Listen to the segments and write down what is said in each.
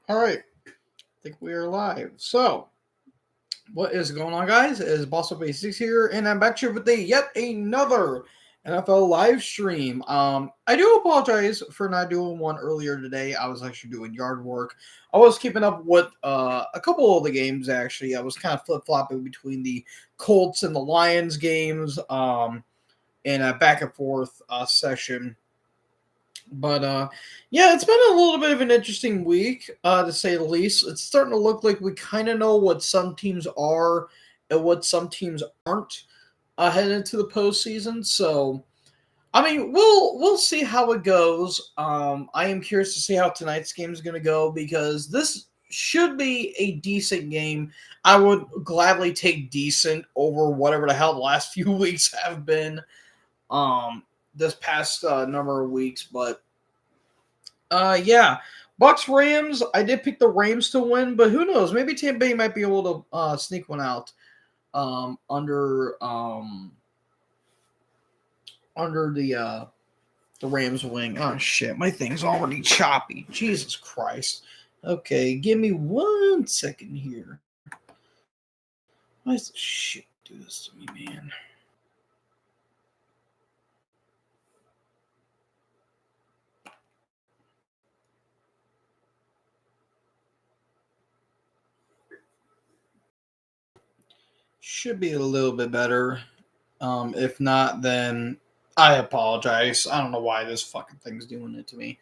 All right, I think we are live. So, what is going on, guys? It is Boss 86 here, and I'm back here with yet another NFL live stream. I do apologize for not doing one earlier today. I was actually doing yard work. I was keeping up with a couple of the games, actually. I was kind of flip flopping between the Colts and the Lions games in a back and forth session. But yeah, it's been a little bit of an interesting week, to say the least. It's starting to look like we kind of know what some teams are and what some teams aren't heading into the postseason. So, I mean, we'll see how it goes. I am curious to see how tonight's game is going to go because this should be a decent game. I would gladly take decent over whatever the hell the last few weeks have been. This past number of weeks, but yeah, Bucks Rams. I did pick the Rams to win, but who knows? Maybe Tampa Bay might be able to sneak one out under under the Rams wing. Oh shit, my thing's already choppy. Jesus Christ. Okay, give me 1 second here. Why does the shit do this to me, man? Should be a little bit better. If not, then I apologize. I don't know why this fucking thing's doing it to me.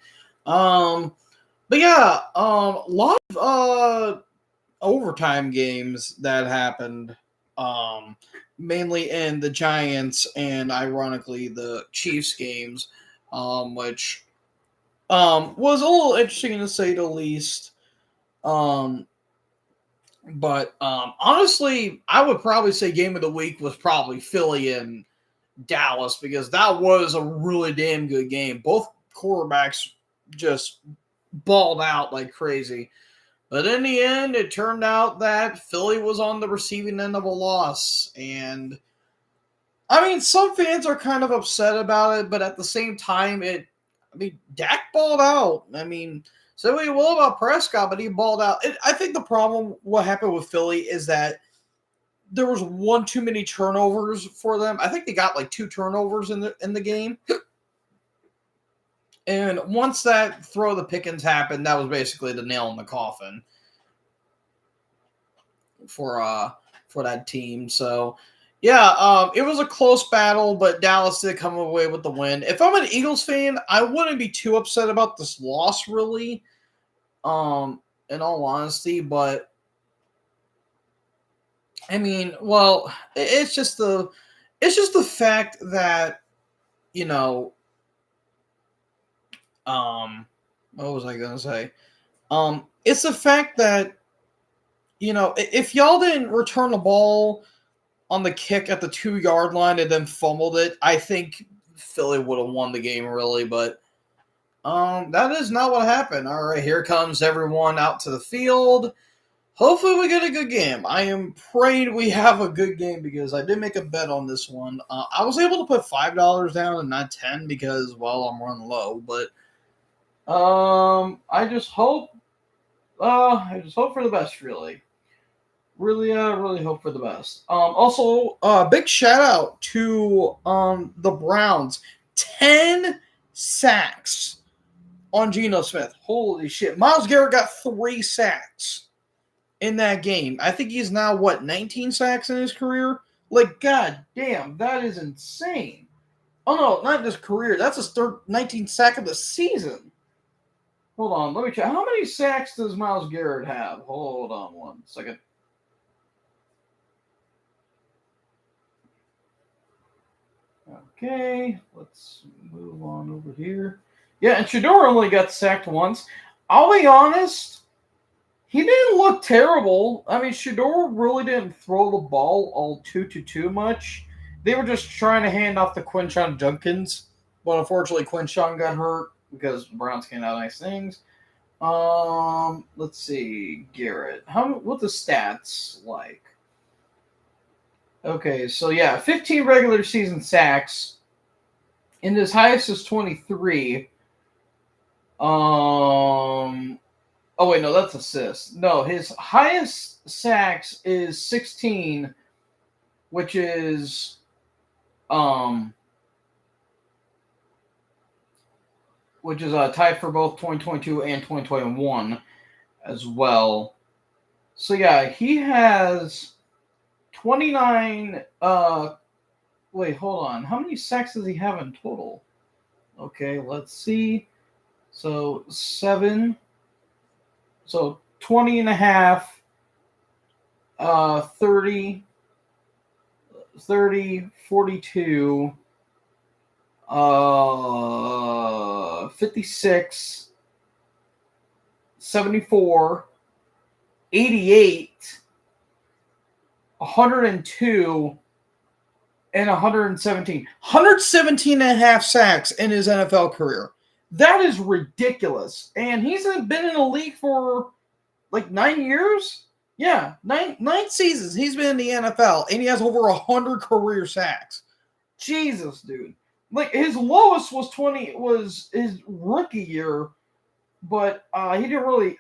Um, but yeah, a lot of overtime games that happened. Mainly in the Giants and ironically the Chiefs games, which was a little interesting to say the least. Um, but honestly, I would probably say game of the week was probably Philly and Dallas because that was a really damn good game. Both quarterbacks just balled out like crazy. But in the end, it turned out that Philly was on the receiving end of a loss. And I mean, some fans are kind of upset about it, but at the same time, Dak balled out. I mean, say what you will about Prescott, but he balled out. I think the problem, what happened with Philly, is that there was one too many turnovers for them. I think they got like 2 turnovers in the game. And once that throw the Pickens happened, that was basically the nail in the coffin for that team. So yeah, it was a close battle, but Dallas did come away with the win. If I'm an Eagles fan, I wouldn't be too upset about this loss, really. In all honesty, but I mean, well, it's just the fact that you know, what was I gonna say? It's the fact that if y'all didn't return the ball on the kick at the 2 yard line and then fumbled it, I think Philly would have won the game really, but that is not what happened. All right, here comes everyone out to the field. Hopefully we get a good game. I am praying we have a good game because I did make a bet on this one. I was able to put $5 down and not 10 because well I'm running low, but I just hope for the best really. Really hope for the best. Also, big shout out to the Browns. 10 sacks on Geno Smith. Holy shit! Miles Garrett got 3 sacks in that game. I think he's now 19 sacks in his career. Like, god damn, that is insane. Oh no, not in his career. That's his third 19 sack of the season. Hold on, let me check. How many sacks does Miles Garrett have? Hold on 1 second. Okay, let's move on over here. Yeah, and Shador only got sacked once. I'll be honest, he didn't look terrible. I mean, Shador really didn't throw the ball all too much. They were just trying to hand off to Quinshon Judkins, but unfortunately Quinshon got hurt because the Browns can't have nice things. Let's see, Garrett. What the stats like? Okay, so yeah, 15 regular season sacks, and his highest is 23. Oh Oh wait, no, that's assists. No, his highest sacks is 16, which is um tied for both 2022 and 2021 as well. So yeah, he has 29 wait, hold on. How many sacks does he have in total? Okay, let's see. So 7, so 20 and a half, 30, 30, 42, 56, 74, 88, 102, and 117. 117 and a half sacks in his NFL career. That is ridiculous. And he's been in the league for like 9 years? Yeah, nine seasons he's been in the NFL, and he has over 100 career sacks. Jesus, dude. Like his lowest was 20 was his rookie year, but he didn't really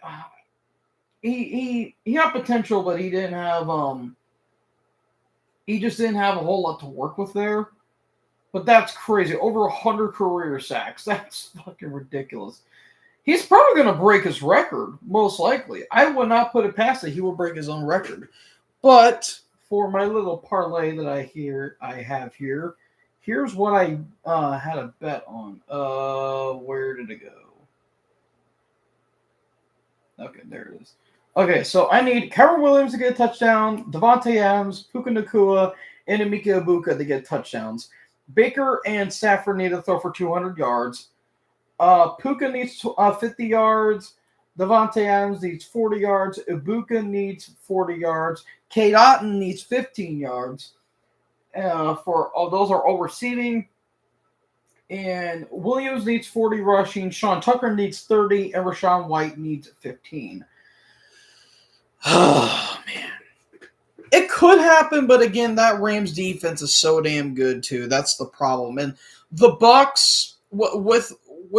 he had potential, but he just didn't have a whole lot to work with there. But that's crazy. Over 100 career sacks. That's fucking ridiculous. He's probably going to break his record, most likely. I would not put it past that he will break his own record. But for my little parlay that I have here, here's what I had a bet on. Where did it go? Okay, there it is. Okay, so I need Kyren Williams to get a touchdown, Devontae Adams, Puka Nacua, and Emeka Ibuka to get touchdowns. Baker and Stafford need to throw for 200 yards. Puka needs 50 yards. Devontae Adams needs 40 yards. Ibuka needs 40 yards. Kate Otten needs 15 yards. Those are all receiving. And Williams needs 40 rushing. Sean Tucker needs 30. And Rashawn White needs 15. Oh, man. It could happen, but again, that Rams defense is so damn good, too. That's the problem. And the Bucs, with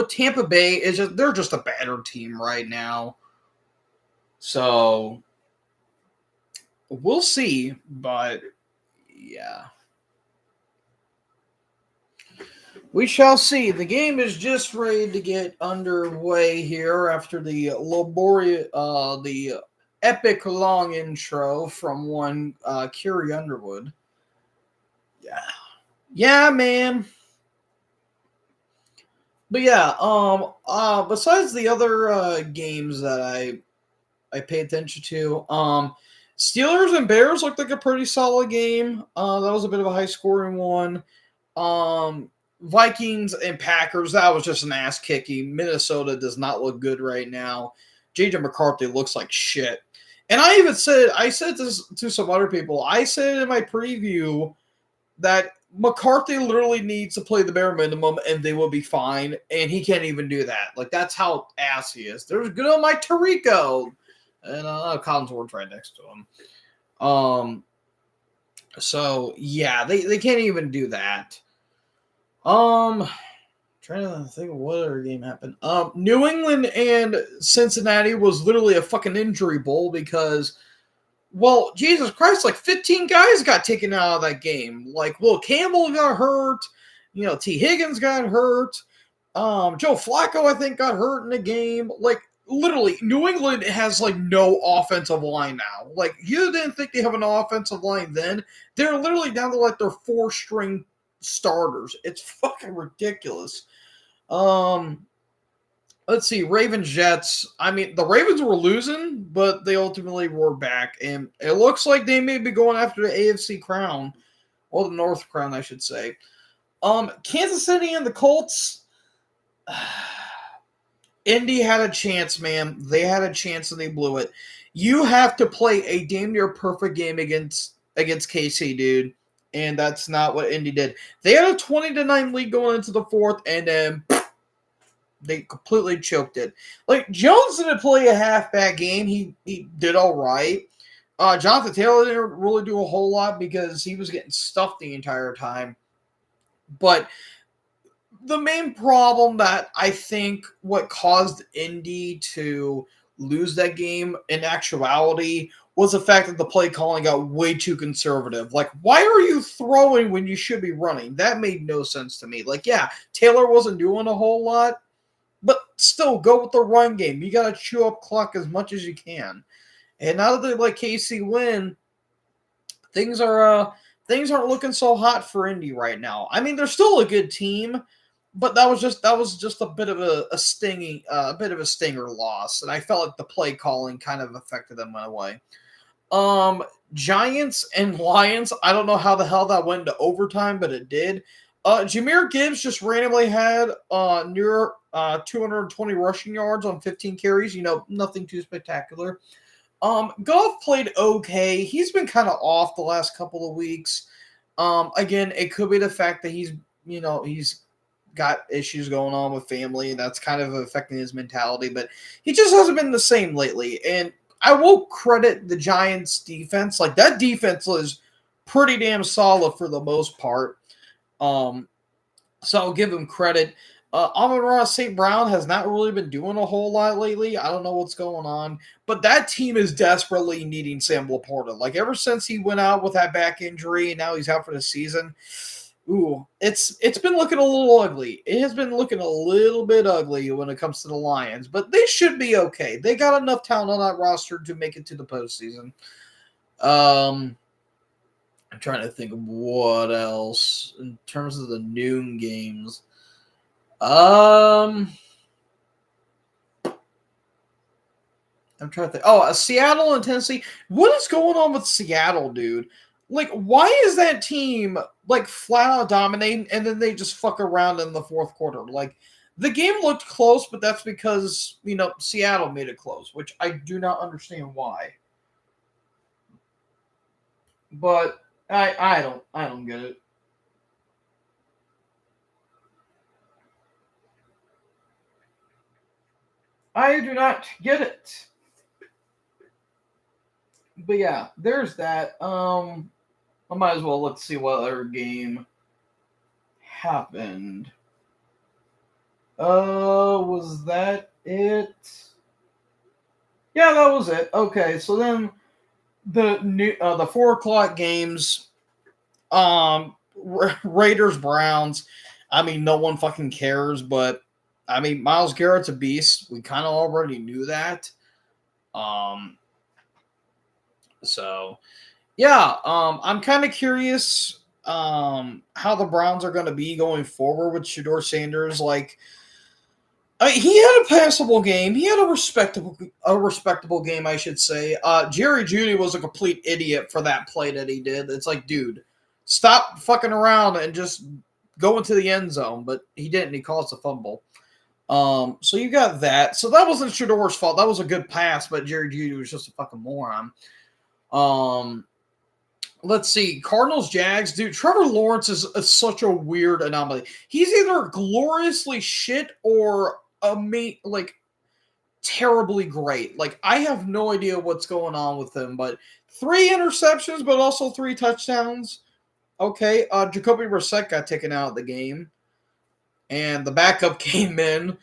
Tampa Bay, they're just a better team right now. So, we'll see. But, yeah. We shall see. The game is just ready to get underway here after the epic long intro from one Kerry Underwood. Yeah, man. But yeah, besides the other games that I pay attention to, Steelers and Bears looked like a pretty solid game. That was a bit of a high scoring one. Vikings and Packers, that was just an ass kicking. Minnesota does not look good right now. JJ McCarthy looks like shit. And I said this to some other people. I said in my preview that McCarthy literally needs to play the bare minimum and they will be fine. And he can't even do that. Like, that's how ass he is. There's good on my Tarico. And Collinsworth's right next to him. So, yeah, they can't even do that. Trying to think of what other game happened. New England and Cincinnati was literally a fucking injury bowl because, well, Jesus Christ, like 15 guys got taken out of that game. Like Will Campbell got hurt. T. Higgins got hurt. Joe Flacco, I think, got hurt in the game. Like, literally, New England has, like, no offensive line now. Like, you didn't think they have an offensive line then. They're literally down to, like, their 4-string starters. It's fucking ridiculous. Let's see, Ravens Jets. I mean, the Ravens were losing, but they ultimately were back, and it looks like they may be going after the AFC crown, or the North crown, I should say. Kansas City and the Colts. Indy had a chance, man. They had a chance and they blew it. You have to play a damn near perfect game against KC, dude. And that's not what Indy did. They had a 20-9 lead going into the fourth, and then they completely choked it. Like, Jones didn't play a half-bad game. He did all right. Jonathan Taylor didn't really do a whole lot because he was getting stuffed the entire time. But the main problem that I think what caused Indy to lose that game in actuality was the fact that the play calling got way too conservative. Like, why are you throwing when you should be running? That made no sense to me. Like, yeah, Taylor wasn't doing a whole lot, but still go with the run game. You got to chew up clock as much as you can. And now that they let KC win, things aren't looking so hot for Indy right now. I mean, they're still a good team, but that was just a bit of a stinging a bit of a stinger loss, and I felt like the play calling kind of affected them in a way. Um, Giants and Lions. I don't know how the hell that went into overtime, but it did. Jameer Gibbs just randomly had near 220 rushing yards on 15 carries. Nothing too spectacular. Goff played okay. He's been kind of off the last couple of weeks. Again, it could be the fact that he's got issues going on with family, and that's kind of affecting his mentality. But he just hasn't been the same lately. And I will credit the Giants' defense. Like, that defense was pretty damn solid for the most part. Um, so I'll give him credit. Amon-Ra St. Brown has not really been doing a whole lot lately. I don't know what's going on. But that team is desperately needing Sam Laporta. Like, ever since he went out with that back injury and now he's out for the season, it's been looking a little ugly. It has been looking a little bit ugly when it comes to the Lions. But they should be okay. They got enough talent on that roster to make it to the postseason. I'm trying to think of what else in terms of the noon games. I'm trying to think. Oh, Seattle and Tennessee. What is going on with Seattle, dude? Like, why is that team like flat out dominating and then they just fuck around in the fourth quarter? Like, the game looked close, but that's because Seattle made it close, which I do not understand why. But I don't get it. I do not get it. But yeah, there's that. I might as well let's see what other game happened. Was that it? Yeah, that was it. Okay, so then the 4 o'clock games, Raiders Browns. I mean, no one fucking cares, but I mean, Myles Garrett's a beast. We kind of already knew that. Um, so yeah, I'm kind of curious how the Browns are going to be going forward with Shador Sanders. Like, he had a passable game. He had a respectable game, I should say. Jerry Jeudy was a complete idiot for that play that he did. It's like, dude, stop fucking around and just go into the end zone. But he didn't. He caused a fumble. So you got that. So that wasn't Shador's fault. That was a good pass, but Jerry Jeudy was just a fucking moron. Let's see. Cardinals, Jags, dude. Trevor Lawrence is such a weird anomaly. He's either gloriously shit or like terribly great. Like, I have no idea what's going on with him, but 3 interceptions, but also 3 touchdowns. Okay. Jacoby Brissett got taken out of the game, and the backup came in.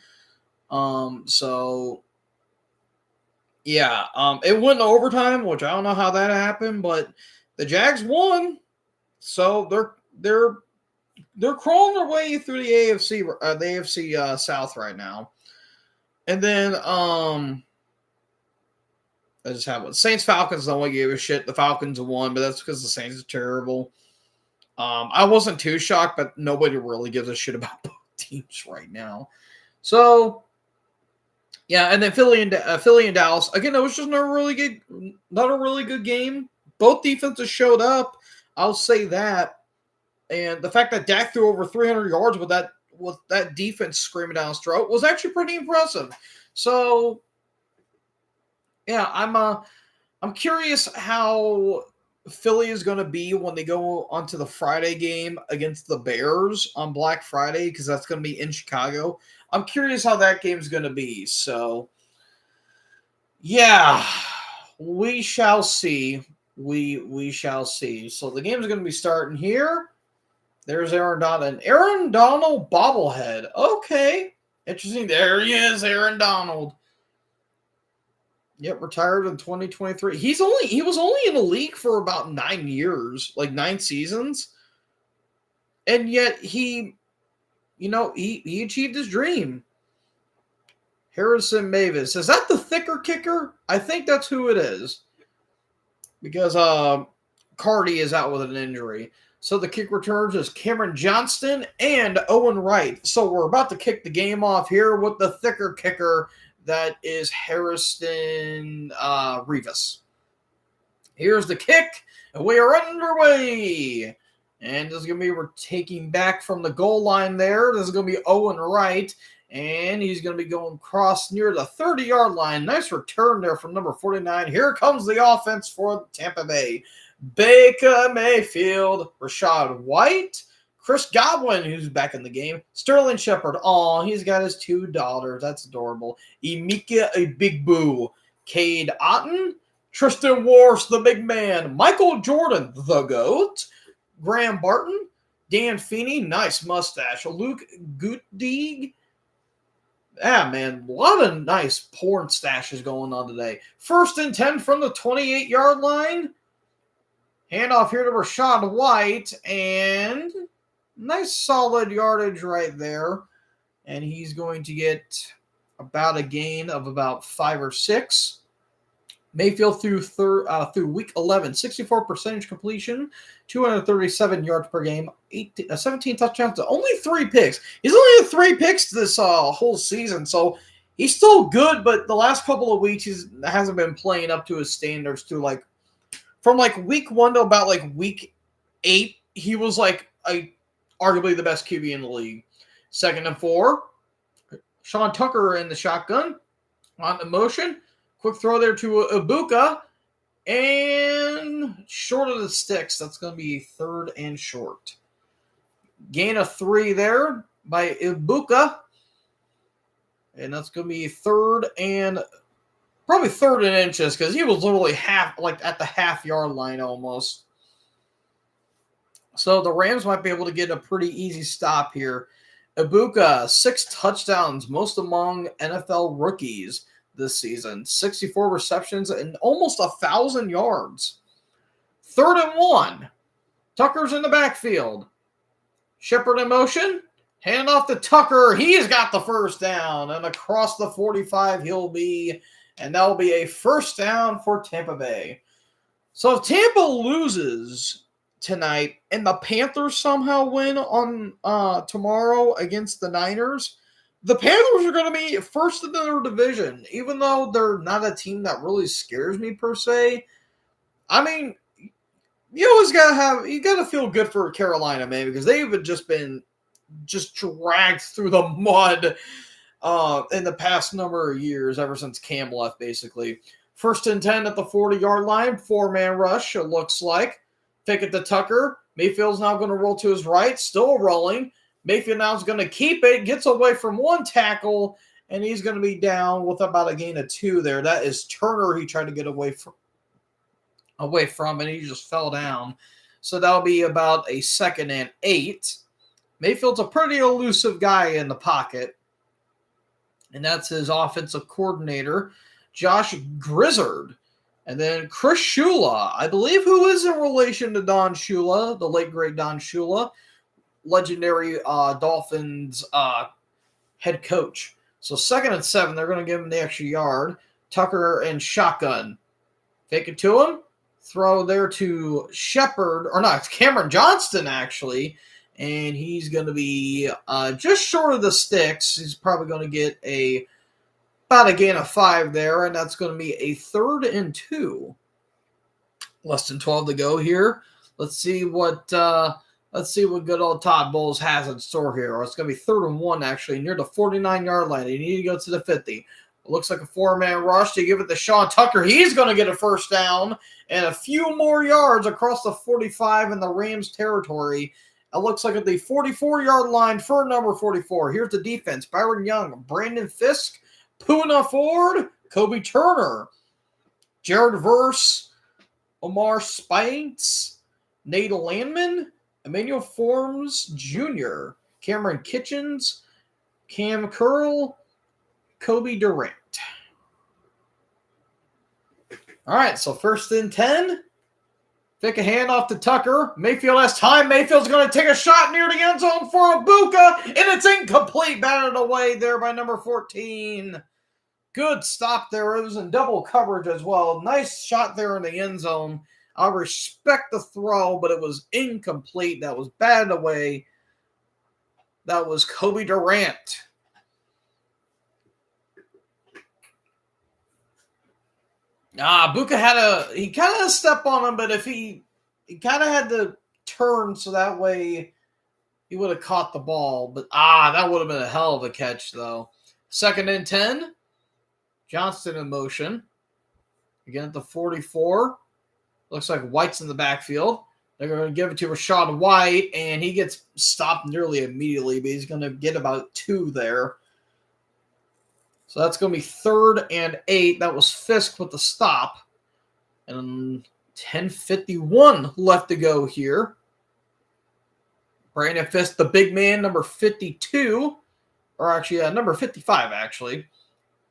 So yeah. It went to overtime, which I don't know how that happened, but the Jags won, so they're crawling their way through the AFC South right now. And then I just have it. Saints Falcons. No one gave a shit. The Falcons won, but that's because the Saints are terrible. I wasn't too shocked, but nobody really gives a shit about both teams right now. So yeah, and then Philly and Dallas again. It was just not a really good game. Both defenses showed up. I'll say that. And the fact that Dak threw over 300 yards with that defense screaming down his throat was actually pretty impressive. So yeah, I'm curious how Philly is going to be when they go onto the Friday game against the Bears on Black Friday, because that's going to be in Chicago. I'm curious how that game's going to be. So yeah, we shall see. We shall see. So the game's going to be starting here. There's Aaron Donald. Aaron Donald bobblehead. Okay. Interesting. There he is, Aaron Donald. Yep, retired in 2023. He was only in the league for about 9 years, like 9 seasons. And yet he achieved his dream. Harrison Mavis. Is that the thicker kicker? I think that's who it is. Because Cardi is out with an injury. So the kick returns is Cameron Johnston and Owen Wright. So we're about to kick the game off here with the thicker kicker that is Harrison Rivas. Here's the kick, and we are underway. And this is going to be, we're taking back from the goal line there. This is going to be Owen Wright, and he's going to be going across near the 30-yard line. Nice return there from number 49. Here comes the offense for Tampa Bay. Baker Mayfield, Rashad White, Chris Godwin, who's back in the game, Sterling Shepard. Oh, he's got his 2 daughters. That's adorable. Emeka a Big Boo, Cade Otton, Tristan Wirfs, the big man, Michael Jordan, the GOAT, Graham Barton, Dan Feeney, nice mustache, Luke Gutdeeg. Yeah, man, a lot of nice porn stashes going on today. 1st and 10 from the 28-yard line. Handoff here to Rashad White, and nice solid yardage right there. And he's going to get about a gain of about 5 or 6. Mayfield through week 11, 64% completion, 237 yards per game, 17 touchdowns, only 3 picks. He's only had 3 picks this whole season, so he's still good, but the last couple of weeks he hasn't been playing up to his standards. From week 1 to about week 8, he was arguably the best QB in the league. 2nd and 4, Sean Tucker in the shotgun on the motion. Quick throw there to Ibuka, and short of the sticks. That's going to be 3rd and short. Gain of 3 there by Ibuka, and that's going to be probably 3rd and inches, because he was literally at the half-yard line almost. So the Rams might be able to get a pretty easy stop here. Ibuka, 6 touchdowns, most among NFL rookies this season. 64 receptions and almost 1,000 yards. 3rd and 1. Tucker's in the backfield. Shepard in motion. Hand off to Tucker. He's got the 1st down. And across the 45 he'll be. And that'll be a 1st down for Tampa Bay. So if Tampa loses tonight and the Panthers somehow win on tomorrow against the Niners, the Panthers are going to be 1st in their division, even though they're not a team that really scares me per se. I mean, you got to feel good for Carolina, man, because they've just been dragged through the mud in the past number of years, ever since Cam left, basically. 1st and 10 at the 40-yard line, 4-man rush, it looks like. Pick it to Tucker. Mayfield's now going to roll to his right, still rolling. Mayfield now is going to keep it, gets away from 1 tackle, and he's going to be down with about a gain of 2 there. That is Turner he tried to get away from, and he just fell down. So that'll be about a 2nd and 8. Mayfield's a pretty elusive guy in the pocket, and that's his offensive coordinator, Josh Grizzard. And then Chris Shula, I believe, who is in relation to Don Shula, the late, great Don Shula, legendary Dolphins head coach. So 2nd and 7, they're going to give him the extra yard. Tucker and shotgun. Fake it to him. Throw there to Shepard, or not, it's Cameron Johnston, actually. And he's going to be just short of the sticks. He's probably going to get about a gain of 5 there, and that's going to be a 3rd and 2. Less than 12 to go here. Let's see what good old Todd Bowles has in store here. It's going to be 3rd and 1, actually, near the 49-yard line. You need to go to the 50. It looks like a 4-man rush. They give it to Sean Tucker. He's going to get a 1st down and a few more yards across the 45 in the Rams territory. It looks like at the 44-yard line for number 44. Here's the defense. Byron Young, Brandon Fisk, Poona Ford, Kobe Turner, Jared Verse, Omar Spinks, Nate Landman, Emmanuel Forms Jr., Cameron Kitchens, Cam Curl, Kobe Durant. All right, so first and 10. Pick a handoff to Tucker. Mayfield has time. Mayfield's going to take a shot near the end zone for a Bucca, and it's incomplete. Batted away there by number 14. Good stop there. It was in double coverage as well. Nice shot there in the end zone. I respect the throw, but it was incomplete. That was batted away. That was Kobe Durant. Bucca he kind of had a step on him, but if he kind of had to turn so that way he would have caught the ball. But that would have been a hell of a catch though. Second and 10. Johnston in motion. Again at the 44. Looks like White's in the backfield. They're going to give it to Rachaad White, and he gets stopped nearly immediately, but he's going to get about 2 there. So that's going to be 3rd and 8. That was Fisk with the stop. And 10:51 left to go here. Brandon Fisk, the big man, number 52. Or actually, number 55, actually.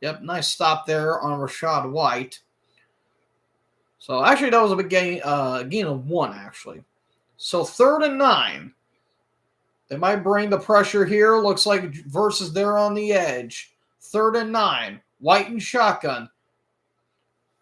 Yep, nice stop there on Rachaad White. So actually, that was a big gain of 1, actually. So 3rd and 9. They might bring the pressure here. Looks like Versus there on the edge. 3rd and 9. White and shotgun.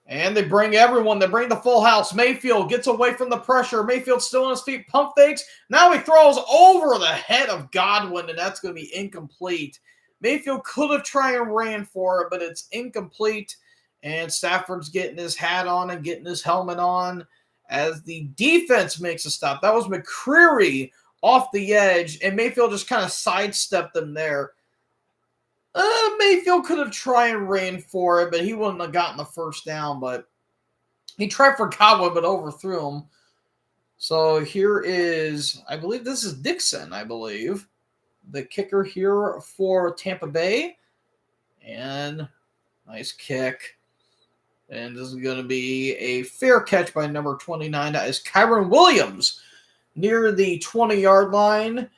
And they bring everyone. They bring the full house. Mayfield gets away from the pressure. Mayfield still on his feet. Pump fakes. Now he throws over the head of Godwin, and that's going to be incomplete. Mayfield could have tried and ran for it, but it's incomplete. And Stafford's getting his hat on and getting his helmet on as the defense makes a stop. That was McCreary off the edge, and Mayfield just kind of sidestepped him there. Mayfield could have tried and ran for it, but he wouldn't have gotten the first down. But he tried for Godwin, but overthrew him. So here is, I believe this is Dixon, the kicker here for Tampa Bay. And nice kick. And this is going to be a fair catch by number 29. That is Kyron Williams near the 20-yard line.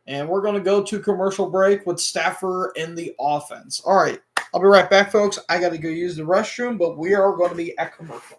And we're going to go to commercial break with Stafford in the offense. All right, I'll be right back, folks. I got to go use the restroom, but we are going to be at commercial.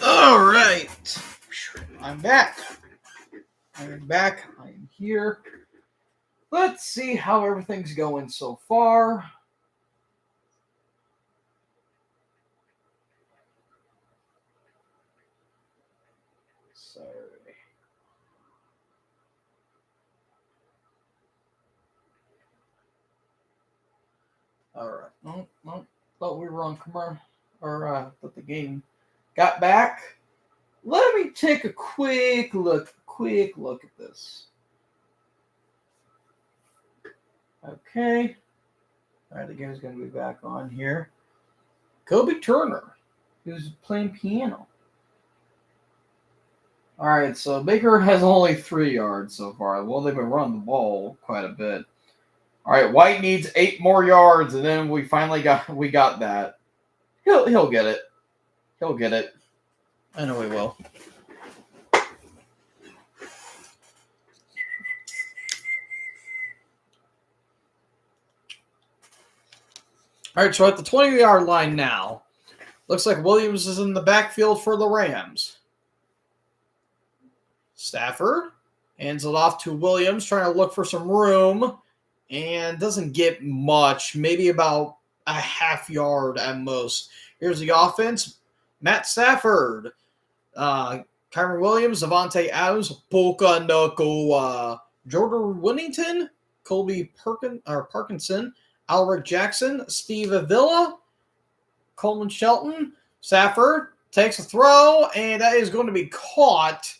All right. I'm back. I'm here. Let's see how everything's going so far. Sorry. All right. No. Thought we were on commercial, or that the game got back. Let me take a quick look at this. Okay. All right, the game's going to be back on here. Kobe Turner, who's playing piano. All right, so Baker has only 3 yards so far. Well, they've been running the ball quite a bit. All right, White needs 8 more yards, and then we got that. He'll get it. He'll get it. I know he will. All right, so at the 20-yard line now. Looks like Williams is in the backfield for the Rams. Stafford hands it off to Williams, trying to look for some room, and doesn't get much, maybe about a half yard at most. Here's the offense. Matt Stafford, Kyron Williams, Devontae Adams, Puka Nacua, Jordan Winnington, Colby Parkinson, Alric Jackson, Steve Avila, Coleman Shelton. Stafford takes a throw, and that is going to be caught,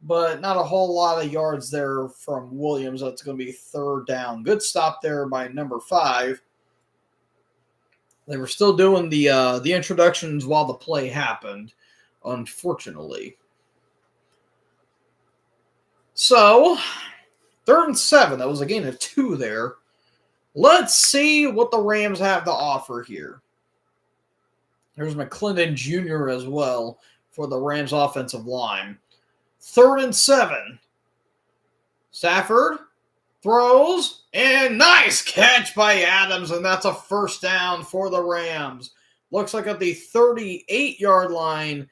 but not a whole lot of yards there from Williams. That's going to be third down. Good stop there by number 5. They were still doing the introductions while the play happened, unfortunately. So, 3rd and 7. That was a gain of 2 there. Let's see what the Rams have to offer here. There's McClendon Jr. as well for the Rams offensive line. 3rd and 7. Stafford throws, and nice catch by Adams, and that's a first down for the Rams. Looks like at the 38-yard line,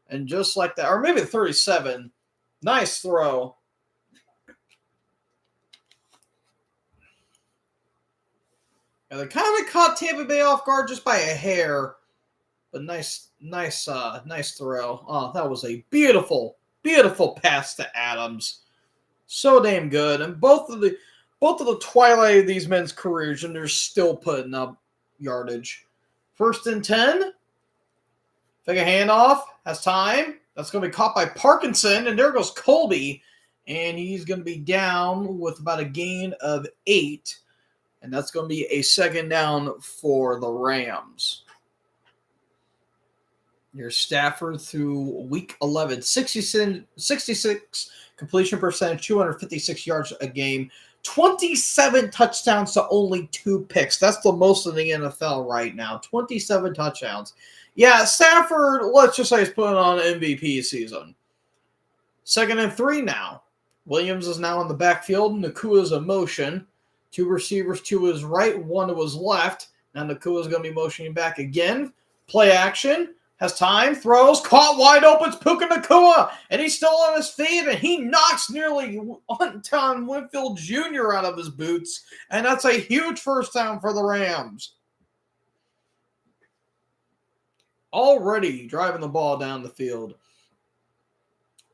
and just like that, or maybe the 37. Nice throw. And they kind of caught Tampa Bay off guard just by a hair. But nice throw. Oh, that was a beautiful pass to Adams. So damn good. And both of the twilight of these men's careers, and they're still putting up yardage. 1st and 10. Take a handoff. Has time. That's going to be caught by Parkinson, and there goes Colby, and he's going to be down with about a gain of 8, and that's going to be a 2nd down for the Rams. Here's Stafford through week 11. 66 completion percentage, 256 yards a game, 27 touchdowns to only 2 picks. That's the most in the NFL right now. 27 touchdowns. Yeah, Stafford, let's just say, he's putting on an MVP season. 2nd and 3 now. Williams is now in the backfield. Nakua's in motion. 2 receivers to his right, 1 to his left. Now Nakua's going to be motioning back again. Play action. Has time, throws, caught wide open. It's Puka Nacua, and he's still on his feet, and he knocks nearly Anton Winfield Jr. out of his boots, and that's a huge first down for the Rams. Already driving the ball down the field.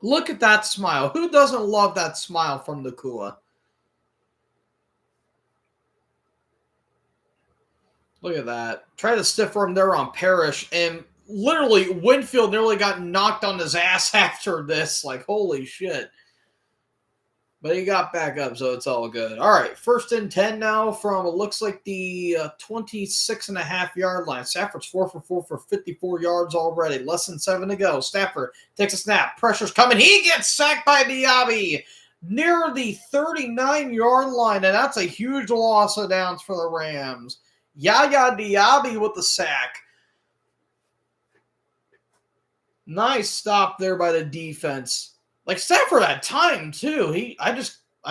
Look at that smile. Who doesn't love that smile from Nacua? Look at that. Try to stiff arm there on Parrish, and literally, Winfield nearly got knocked on his ass after this. Like, holy shit. But he got back up, so it's all good. All right, 1st and 10 now from, it looks like the 26.5-yard line. Stafford's 4 for 4 for 54 yards already. Less than 7 to go. Stafford takes a snap. Pressure's coming. He gets sacked by Diaby near the 39-yard line, and that's a huge loss of downs for the Rams. Yaya Diaby with the sack. Nice stop there by the defense. Like, Stafford had time, too. I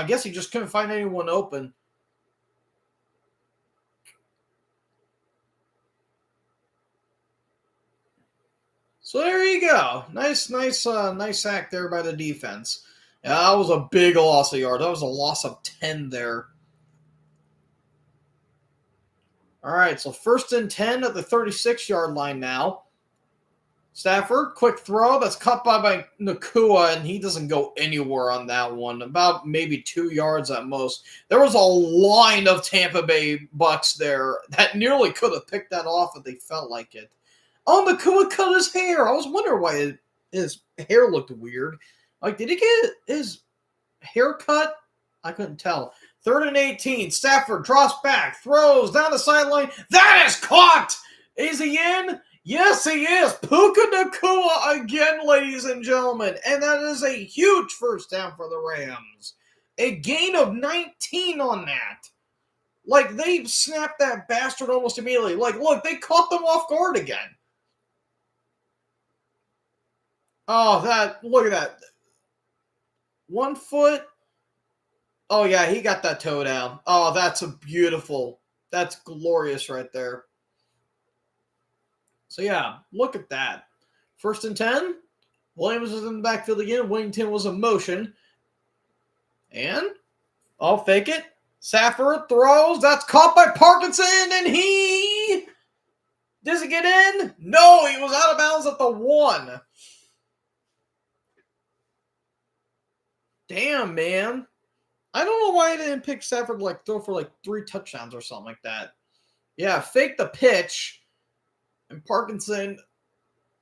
guess he just couldn't find anyone open. So there you go. Nice sack there by the defense. Yeah, that was a big loss of yards. That was a loss of 10 there. All right, so 1st and 10 at the 36-yard line now. Stafford, quick throw. That's caught by Nacua, and he doesn't go anywhere on that one. About maybe 2 yards at most. There was a line of Tampa Bay Bucks there that nearly could have picked that off if they felt like it. Oh, Nacua cut his hair. I was wondering why his hair looked weird. Like, did he get his hair cut? I couldn't tell. 3rd and 18. Stafford drops back, throws down the sideline. That is caught! Is he in? Yes, he is. Puka Nacua again, ladies and gentlemen. And that is a huge first down for the Rams. A gain of 19 on that. Like, they snapped that bastard almost immediately. Like, look, they caught them off guard again. Oh, look at that. 1 foot. Oh, yeah, he got that toe down. Oh, that's glorious right there. So, yeah, look at that. 1st and 10. Williams was in the backfield again. Wington was in motion. And, I'll fake it. Safford throws. That's caught by Parkinson, and he... Does he get in? No, he was out of bounds at the 1. Damn, man. I don't know why I didn't pick Safford to throw for 3 touchdowns or something like that. Yeah, fake the pitch. And Parkinson,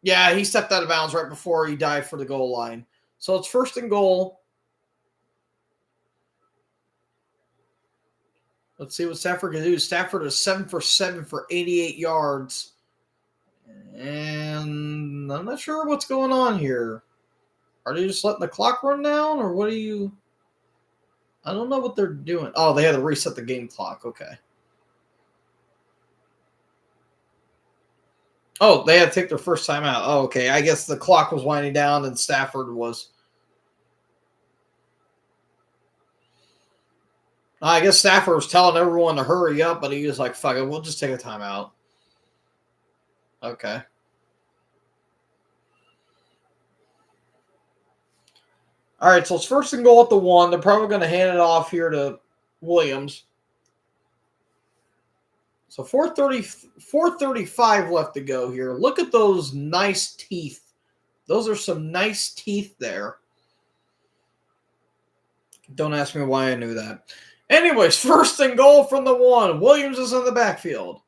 yeah, he stepped out of bounds right before he dived for the goal line. So it's 1st and goal. Let's see what Stafford can do. Stafford is 7 for 7 for 88 yards. And I'm not sure what's going on here. Are they just letting the clock run down, or what are you... I don't know what they're doing. Oh, they had to reset the game clock. Okay. Oh, they had to take their first time out. Oh, okay. I guess the clock was winding down and Stafford was... I guess Stafford was telling everyone to hurry up, but he was like, fuck it, we'll just take a timeout. Okay. All right, so it's 1st and goal at the 1. They're probably going to hand it off here to Williams. So 4:35 left to go here. Look at those nice teeth. Those are some nice teeth there. Don't ask me why I knew that. Anyways, 1st and goal from the 1. Williams is in the backfield.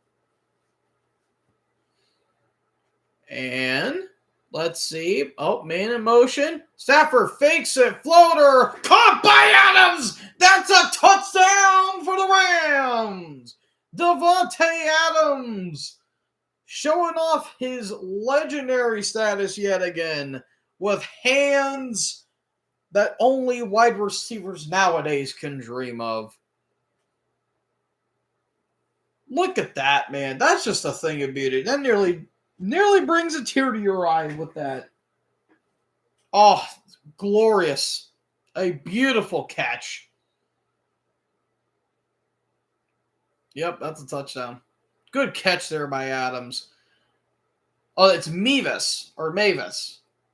And let's see. Oh, man in motion. Stafford fakes it. Floater. Caught by Adams. That's a touchdown for the Rams. Davante Adams showing off his legendary status yet again with hands that only wide receivers nowadays can dream of. Look at that, man. That's just a thing of beauty. That nearly brings a tear to your eye with that. Oh, glorious. A beautiful catch. Yep, that's a touchdown. Good catch there by Adams. Oh, it's Mavis.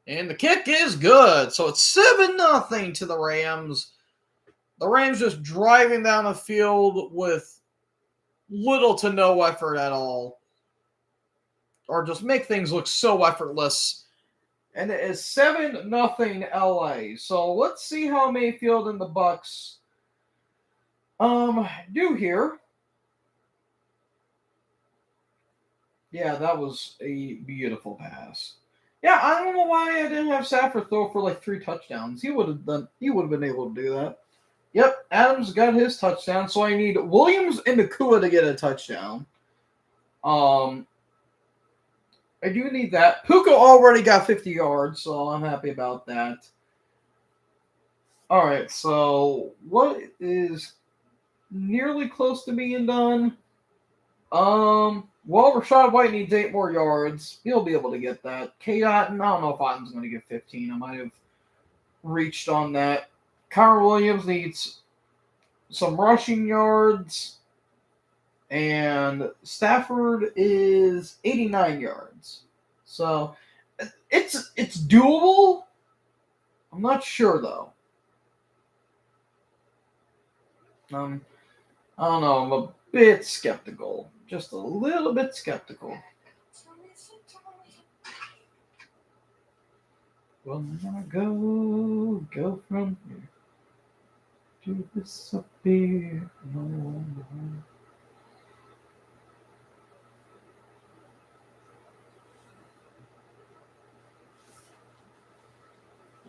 And the kick is good. So it's 7-0 to the Rams. The Rams just driving down the field with little to no effort at all. Or just make things look so effortless. And it is 7-0 LA. So let's see how Mayfield and the Bucs do here. Yeah, that was a beautiful pass. Yeah, I don't know why I didn't have Safford throw for 3 touchdowns. He would have been able to do that. Yep, Adams got his touchdown, so I need Williams and Nakua to get a touchdown. I do need that. Puka already got 50 yards, so I'm happy about that. All right, so what is nearly close to being done? Well, Rashad White needs 8 more yards. He'll be able to get that. K-Dot, I don't know if Otten's going to get 15. I might have reached on that. Connor Williams needs some rushing yards. And Stafford is 89 yards. So, it's doable. I'm not sure, though. I don't know. I'm a bit skeptical. Just a little bit skeptical. Well, I go from here to disappear. No.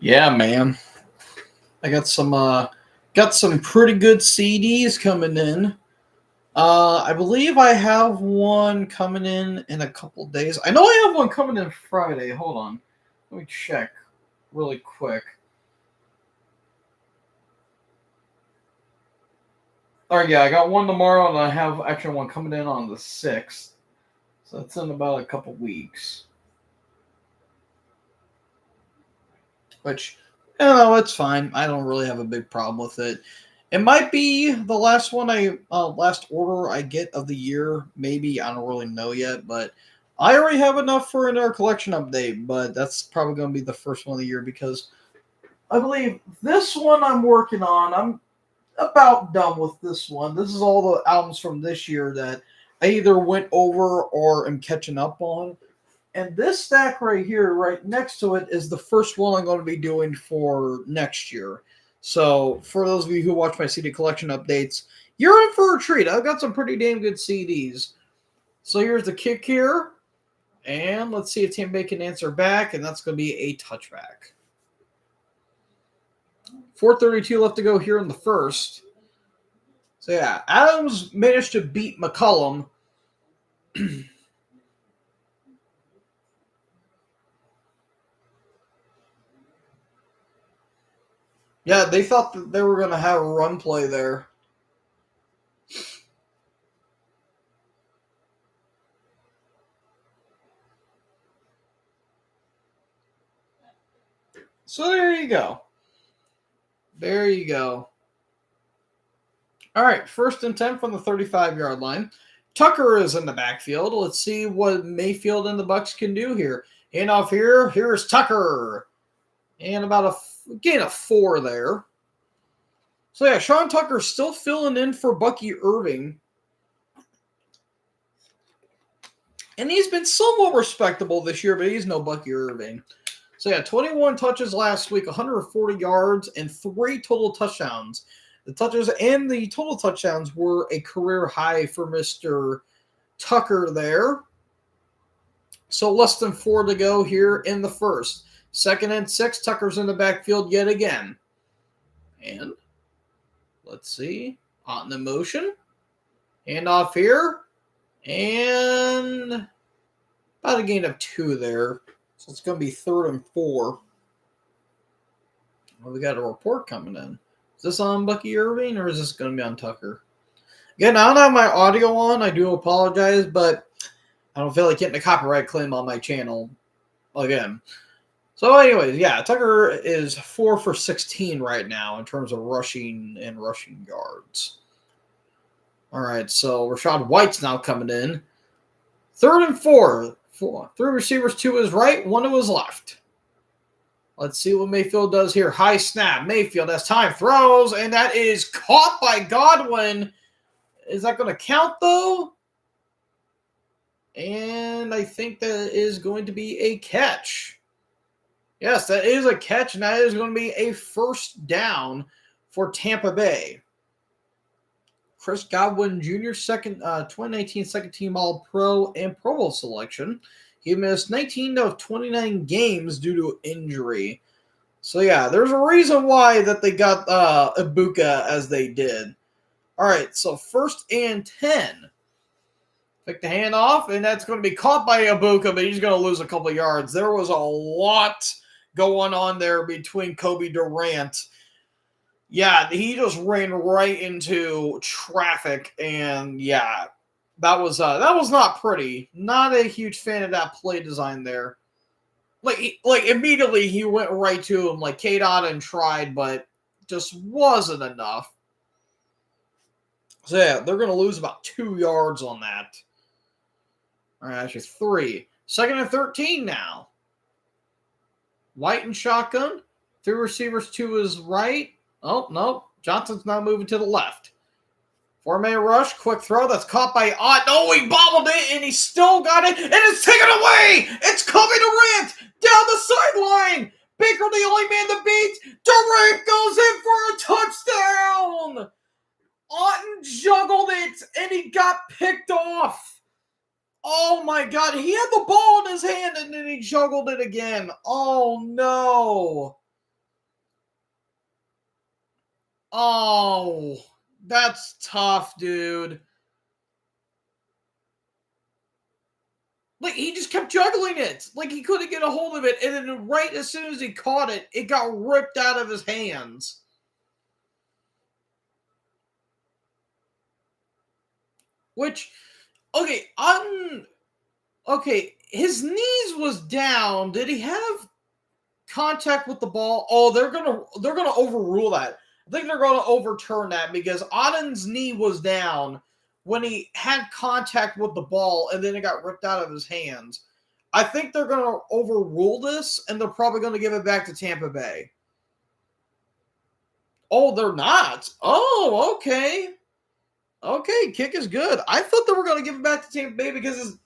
Yeah, man. I got some pretty good CDs coming in. I believe I have one coming in a couple days. I know I have one coming in Friday. Hold on. Let me check really quick. All right, yeah, I got one tomorrow, and I have actually one coming in on the 6th. So that's in about a couple weeks. Which, it's fine. I don't really have a big problem with it. It might be the last one last order I get of the year. Maybe, I don't really know yet, but I already have enough for another collection update, but that's probably going to be the first one of the year because I believe this one I'm working on, I'm about done with this one. This is all the albums from this year that I either went over or am catching up on. And this stack right here, right next to it, is the first one I'm going to be doing for next year. So, for those of you who watch my CD collection updates, you're in for a treat. I've got some pretty damn good CDs. So, here's the kick here. And let's see if Tampa can answer back, and that's going to be a touchback. 4:32 left to go here in the first. So, yeah, Adams managed to beat McCollum. Yeah, they thought that they were going to have a run play there. So there you go. There you go. All right, 1st and 10 from the 35-yard line. Tucker is in the backfield. Let's see what Mayfield and the Bucs can do here. And off here, here's Tucker. And about a gain of 4 there. So yeah, Sean Tucker's still filling in for Bucky Irving. And he's been somewhat respectable this year, but he's no Bucky Irving. So yeah, 21 touches last week, 140 yards, and 3 total touchdowns. The touches and the total touchdowns were a career high for Mr. Tucker there. So less than 4 to go here in the first. 2nd and 6, Tucker's in the backfield yet again. And let's see. Hot in the motion. Hand off here. And about a gain of 2 there. So it's going to be 3rd and 4. Well, we got a report coming in. Is this on Bucky Irving or is this going to be on Tucker? Again, I don't have my audio on. I do apologize, but I don't feel like getting a copyright claim on my channel again. So anyways, yeah, Tucker is 4 for 16 right now in terms of rushing and rushing yards. All right, so Rachaad White's now coming in. 3rd and 4. 3 receivers to his right, 1 to his left. Let's see what Mayfield does here. High snap. Mayfield has time. Throws, and that is caught by Godwin. Is that going to count, though? And I think that is going to be a catch. Yes, that is a catch, and that is going to be a 1st down for Tampa Bay. Chris Godwin Jr., 2019 second-team All-Pro and Pro Bowl selection. He missed 19 of 29 games due to injury. So, yeah, there's a reason why that they got Ibuka as they did. All right, so 1st and 10. Pick the hand off, and that's going to be caught by Ibuka, but he's going to lose a couple yards. There was a lot going on there between Kobe Durant. Yeah, he just ran right into traffic, and yeah, that was not pretty. Not a huge fan of that play design there. Like immediately he went right to him. Like Kate Otten tried, but just wasn't enough. So yeah, they're going to lose about 2 yards on that. All right, actually 3. 2nd and 13 now. White and shotgun. 3 receivers to his right. Oh, no. Johnson's now moving to the left. 4-man rush. Quick throw. That's caught by Ott. Oh, he bobbled it, and he still got it. And it's taken away. It's Kobe Durant down the sideline. Baker, the only man to beat. Durant goes in for a touchdown. Otten juggled it, and he got picked off. Oh, my God. He had the ball in his hand, and then he juggled it again. Oh, no. Oh, that's tough, dude. Like, he just kept juggling it. Like, he couldn't get a hold of it, and then right as soon as he caught it, it got ripped out of his hands. Which, okay, his knees was down. Did he have contact with the ball? Oh, they're gonna overrule that. I think they're gonna overturn that because Otten's knee was down when he had contact with the ball and then it got ripped out of his hands. I think they're going to overrule this and they're probably going to give it back to Tampa Bay. Oh, they're not. Oh, okay. Okay, kick is good. I thought they were going to give it back to Tampa Bay because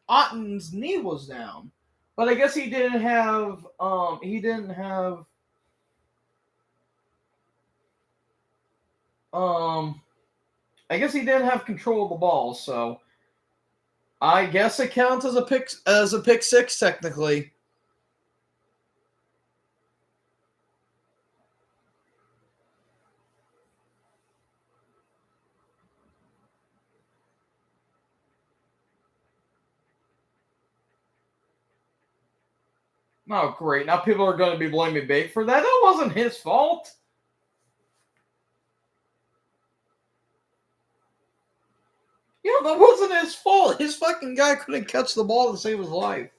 Otten's knee was down. But I guess he didn't have I guess he didn't have control of the ball, so I guess it counts as a pick six technically. Oh, great. Now people are going to be blaming Bake for that. That wasn't his fault. Yeah, that wasn't his fault. His fucking guy couldn't catch the ball to save his life.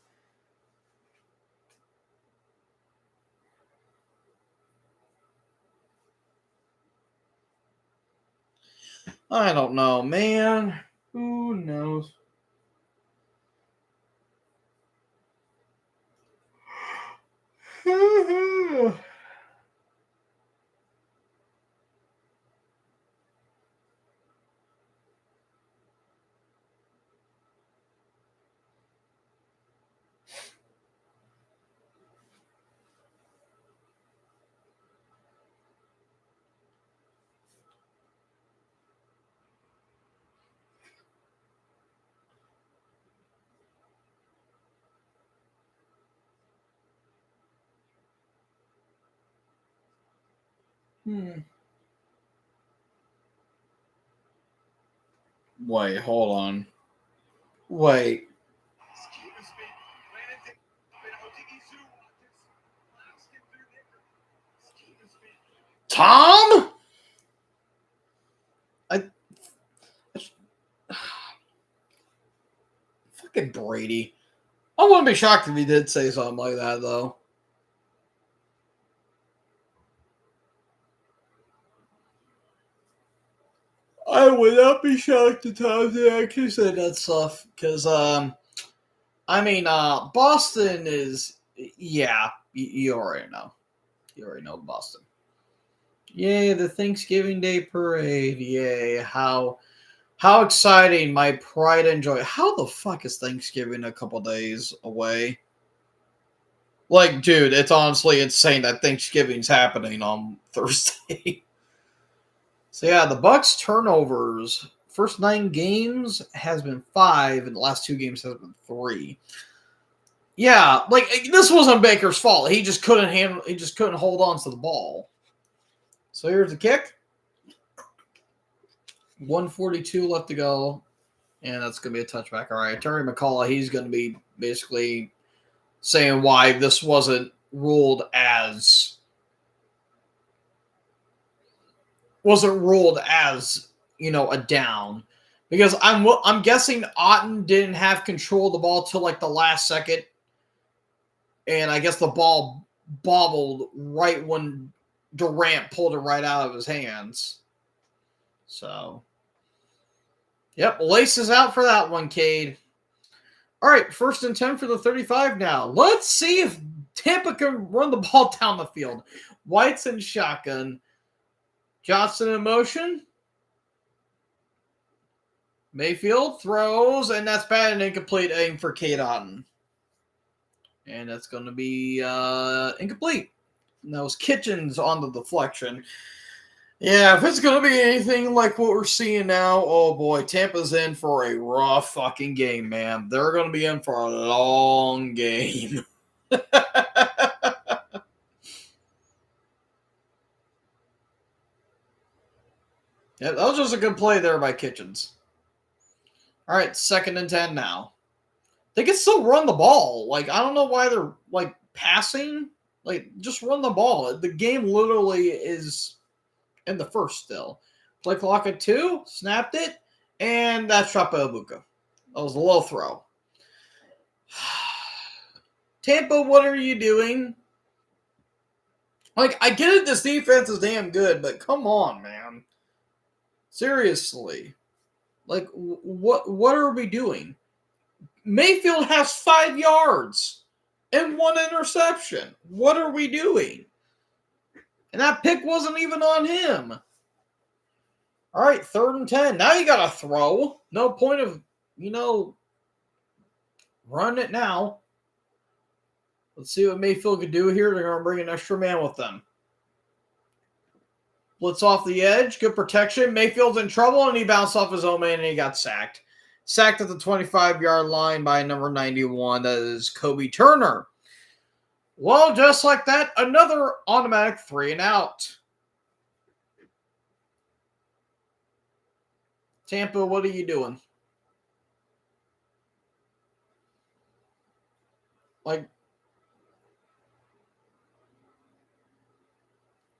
I don't know, man. Who knows? Wait, hold on. Wait. Tom? Fucking Brady. I wouldn't be shocked if he did say something like that, though. I would not be shocked if Tom did actually say that stuff. Because, Boston is... Yeah, you already know. You already know Boston. Yay, the Thanksgiving Day Parade. Yay, how exciting, my pride and joy. How the fuck is Thanksgiving a couple days away? Like, dude, it's honestly insane that Thanksgiving's happening on Thursday. So yeah, the Bucks turnovers. First 9 games has been 5, and the last 2 games has been 3. Yeah, like this wasn't Baker's fault. He just couldn't handle. He just couldn't hold on to the ball. So here's the kick. 1:42 left to go, and that's going to be a touchback. All right, Terry McCullough, he's going to be basically saying why this wasn't ruled as a down, because I'm guessing Otten didn't have control of the ball till like the last second, and I guess the ball bobbled right when Durant pulled it right out of his hands. So, yep, laces out for that one, Cade. All right, 1st and 10 for the 35 now. Let's see if Tampa can run the ball down the field. White's in shotgun. Johnson in motion. Mayfield throws, and that's bad and incomplete, aim for Cade Otten. And that's going to be incomplete. And that was Kitchens on the deflection. Yeah, if it's going to be anything like what we're seeing now, oh boy, Tampa's in for a rough fucking game, man. They're going to be in for a long game. Yeah, that was just a good play there by Kitchens. All right, 2nd and 10 now. They can still run the ball. Like, I don't know why they're, like, passing. Like, just run the ball. The game literally is in the first still. Play clock at 2, snapped it, and that's Chapa Ibuka. That was a low throw. Tampa, what are you doing? Like, I get it, this defense is damn good, but come on, man. Seriously. Like, what are we doing? Mayfield has 5 yards and 1 interception. What are we doing? And that pick wasn't even on him. All right, 3rd and 10. Now you got to throw. No point of, run it now. Let's see what Mayfield could do here. They're going to bring an extra man with them. Blitz off the edge. Good protection. Mayfield's in trouble, and he bounced off his own man, and he got sacked. Sacked at the 25-yard line by number 91. That is Kobe Turner. Well, just like that, another automatic 3 and out. Tampa, what are you doing?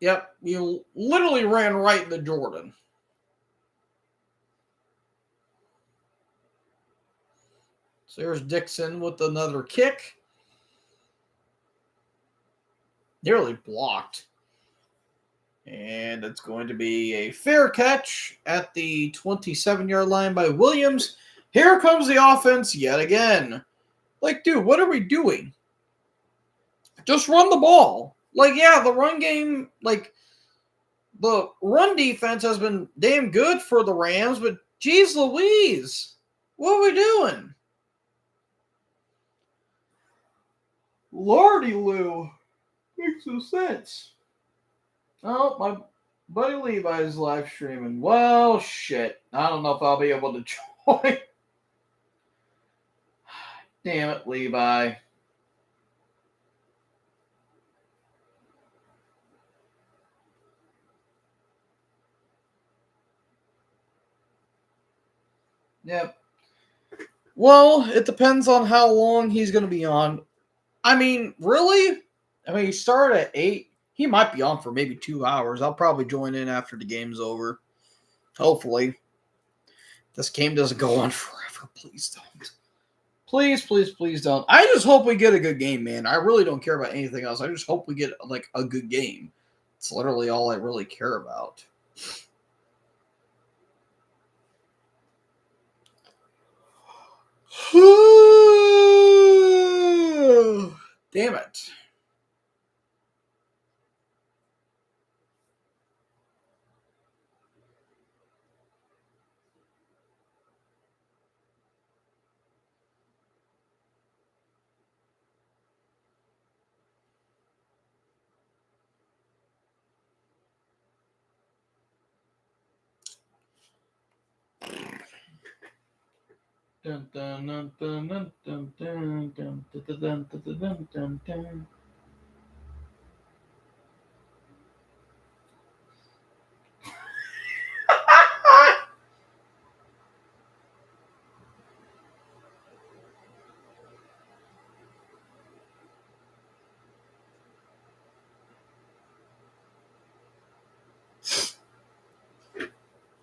Yep, you literally ran right into Jordan. So there's Dixon with another kick. Nearly blocked. And it's going to be a fair catch at the 27-yard line by Williams. Here comes the offense yet again. Dude, what are we doing? Just run the ball. The run game, the run defense has been damn good for the Rams, but geez Louise, what are we doing? Lordy Lou. Makes no sense. Oh, my buddy Levi's live streaming. Well, shit. I don't know if I'll be able to join. Damn it, Levi. Yep. Well, it depends on how long he's going to be on. I mean, really? I mean, he started at 8. He might be on for maybe 2 hours. I'll probably join in after the game's over. Hopefully. This game doesn't go on forever. Please don't. Please, please, please don't. I just hope we get a good game, man. I really don't care about anything else. I just hope we get, a good game. It's literally all I really care about. Damn it. Dun, dun, dun, dun, dun, dun, dun, dun, dun, dun, dun, dun, dun.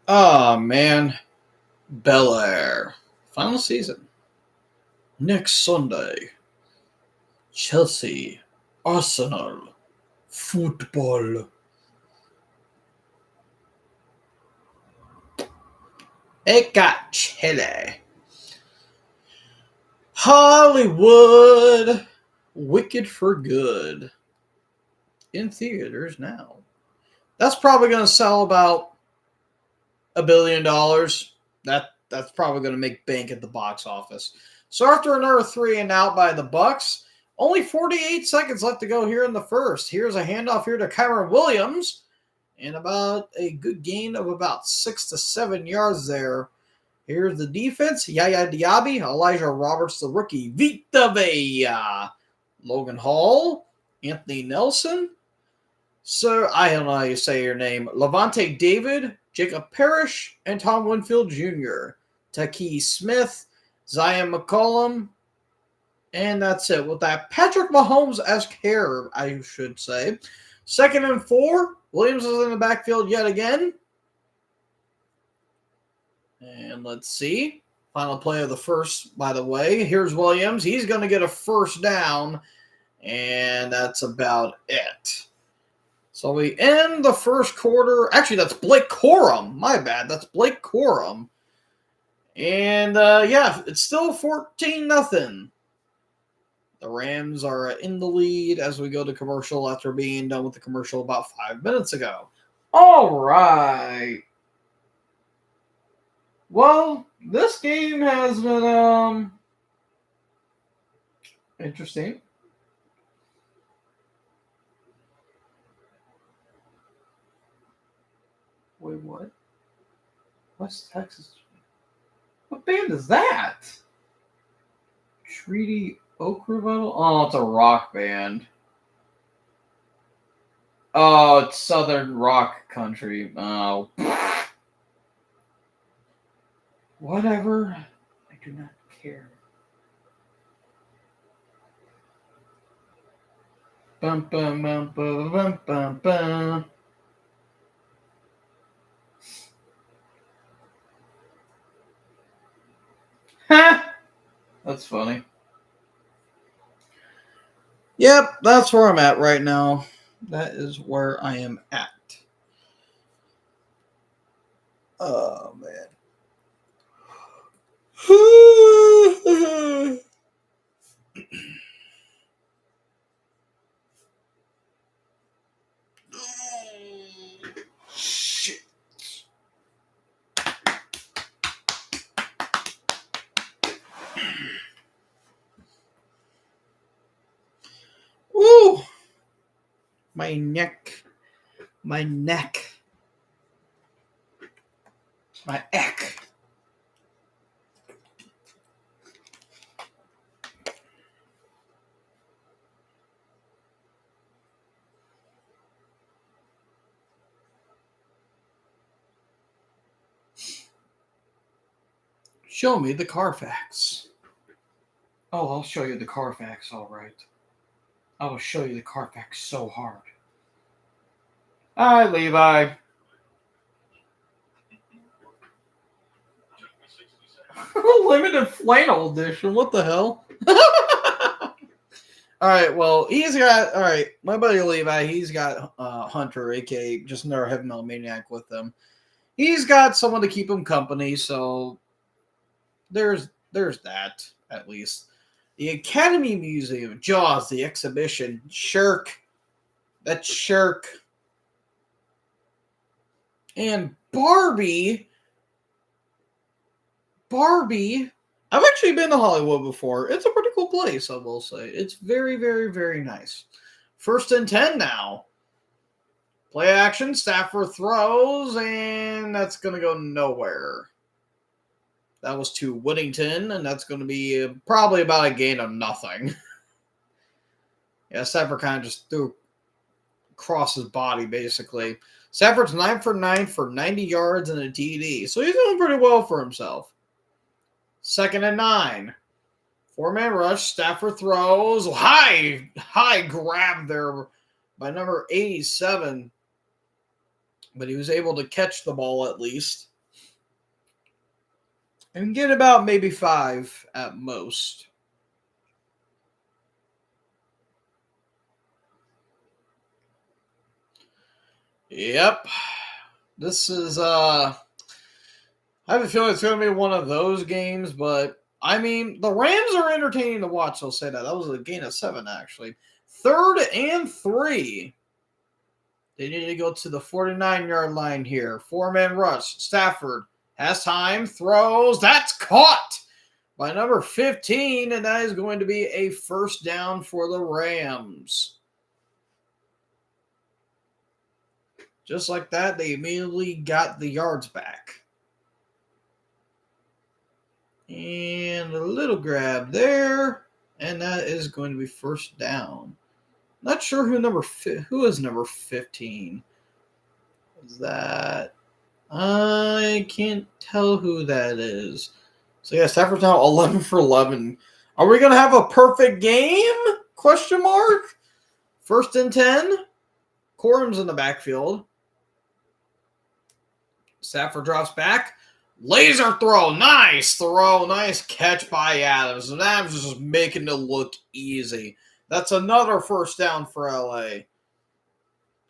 Oh, man. Bel Air. Final season. Next Sunday. Chelsea. Arsenal. Football. It got chilly. Hollywood. Wicked for Good. In theaters now. That's probably going to sell about $1 billion. That's probably going to make bank at the box office. So after another 3 and out by the Bucs, only 48 seconds left to go here in the first. Here's a handoff here to Kyron Williams, and about a good gain of about 6 to 7 yards there. Here's the defense: Yaya Diaby, Elijah Roberts, the rookie, Vita Vea, Logan Hall, Anthony Nelson. So I don't know how you say your name. Levante David, Jacob Parrish, and Tom Winfield Jr. Taki Smith, Zion McCollum, and that's it. With that Patrick Mahomes-esque hair, I should say. 2nd and 4. Williams is in the backfield yet again. And let's see. Final play of the first, by the way. Here's Williams. He's going to get a first down, and that's about it. So we end the first quarter. Actually, that's Blake Corum. My bad. That's Blake Corum. And yeah, it's still 14-0. The Rams are in the lead as we go to commercial after being done with the commercial about 5 minutes ago. All right. Well, this game has been interesting. Wait, what? West Texas. What band is that? Treaty Oak Revival? Oh, it's a rock band. Oh, it's Southern rock country. Oh. Whatever. I do not care. Bum, bum, bum, bum, bum, bum, bum. Ha! That's funny. Yep, that's where I'm at right now. That is where I am at. Oh, man. Shit. Woo! My neck. My neck. My eck. Show me the Carfax. Oh, I'll show you the Carfax, all right. I will show you the Carfax so hard. Hi, Levi. Limited flannel edition. What the hell? All right. Well, he's got. All right. My buddy Levi. He's got Hunter, aka just another heavy metal maniac, with him. He's got someone to keep him company. So there's that at least. The Academy Museum, Jaws, the exhibition, Shirk. That's Shirk. And Barbie. I've actually been to Hollywood before. It's a pretty cool place, I will say. It's very, very, very nice. 1st and 10 now. Play action, Stafford throws, and that's going to go nowhere. That was to Whittington, and that's going to be probably about a gain of nothing. Yeah, Stafford kind of just threw across his body, basically. Stafford's 9 for 9 for 90 yards and a TD, so he's doing pretty well for himself. 2nd and 9. 4-man rush. Stafford throws. High grab there by number 87. But he was able to catch the ball at least. And get about maybe 5 at most. Yep. This is I have a feeling it's going to be one of those games, but I mean, the Rams are entertaining to watch, I'll say that. That was a gain of 7, actually. 3rd and 3. They need to go to the 49-yard line here. 4-man rush. Stafford has time, throws. That's caught by number 15, and that is going to be a 1st down for the Rams. Just like that, they immediately got the yards back. And a little grab there, and that is going to be 1st down. Not sure who is number 15. Is that? I can't tell who that is. So yeah, Stafford's now 11 for 11. Are we going to have a perfect game? Question mark. 1st and 10. Corum's in the backfield. Stafford drops back. Laser throw. Nice throw. Nice catch by Adams. And Adams is just making it look easy. That's another 1st down for LA.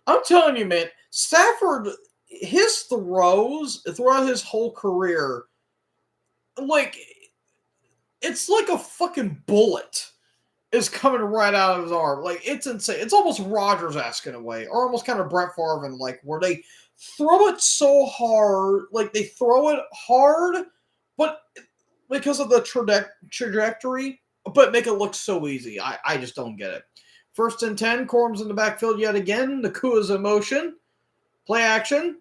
I'm telling you, man, Stafford, his throws throughout his whole career, like, it's like a fucking bullet is coming right out of his arm. Like, it's insane. It's almost Rodgers-esque in a way, or almost kind of Brett Favre, like, where they throw it so hard, like, they throw it hard, but because of the trajectory, but make it look so easy. I just don't get it. 1st and 10, Corum's in the backfield yet again. Nakua's in motion. Play action.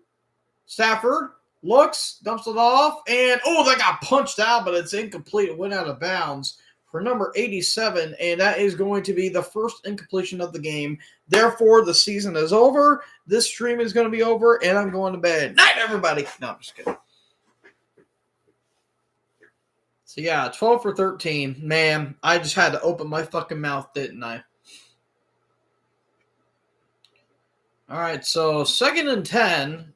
Stafford looks, dumps it off, and that got punched out, but it's incomplete. It went out of bounds for number 87, and that is going to be the first incompletion of the game. Therefore, the season is over. This stream is going to be over, and I'm going to bed. Night, everybody. No, I'm just kidding. So, yeah, 12 for 13. Man, I just had to open my fucking mouth, didn't I? All right, so 2nd and 10.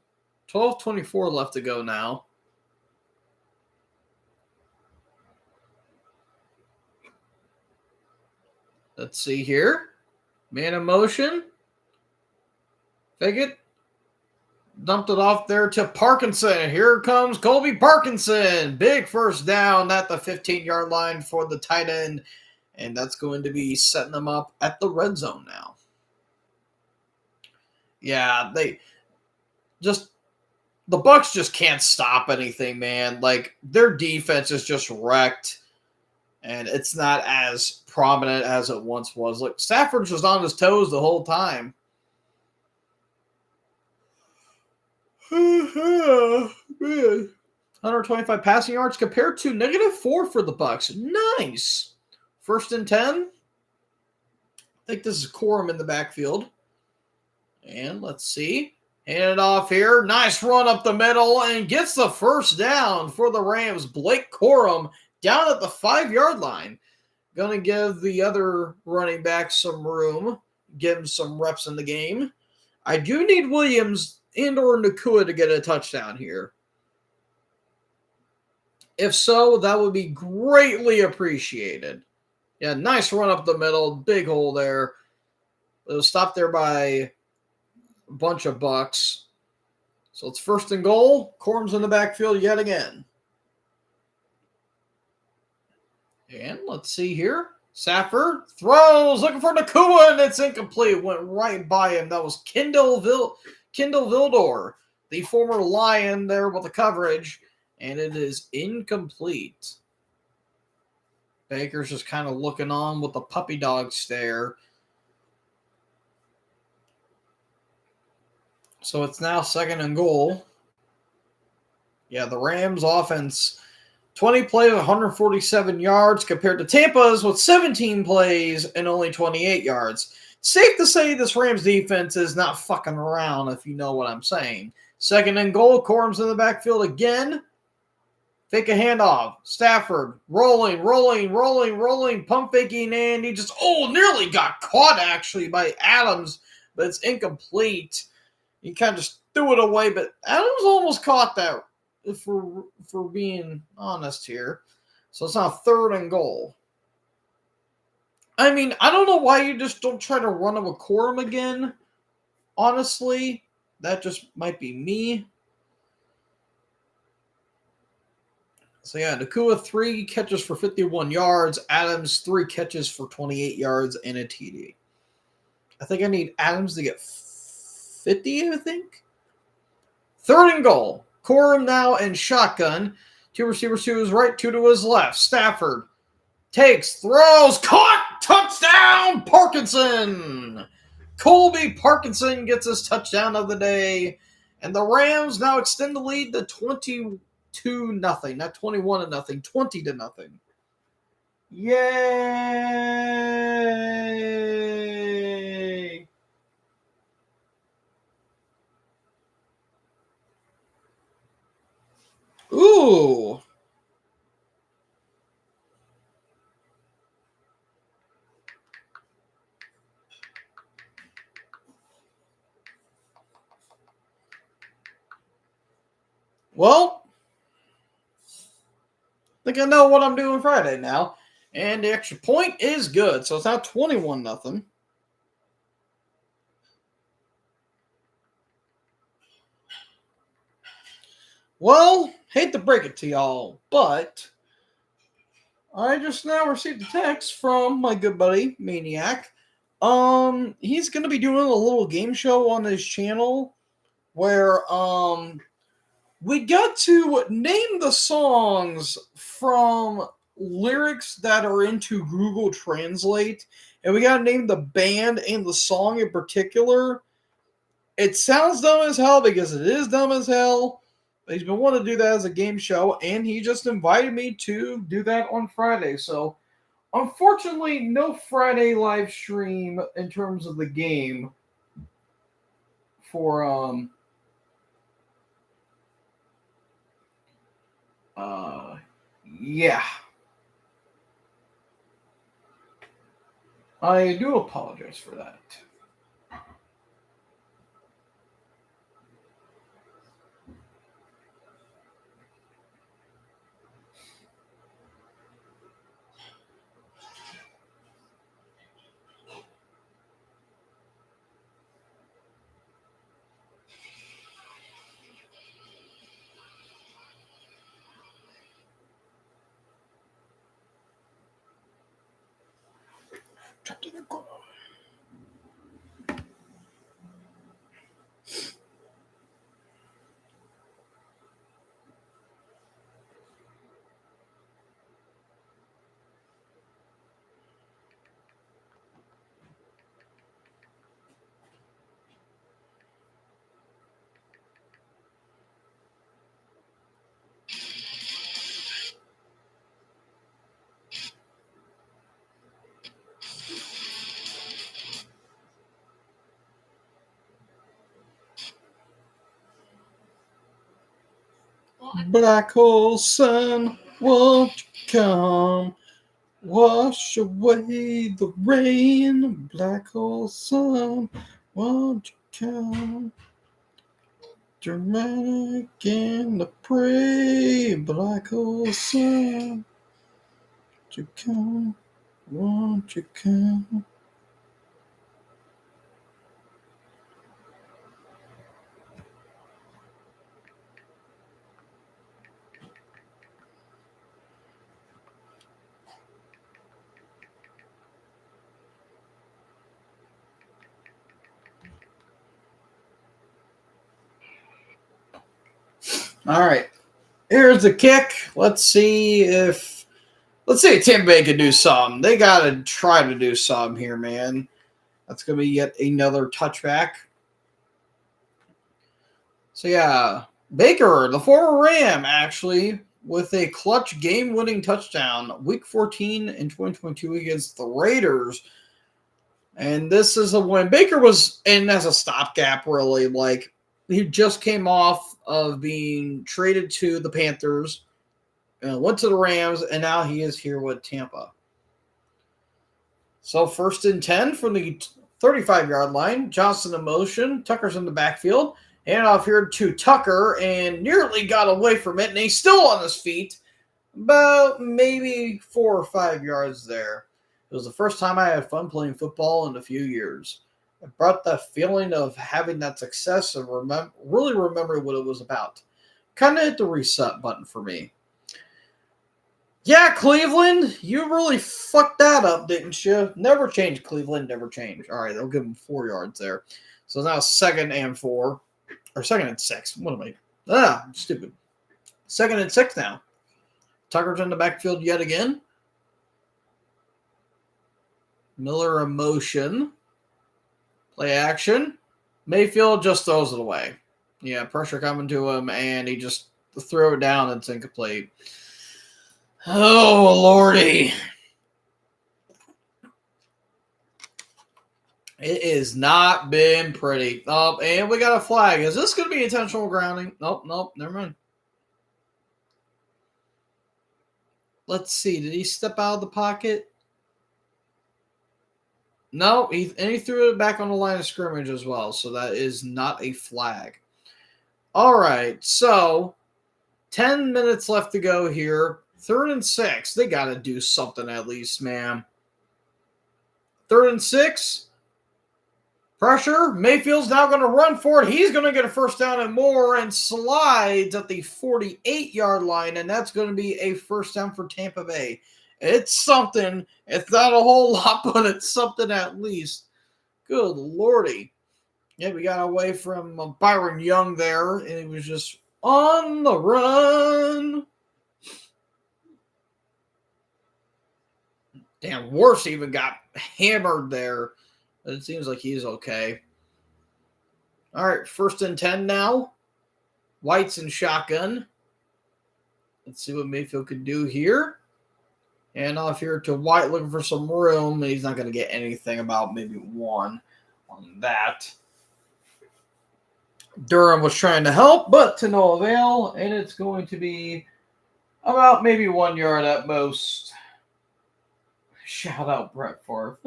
12:24 left to go now. Let's see here. Man in motion. Fake it. Dumped it off there to Parkinson. Here comes Colby Parkinson. Big first down at the 15-yard line for the tight end. And that's going to be setting them up at the red zone now. Yeah, the Bucs just can't stop anything, man. Like, their defense is just wrecked, and it's not as prominent as it once was. Like, Stafford's just on his toes the whole time. Man. 125 passing yards compared to -4 for the Bucs. Nice. 1st and 10. I think this is Corum in the backfield. And let's see. Hand it off here. Nice run up the middle and gets the first down for the Rams. Blake Corum down at the 5-yard line. Going to give the other running back some room. Give him some reps in the game. I do need Williams and or Nakua to get a touchdown here. If so, that would be greatly appreciated. Yeah, nice run up the middle. Big hole there. It was stopped there by bunch of Bucks. So it's 1st and goal. Corum's in the backfield yet again. And let's see here. Stafford throws, looking for Nakua, and it's incomplete. Went right by him. That was Kendall Vildor, the former Lion there with the coverage, and it is incomplete. Baker's just kind of looking on with the puppy dog stare. So it's now 2nd and goal. Yeah, the Rams offense, 20 plays, 147 yards compared to Tampa's with 17 plays and only 28 yards. Safe to say this Rams defense is not fucking around, if you know what I'm saying. 2nd and goal. Corum's in the backfield again. Fake a handoff. Stafford rolling. Pump faking, and he just, nearly got caught actually by Adams, but it's incomplete. He kind of just threw it away, but Adams almost caught that, for being honest here. So it's now 3rd and goal. I mean, I don't know why you just don't try to run him with Corum again. Honestly, that just might be me. So yeah, Nakua 3 catches for 51 yards. Adams 3 catches for 28 yards and a TD. I think I need Adams to get 50, I think. 3rd and goal. Corum now in shotgun. 2 receivers to his right, 2 to his left. Stafford takes, throws, caught, touchdown, Parkinson. Colby Parkinson gets his touchdown of the day. And the Rams now extend the lead to 22-0. Not 21-0, 20-0. Yay! Ooh. Well, I think I know what I'm doing Friday now. And the extra point is good. So it's now 21-0. Well, hate to break it to y'all, but I just now received a text from my good buddy Maniac. He's gonna be doing a little game show on his channel where we got to name the songs from lyrics that are into Google Translate, and we got to name the band and the song in particular. It sounds dumb as hell because it is dumb as hell. But he's been wanting to do that as a game show, and he just invited me to do that on Friday. So, unfortunately, no Friday live stream in terms of the game for yeah. I do apologize for that. Black hole sun, won't you come? Wash away the rain. Black hole sun, won't you come? Dramatic in the prey. Black hole sun, won't you come? Won't you come? All right. Here's the kick. Let's see if Tampa can do something. They gotta try to do something here, man. That's gonna be yet another touchback. So yeah, Baker, the former Ram, actually, with a clutch game-winning touchdown, Week 14 in 2022 against the Raiders. And this is a win. Baker was in as a stopgap, really. Like, he just came off of being traded to the Panthers, went to the Rams, and now he is here with Tampa. So 1st and 10 from the 35-yard line. Johnson in motion. Tucker's in the backfield. Hand off here to Tucker and nearly got away from it. And he's still on his feet. About maybe 4 or 5 yards there. It was the first time I had fun playing football in a few years. It brought the feeling of having that success and really remembering what it was about. Kind of hit the reset button for me. Yeah, Cleveland, you really fucked that up, didn't you? Never change, Cleveland, never change. All right, they'll give him 4 yards there. So now 2nd and 4. Or 2nd and 6. What am I? I'm stupid. 2nd and 6 now. Tucker's in the backfield yet again. Miller in motion. Play action. Mayfield just throws it away. Yeah, pressure coming to him, and he just threw it down and it's incomplete. Oh, Lordy. It has not been pretty. Oh, and we got a flag. Is this going to be intentional grounding? Nope, never mind. Let's see. Did he step out of the pocket? No, he threw it back on the line of scrimmage as well, so that is not a flag. All right, so 10 minutes left to go here. 3rd and 6. They got to do something at least, man. 3rd and 6. Pressure. Mayfield's now going to run for it. He's going to get a first down and more and slides at the 48-yard line, and that's going to be a first down for Tampa Bay. It's something. It's not a whole lot, but it's something at least. Good Lordy. Yeah, we got away from Byron Young there, and he was just on the run. Damn, Worse even got hammered there. But it seems like he's okay. All right, 1st and 10 now. White's in shotgun. Let's see what Mayfield can do here. And off here to White looking for some room. He's not going to get anything, about maybe 1 on that. Durham was trying to help, but to no avail. And it's going to be about maybe 1 yard at most. Shout out Brett Favre.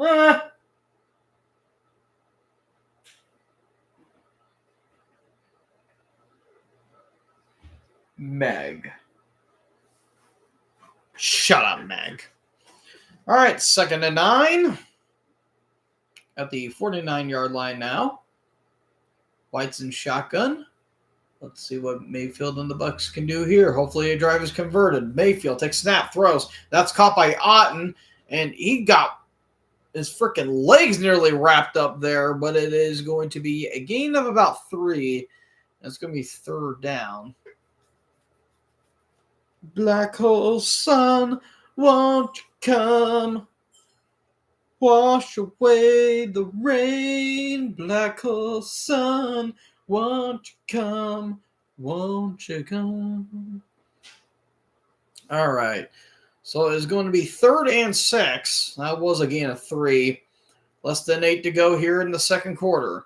Meg. Shut up, Meg. All right, 2nd and 9. At the 49-yard line now. White's in shotgun. Let's see what Mayfield and the Bucs can do here. Hopefully a drive is converted. Mayfield takes snap, throws. That's caught by Otten, and he got his freaking legs nearly wrapped up there, but it is going to be a gain of about 3. It's going to be 3rd down. Black hole sun, won't you come? Wash away the rain. Black hole sun, won't you come? Won't you come? All right. So it's going to be 3rd and 6. That was a gain of 3. Less than 8 to go here in the 2nd quarter.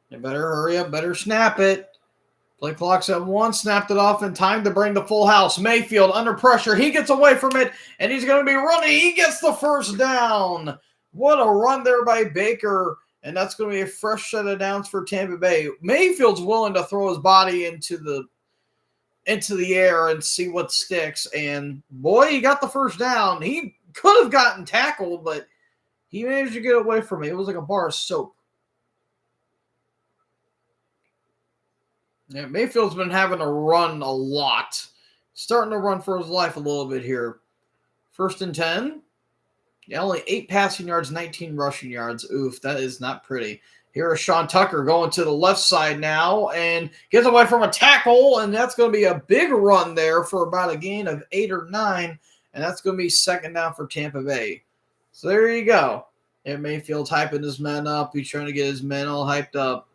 You better hurry up. Better snap it. Play clock's at 1, snapped it off in time to bring the full house. Mayfield under pressure. He gets away from it, and he's going to be running. He gets the first down. What a run there by Baker, and that's going to be a fresh set of downs for Tampa Bay. Mayfield's willing to throw his body into the air and see what sticks, and boy, he got the first down. He could have gotten tackled, but he managed to get away from it. It was like a bar of soap. Yeah, Mayfield's been having to run a lot. Starting to run for his life a little bit here. 1st and 10. Yeah, only 8 passing yards, 19 rushing yards. Oof, that is not pretty. Here is Sean Tucker going to the left side now and gets away from a tackle, and that's going to be a big run there for about a gain of 8 or 9, and that's going to be 2nd down for Tampa Bay. So there you go. And Mayfield's hyping his men up. He's trying to get his men all hyped up.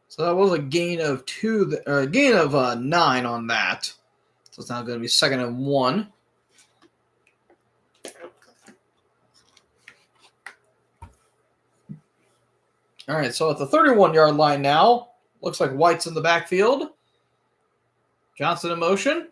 So that was a gain of 9 on that. So it's now going to be 2nd and 1. All right, so at the 31-yard line now, looks like White's in the backfield. Johnson in motion.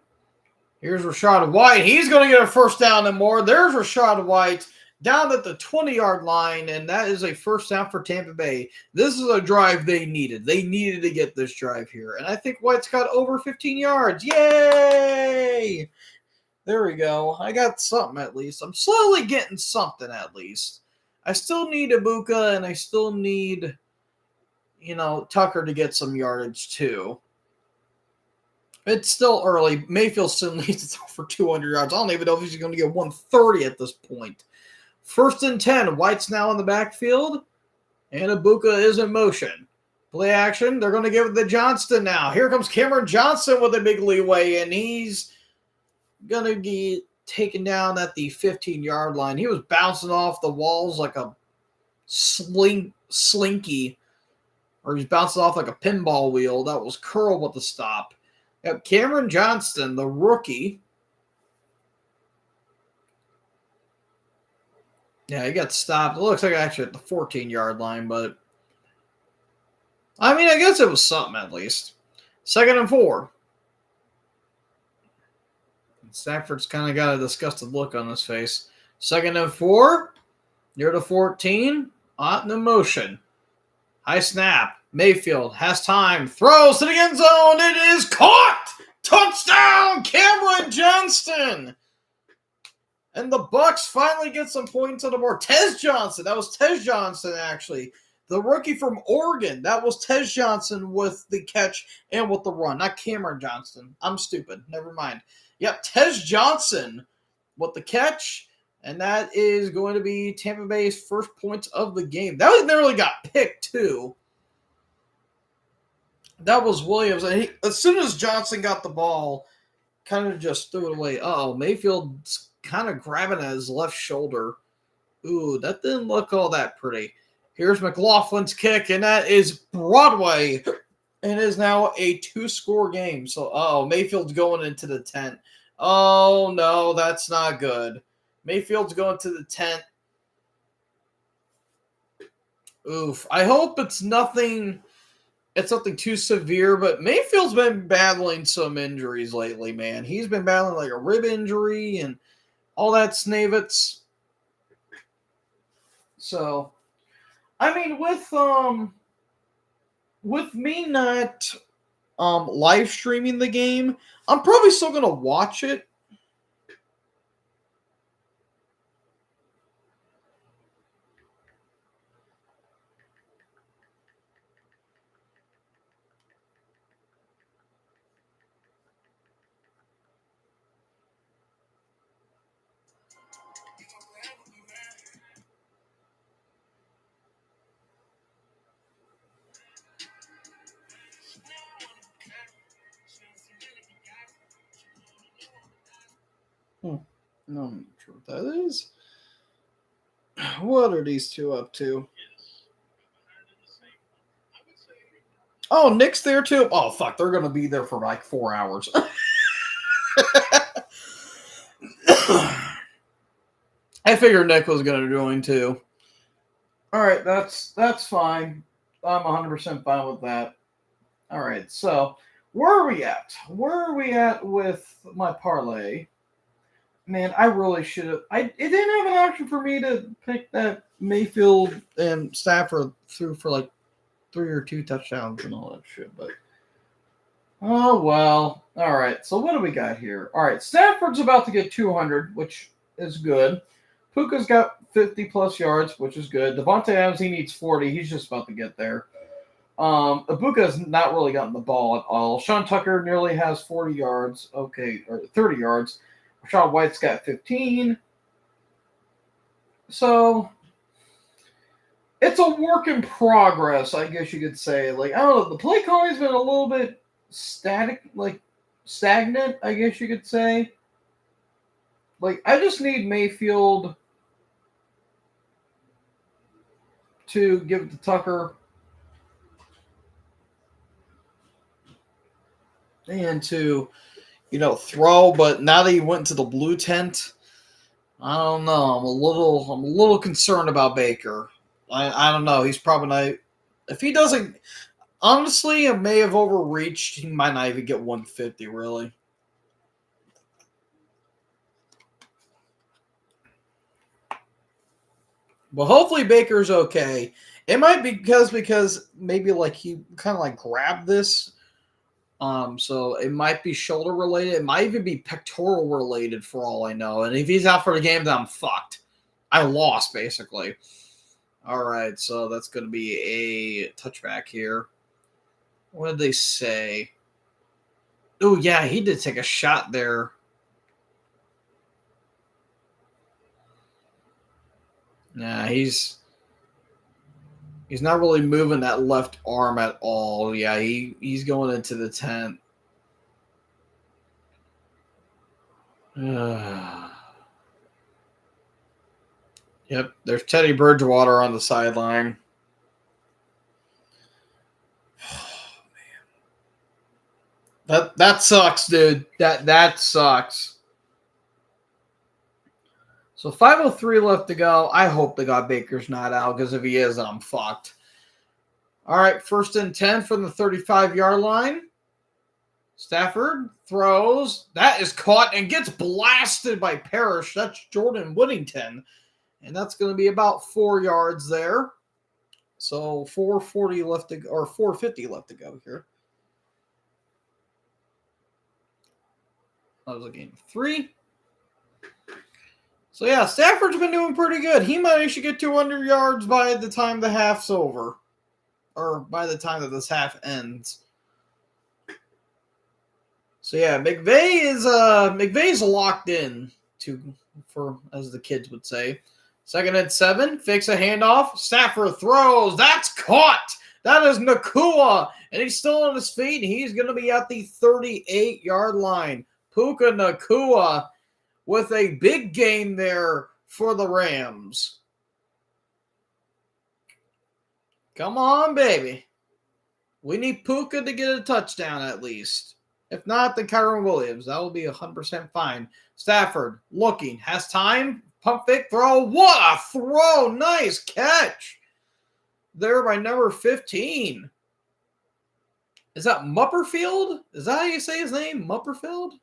Here's Rachaad White. He's going to get a first down and more. There's Rachaad White down at the 20-yard line, and that is a first down for Tampa Bay. This is a drive they needed. They needed to get this drive here, and I think White's got over 15 yards. Yay! There we go. I got something at least. I'm slowly getting something at least. I still need Ibuka, and I still need, Tucker to get some yardage too. It's still early. Mayfield still needs to throw for 200 yards. I don't even know if he's going to get 130 at this point. 1st and 10. White's now in the backfield, and Ibuka is in motion. Play action. They're going to give it to Johnston now. Here comes Cameron Johnson with a big leeway, and he's going to get taken down at the 15-yard line. He was bouncing off the walls like a slinky, or he's bouncing off like a pinball wheel. That was Curl with the stop. Yep, Cameron Johnston, the rookie. Yeah, he got stopped. It looks like actually at the 14-yard line, but I mean, I guess it was something at least. 2nd and 4. Stafford's kind of got a disgusted look on his face. 2nd and 4. Near the 14. Otten in motion. High snap. Mayfield has time. Throws to the end zone. It is caught. Touchdown, Cameron Johnston! And the Bucs finally get some points on the board. Tez Johnson. That was Tez Johnson, actually. The rookie from Oregon. That was Tez Johnson with the catch and with the run. Not Cameron Johnston. I'm stupid. Never mind. Yep, Tez Johnson with the catch. And that is going to be Tampa Bay's first points of the game. That was nearly got picked, too. That was Williams. And as soon as Johnson got the ball, kind of just threw it away. Uh-oh, Mayfield's kind of grabbing at his left shoulder. Ooh, that didn't look all that pretty. Here's McLaughlin's kick, and that is Broadway. And it is now a 2-score game. So, Mayfield's going into the tent. Oh, no, that's not good. Mayfield's going to the tent. Oof. I hope it's nothing too severe, but Mayfield's been battling some injuries lately, man. He's been battling like a rib injury and all that snavets. So, I mean, with me not live streaming the game, I'm probably still gonna watch it. No, I'm not sure what that is. What are these two up to? Oh, Nick's there too. Oh, fuck. They're going to be there for like 4 hours. I figured Nick was going to join too. All right. That's fine. I'm 100% fine with that. All right. So, where are we at? Where are we at with my parlay? Man, I really should have. It didn't have an option for me to pick that Mayfield and Stafford through for like 3 or 2 touchdowns and all that shit. But oh well. All right. So what do we got here? All right. Stafford's about to get 200, which is good. Puka's got 50 plus yards, which is good. Devontae Adams, he needs 40. He's just about to get there. Ibuka's not really gotten the ball at all. Sean Tucker nearly has 40 yards. Okay, or 30 yards. Rashad White's got 15. So, it's a work in progress, I guess you could say. Like, I don't know, the play calling's been a little bit stagnant, I guess you could say. Like, I just need Mayfield to give it to Tucker and to throw, but now that he went to the blue tent, I don't know. I'm a little concerned about Baker. I don't know. He's probably not. If he doesn't, honestly, it may have overreached. He might not even get 150, really. But hopefully Baker's okay. It might be because maybe like he kind of like grabbed this. So it might be shoulder related. It might even be pectoral related for all I know. And if he's out for the game, then I'm fucked. I lost, basically. All right, so that's going to be a touchback here. What did they say? Oh, yeah, he did take a shot there. Nah, he's not really moving that left arm at all. Yeah, he's going into the tent. Yep, there's Teddy Bridgewater on the sideline. Oh, man. That sucks, dude. That sucks. So 5:03 left to go. I hope the God Baker's not out, because if he is, then I'm fucked. All right, 1st and 10 from the 35-yard line. Stafford throws. That is caught and gets blasted by Parrish. That's Jordan Whittington. And that's going to be about 4 yards there. So 4:40 left to go, or 4:50 left to go here. That was a game 3. So, yeah, Stafford's been doing pretty good. He might actually get 200 yards by the time the half's over. Or by the time that this half ends. So, yeah, McVay's locked in, as the kids would say. 2nd and 7, fakes a handoff. Stafford throws. That's caught. That is Nacua. And he's still on his feet. He's going to be at the 38-yard line. Puka Nacua with a big gain there for the Rams. Come on, baby. We need Puka to get a touchdown at least. If not, then Kyron Williams. That will be 100% fine. Stafford looking. Has time. Pump fake throw. What a throw. Nice catch. There by number 15. Is that Mupperfield? Is that how you say his name? Mupperfield?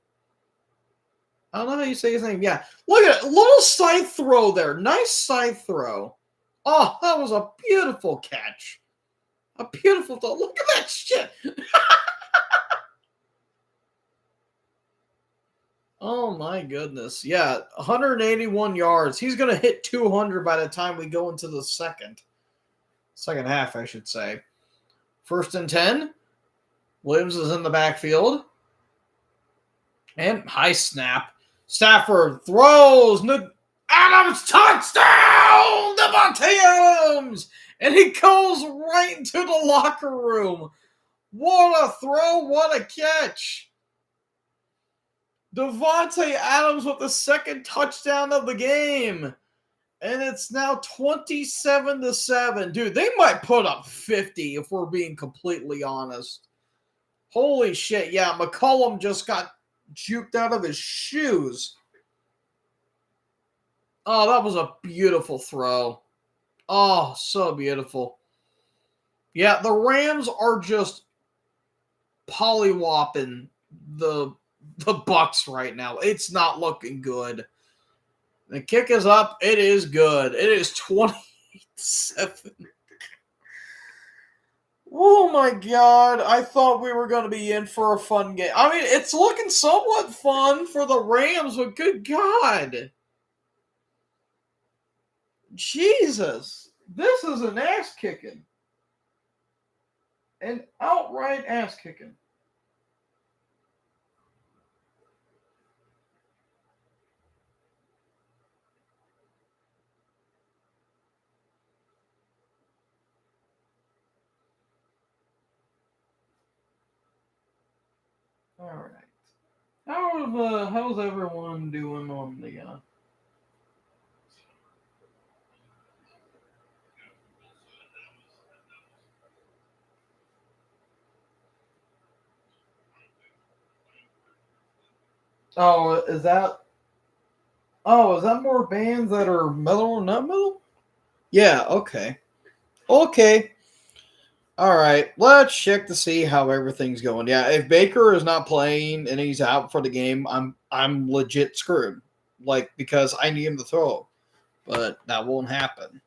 I don't know how you say his name. Yeah. Look at it. Little side throw there. Nice side throw. Oh, that was a beautiful catch. A beautiful throw. Look at that shit. Oh, my goodness. Yeah, 181 yards. He's going to hit 200 by the time we go into the second half, I should say. 1st and 10. Williams is in the backfield. And high snap. Stafford throws. Adams touchdown! Devontae Adams! And he goes right into the locker room. What a throw. What a catch. Devontae Adams with the 2nd touchdown of the game. And it's now 27-7. Dude, they might put up 50 if we're being completely honest. Holy shit. Yeah, McCollum just got juked out of his shoes. Oh, that was a beautiful throw. Oh, so beautiful. Yeah, the Rams are just pollywopping the Bucs right now. It's not looking good. The kick is up. It is good. It is 27. Oh my God. I thought we were going to be in for a fun game. I mean, it's looking somewhat fun for the Rams, but good God. Jesus. This is an ass kicking. An outright ass kicking. All right. How's everyone doing on the Oh, is that more bands that are metal or not metal? Yeah, okay. Okay. All right. Let's check to see how everything's going. Yeah, if Baker is not playing and he's out for the game, I'm legit screwed. Like, because I need him to throw. But that won't happen.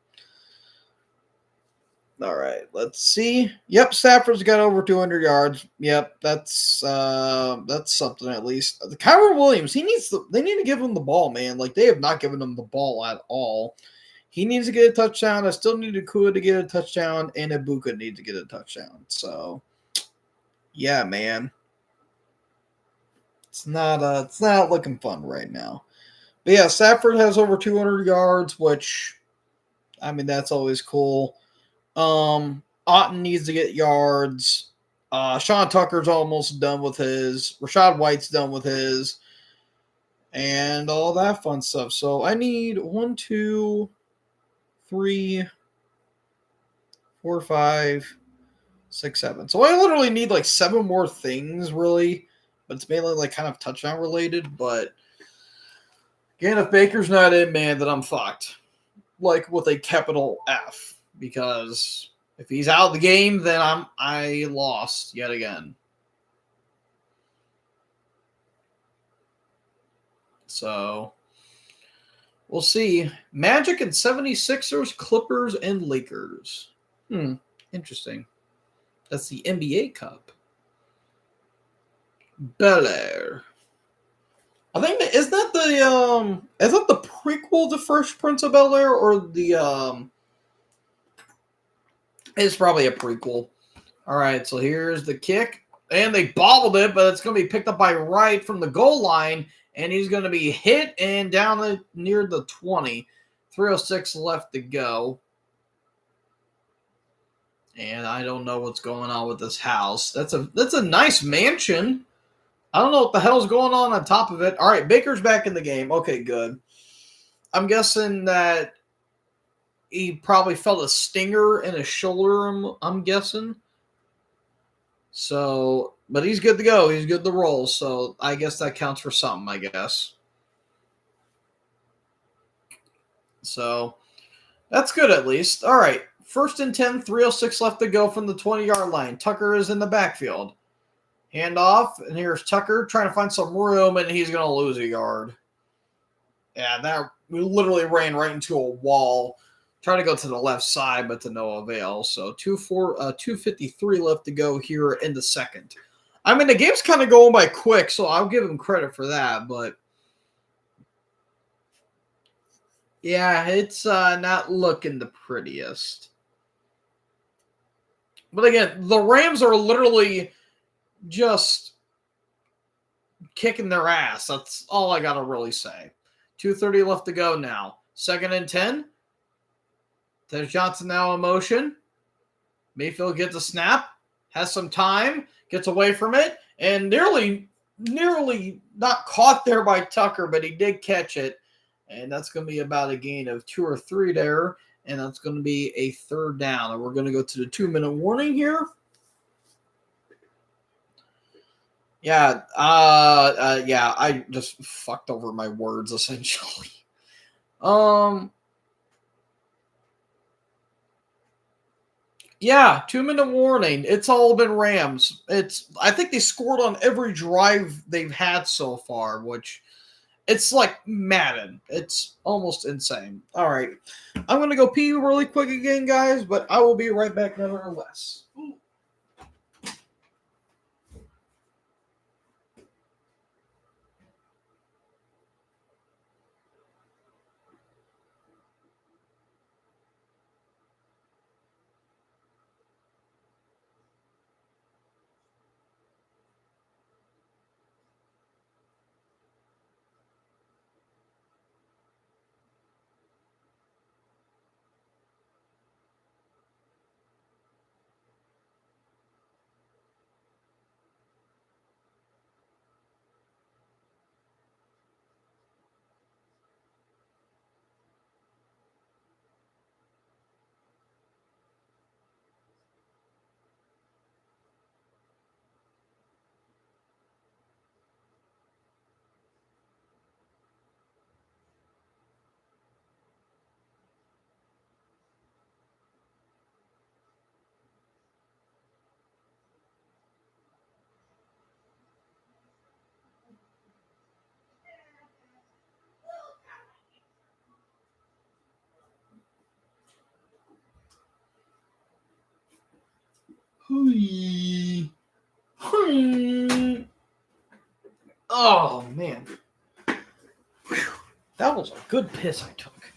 All right, let's see. Yep, Stafford's got over 200 yards. Yep, that's something at least. The Kyron Williams, they need to give him the ball, man. Like, they have not given him the ball at all. He needs to get a touchdown. I still need Akua to get a touchdown, and Ibuka needs to get a touchdown. So, yeah, man, it's not looking fun right now. But yeah, Stafford has over 200 yards, which, I mean, that's always cool. Otten needs to get yards. Sean Tucker's almost done with his. Rashad White's done with his. And all that fun stuff. So I need 1, 2, 3, 4, 5, 6, 7. So I literally need like 7 more things, really. But it's mainly like kind of touchdown related. But again, if Baker's not in, man, then I'm fucked. Like with a capital F. Because if he's out of the game, then I lost yet again. So we'll see. Magic and 76ers, Clippers, and Lakers. Interesting. That's the NBA Cup. Bel Air. I think is that the prequel to Fresh Prince of Bel Air or the It's probably a prequel. All right, so here's the kick, and they bobbled it, but it's going to be picked up by Wright from the goal line, and he's going to be hit and down near the 20. 3:06 left to go. And I don't know what's going on with this house. That's a nice mansion. I don't know what the hell's going on top of it. All right, Baker's back in the game. Okay, good. I'm guessing that he probably felt a stinger in his shoulder, I'm guessing. So, but he's good to go. He's good to roll. So I guess that counts for something, I guess. So that's good at least. All right. 1st and 10, 3:06 left to go from the 20-yard line. Tucker is in the backfield. Hand off, and here's Tucker trying to find some room, and he's going to lose a yard. Yeah, that we literally ran right into a wall. Trying to go to the left side, but to no avail. So 2:53 left to go here in the second. I mean, the game's kind of going by quick, so I'll give him credit for that. But yeah, it's not looking the prettiest. But again, the Rams are literally just kicking their ass. That's all I got to really say. 2:30 left to go now. 2nd and 10. There's Johnson now in motion. Mayfield gets a snap, has some time, gets away from it, and nearly not caught there by Tucker, but he did catch it. And that's going to be about a gain of 2 or 3 there. And that's going to be a 3rd down. And we're going to go to the 2-minute warning here. Yeah, yeah, I just fucked over my words essentially. Yeah, 2-minute warning. It's all been Rams. I think they scored on every drive they've had so far, which it's like Madden. It's almost insane. All right. I'm going to go pee really quick again, guys, but I will be right back nevertheless. Ooh. Oh, man. Whew. That was a good piss I took.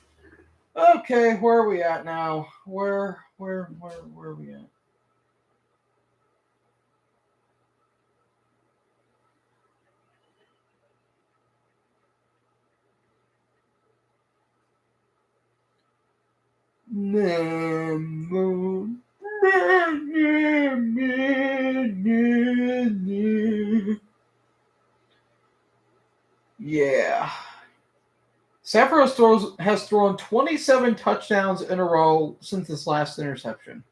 Okay, where are we at now? Where are we at? Yeah. Sanford has thrown 27 touchdowns in a row since his last interception.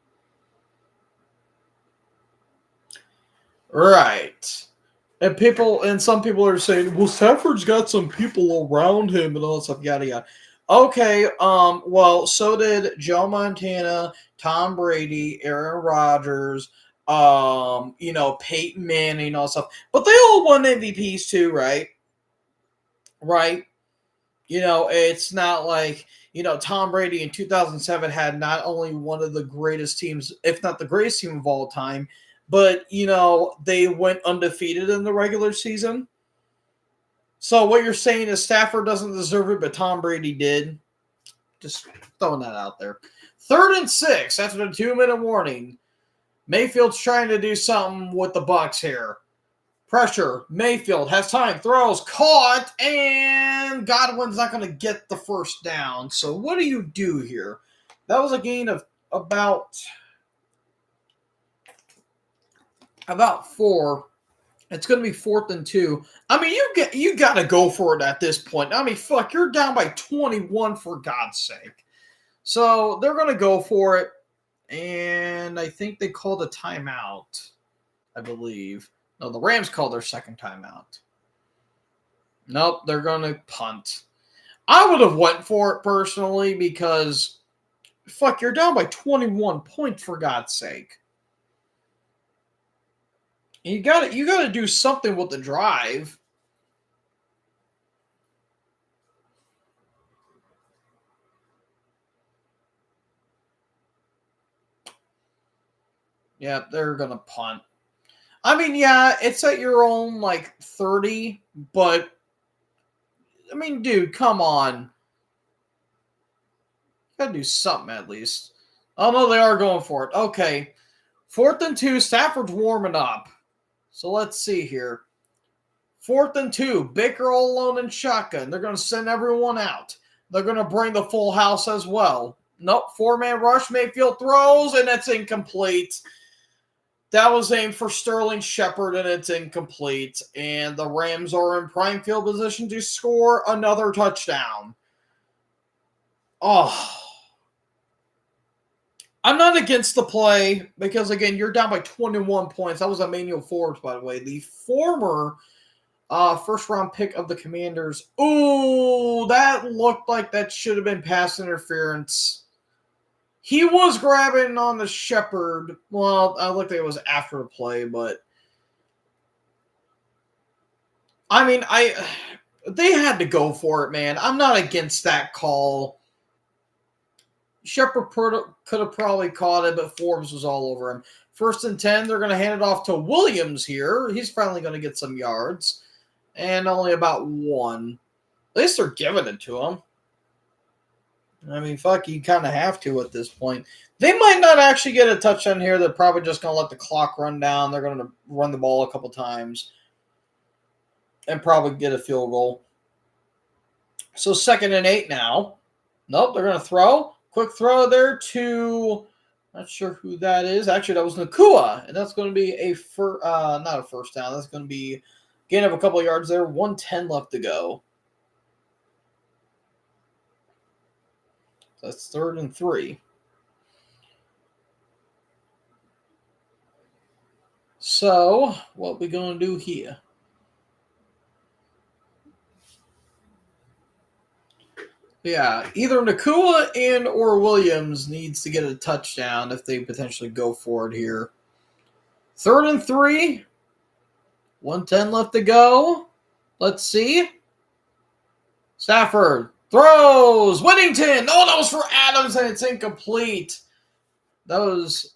Right. And some people are saying, well, Stafford's got some people around him and all that stuff, yada yada. Okay, well, so did Joe Montana, Tom Brady, Aaron Rodgers, Peyton Manning, all that stuff. But they all won MVPs too, right? Right. It's not like, Tom Brady in 2007 had not only one of the greatest teams, if not the greatest team of all time, but, they went undefeated in the regular season. So what you're saying is Stafford doesn't deserve it, but Tom Brady did. Just throwing that out there. 3rd and 6 after the 2-minute warning. Mayfield's trying to do something with the Bucs here. Pressure. Mayfield has time. Throws. Caught. And Godwin's not going to get the first down. So what do you do here? That was a gain of about 4. It's going to be 4th and 2. I mean, you got to go for it at this point. I mean, fuck, you're down by 21 for God's sake. So they're going to go for it. And I think they called a timeout, I believe. No, the Rams called their second timeout. Nope, they're going to punt. I would have went for it personally because, fuck, you're down by 21 points for God's sake. You got to do something with the drive. Yeah, they're going to punt. I mean, yeah, it's at your own, 30, but, I mean, dude, come on. You gotta do something at least. Oh, no, they are going for it. Okay. 4th and 2, Stafford's warming up. So let's see here. 4th and 2, Baker all alone in shotgun. They're going to send everyone out. They're going to bring the full house as well. Nope, 4-man rush. Mayfield throws, and it's incomplete. That was aimed for Sterling Shepard, and it's incomplete. And the Rams are in prime field position to score another touchdown. Oh. I'm not against the play because, again, you're down by 21 points. That was Emmanuel Forbes, by the way. The former first-round pick of the Commanders. Ooh, that looked like that should have been pass interference. He was grabbing on the Shepard. Well, I looked like it was after the play, but I mean, they had to go for it, man. I'm not against that call. Shepard could have probably caught it, but Forbes was all over him. 1st and 10, they're going to hand it off to Williams here. He's finally going to get some yards, and only about 1. At least they're giving it to him. I mean, fuck, you kind of have to at this point. They might not actually get a touchdown here. They're probably just going to let the clock run down. They're going to run the ball a couple times and probably get a field goal. So 2nd and 8 now. Nope, they're going to throw. Quick throw there to, not sure who that is. Actually, that was Nakua, and that's going to be not a first down. That's going to be a gain of a couple of yards there. 1:10 left to go. That's 3rd and 3. So, what we going to do here? Yeah, either Nakua and or Williams needs to get a touchdown if they potentially go for it here. 3rd and 3. 1:10 left to go. Let's see. Stafford throws. Whittington. Oh, that was for Adams, and it's incomplete. That was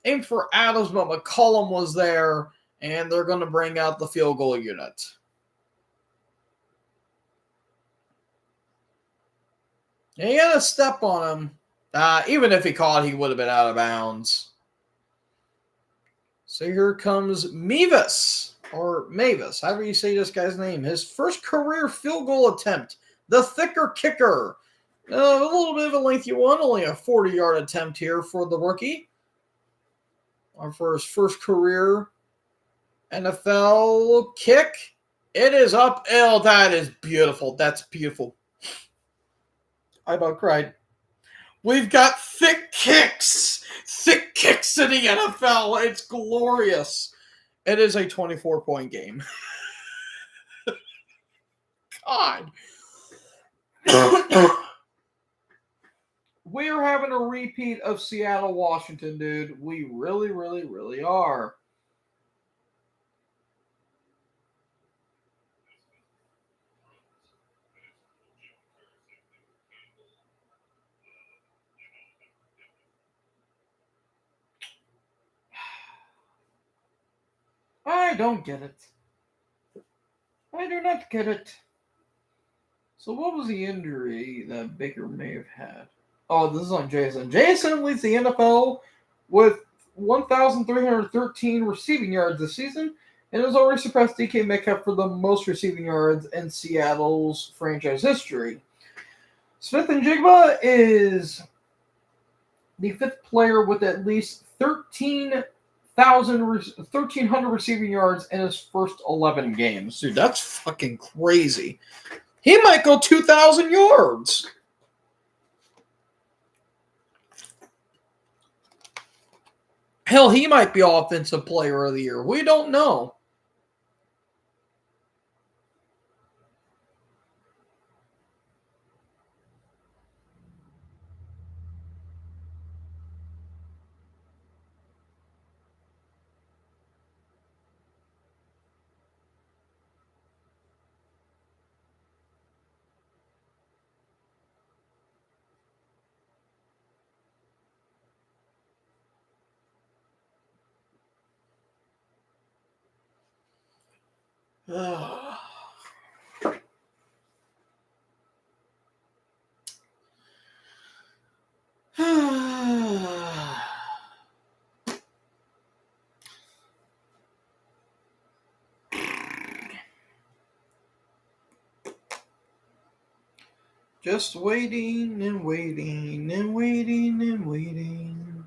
aimed for Adams, but McCollum was there, and they're going to bring out the field goal unit. Yeah, he had a step on him. Even if he caught, he would have been out of bounds. So here comes Mevis, or Mavis, however you say this guy's name. His first career field goal attempt. The thicker kicker. A little bit of a lengthy one. Only a 40-yard attempt here for the rookie. For his first career NFL kick. It is up. Oh, that is beautiful. That's beautiful. I about cried. We've got thick kicks. Thick kicks in the NFL. It's glorious. It is a 24-point game. God. We are having a repeat of Seattle, Washington, dude. We really, really, really are. I don't get it. I do not get it. So what was the injury that Baker may have had? Oh, this is on Jason. Jason leads the NFL with 1,313 receiving yards this season and has already surpassed DK Metcalf for the most receiving yards in Seattle's franchise history. Smith and Jigba is the fifth player with at least 1,300 receiving yards in his first 11 games. Dude, that's fucking crazy. He might go 2,000 yards. Hell, he might be Offensive Player of the Year. We don't know. Just waiting and waiting and waiting and waiting.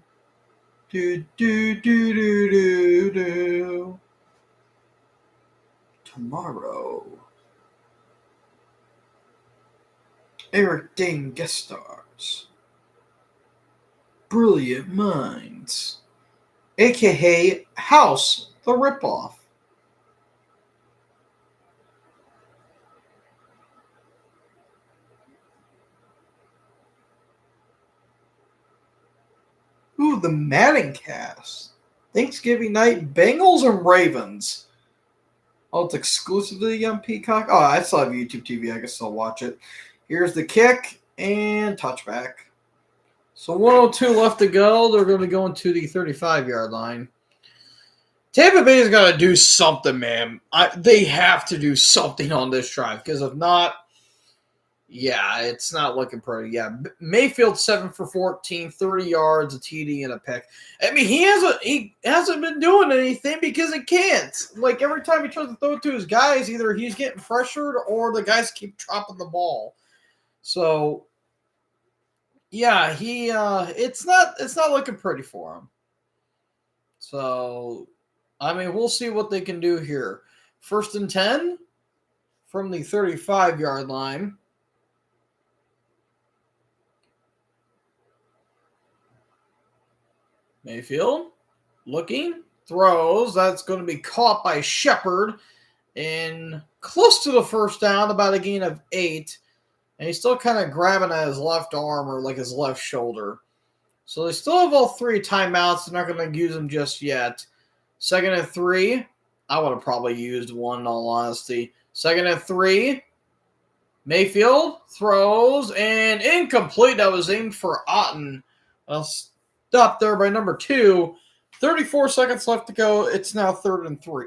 Do do do do do do. Tomorrow, Eric Dane guest stars. Brilliant Minds, aka House the Ripoff. Ooh, the Madden cast. Thanksgiving night, Bengals and Ravens. Oh, it's exclusively on Peacock? Oh, I still have YouTube TV. I can still watch it. Here's the kick and touchback. So 102 left to go. They're going to go into the 35-yard line. Tampa Bay is going to do something, man. They have to do something on this drive because if not, yeah, it's not looking pretty. Yeah, Mayfield 7 for 14, 30 yards, a TD, and a pick. I mean, he hasn't been doing anything because he can't. Like every time he tries to throw it to his guys, either he's getting pressured or the guys keep dropping the ball. So yeah, it's not looking pretty for him. So I mean, we'll see what they can do here. 1st and 10 from the 35-yard line. Mayfield looking, throws. That's going to be caught by Shepard and close to the first down, about a gain of 8. And he's still kind of grabbing at his left arm or like his left shoulder. So they still have all 3 timeouts. They're not going to use them just yet. 2nd and 3. I would have probably used one in all honesty. 2nd and 3. Mayfield throws and incomplete. That was aimed for Otten. Stopped there by number 2. 34 seconds left to go. It's now 3rd and 3.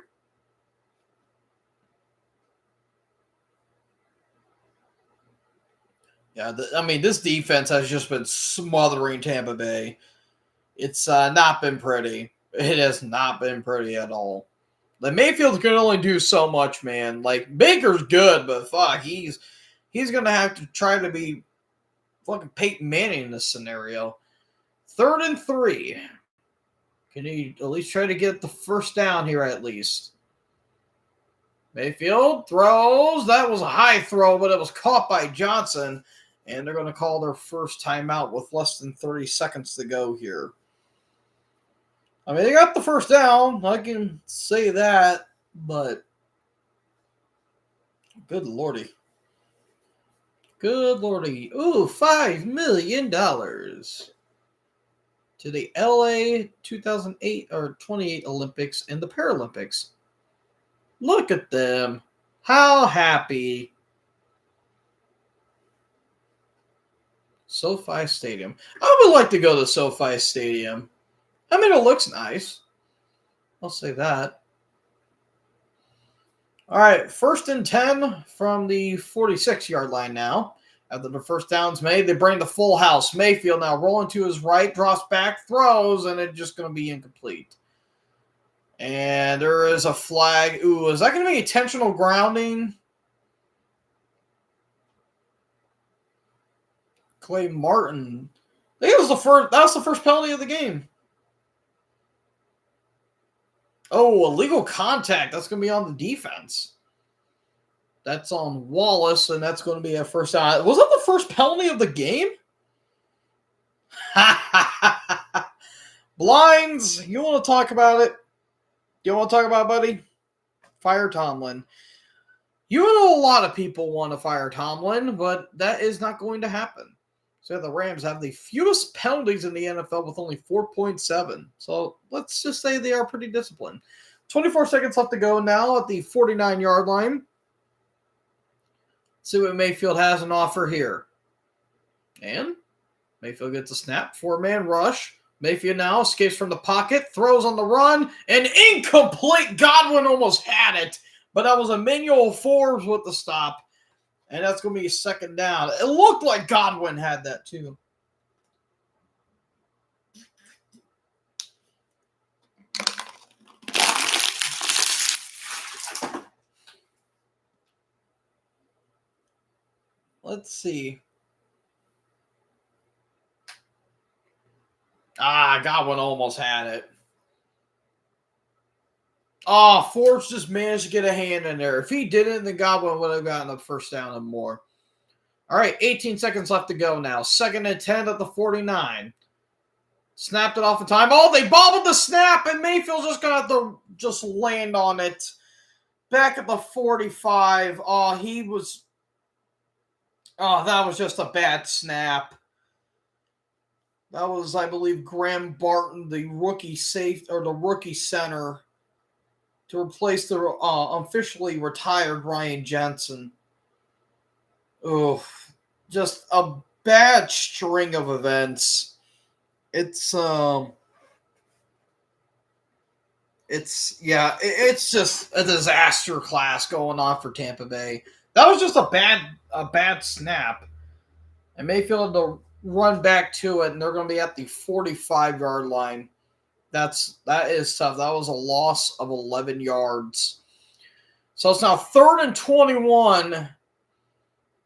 Yeah, I mean, this defense has just been smothering Tampa Bay. It's not been pretty. It has not been pretty at all. Like Mayfield can only do so much, man. Like Baker's good, but fuck, he's gonna have to try to be fucking Peyton Manning in this scenario. 3rd and 3. Can he at least try to get the first down here at least? Mayfield throws. That was a high throw, but it was caught by Johnson. And they're going to call their first timeout with less than 30 seconds to go here. I mean, they got the first down. I can say that, but good lordy. Good lordy. Ooh, $5 million to the LA 2008 or 28 Olympics and the Paralympics. Look at them. How happy. SoFi Stadium. I would like to go to SoFi Stadium. I mean, it looks nice. I'll say that. All right, 1st and 10 from the 46-yard line now. After the first down's made, they bring the full house. Mayfield now rolling to his right, drops back, throws, and it's just going to be incomplete. And there is a flag. Ooh, is that going to be intentional grounding? Clay Martin. I think it was the first. That was the first penalty of the game. Oh, illegal contact. That's going to be on the defense. That's on Wallace, and that's going to be a first down. Was that the first penalty of the game? Blinds. You want to talk about it? You want to talk about it, buddy? Fire Tomlin. You know a lot of people want to fire Tomlin, but that is not going to happen. So the Rams have the fewest penalties in the NFL with only 4.7. So let's just say they are pretty disciplined. 24 seconds left to go now at the 49-yard line. See what Mayfield has an offer here. And Mayfield gets a snap. 4-man rush. Mayfield now escapes from the pocket, throws on the run, and incomplete. Godwin almost had it, but that was Emmanuel Forbes with the stop. And that's going to be 2nd down. It looked like Godwin had that too. Let's see. Godwin almost had it. Forbes just managed to get a hand in there. If he didn't, then Godwin would have gotten a first down and more. All right, 18 seconds left to go now. 2nd and 10 at the 49. Snapped it off in time. Oh, they bobbled the snap, and Mayfield's just going to have to just land on it. Back at the 45. That was just a bad snap. That was, I believe, Graham Barton, the rookie center, to replace the officially retired Ryan Jensen. Oof. Just a bad string of events. It's just a disaster class going on for Tampa Bay. That was just a bad snap. And Mayfield had to run back to it, and they're going to be at the 45-yard line. That is tough. That was a loss of 11 yards. So it's now 3rd and 21.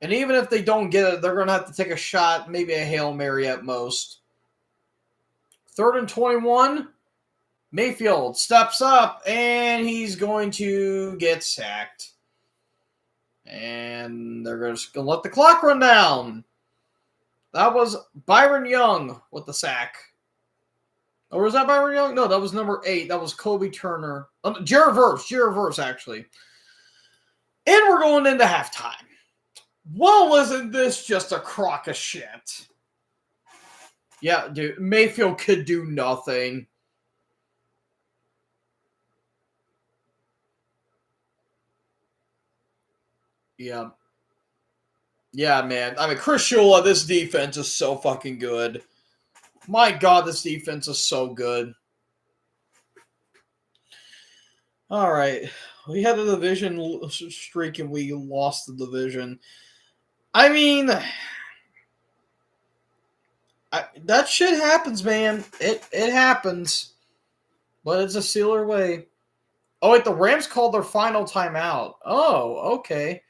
And even if they don't get it, they're going to have to take a shot, maybe a Hail Mary at most. 3rd and 21. Mayfield steps up, and he's going to get sacked. And they're just going to let the clock run down. That was Byron Young with the sack. Or was that Byron Young? No, that was number 8. That was Kobe Turner. Jared Verse, actually. And we're going into halftime. Well, isn't this just a crock of shit? Yeah, dude. Mayfield could do nothing. Yeah. Yeah, man. I mean, Chris Shula, this defense is so fucking good. My God, this defense is so good. All right. We had a division streak and we lost the division. I mean, that shit happens, man. It happens. But it's a sealer way. Oh, wait, the Rams called their final timeout. Oh, okay.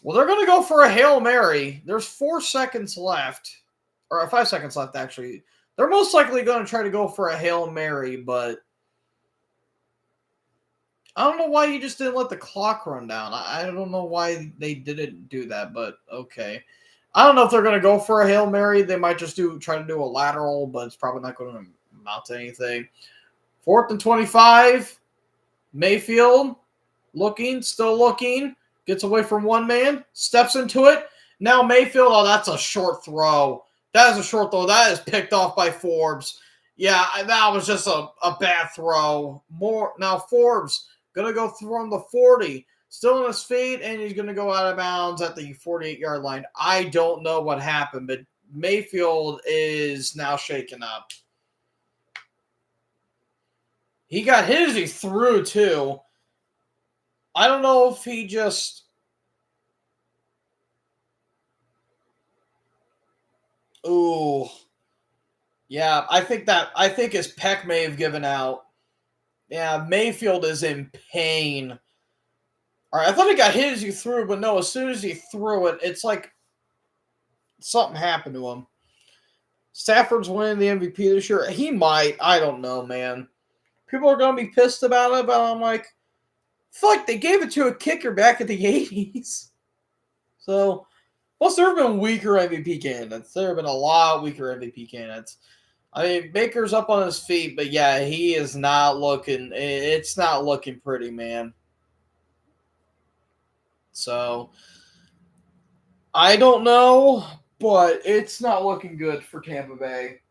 Well, they're going to go for a Hail Mary. There's 4 seconds left. Or 5 seconds left, actually. They're most likely going to try to go for a Hail Mary, but I don't know why you just didn't let the clock run down. I don't know why they didn't do that, but okay. I don't know if they're going to go for a Hail Mary. They might just try to do a lateral, but it's probably not going to amount to anything. 4th and 25. Mayfield still looking. Gets away from one man. Steps into it. Now Mayfield, that's a short throw. That is a short throw. That is picked off by Forbes. Yeah, that was just a bad throw. Now Forbes going to go from the 40. Still on his feet, and he's going to go out of bounds at the 48-yard line. I don't know what happened, but Mayfield is now shaken up. He got hit as he threw, too. I don't know if he just. Ooh, yeah. I think his pec may have given out. Yeah, Mayfield is in pain. All right, I thought he got hit as he threw, but no. As soon as he threw it, it's like something happened to him. Stafford's winning the MVP this year. He might. I don't know, man. People are going to be pissed about it, but I'm like, fuck, they gave it to a kicker back in the 80s. So, plus, there have been weaker MVP candidates. There have been a lot weaker MVP candidates. I mean, Baker's up on his feet, but yeah, he is not looking. It's not looking pretty, man. So, I don't know, but it's not looking good for Tampa Bay.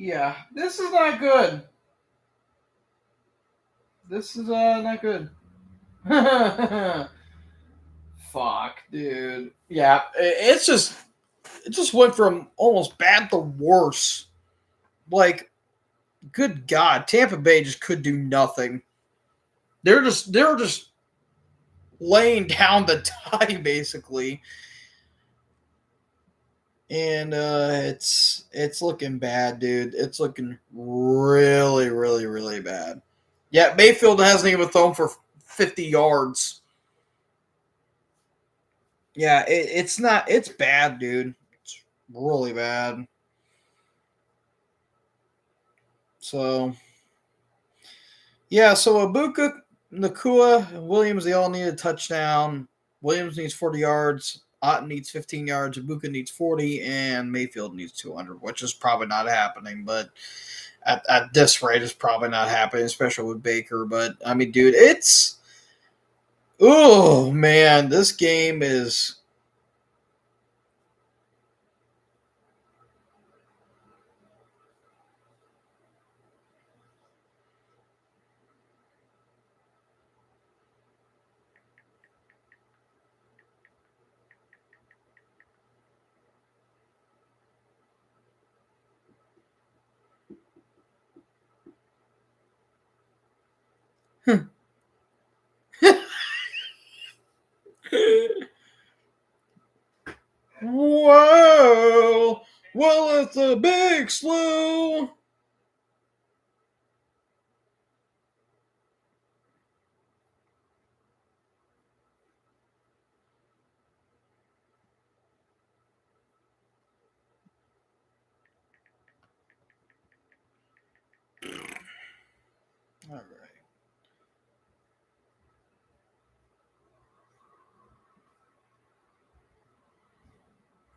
Yeah, this is not good. This is not good. Fuck, dude. Yeah, it just went from almost bad to worse. Like, good God, Tampa Bay just could do nothing. They're just laying down the tie basically, and it's looking bad, dude. It's looking really, really, really bad. Yeah, Mayfield hasn't even thrown for 50 yards. Yeah, it's not. It's bad, dude. It's really bad. So yeah, so Abuka, Nakua, and Williams, they all need a touchdown. Williams needs 40 yards. Otten needs 15 yards. Abuka needs 40, and Mayfield needs 200, which is probably not happening. But at this rate, it's probably not happening, especially with Baker. But I mean, dude, it's oh man, this game is. Whoa! Well, it's a big slew. All right.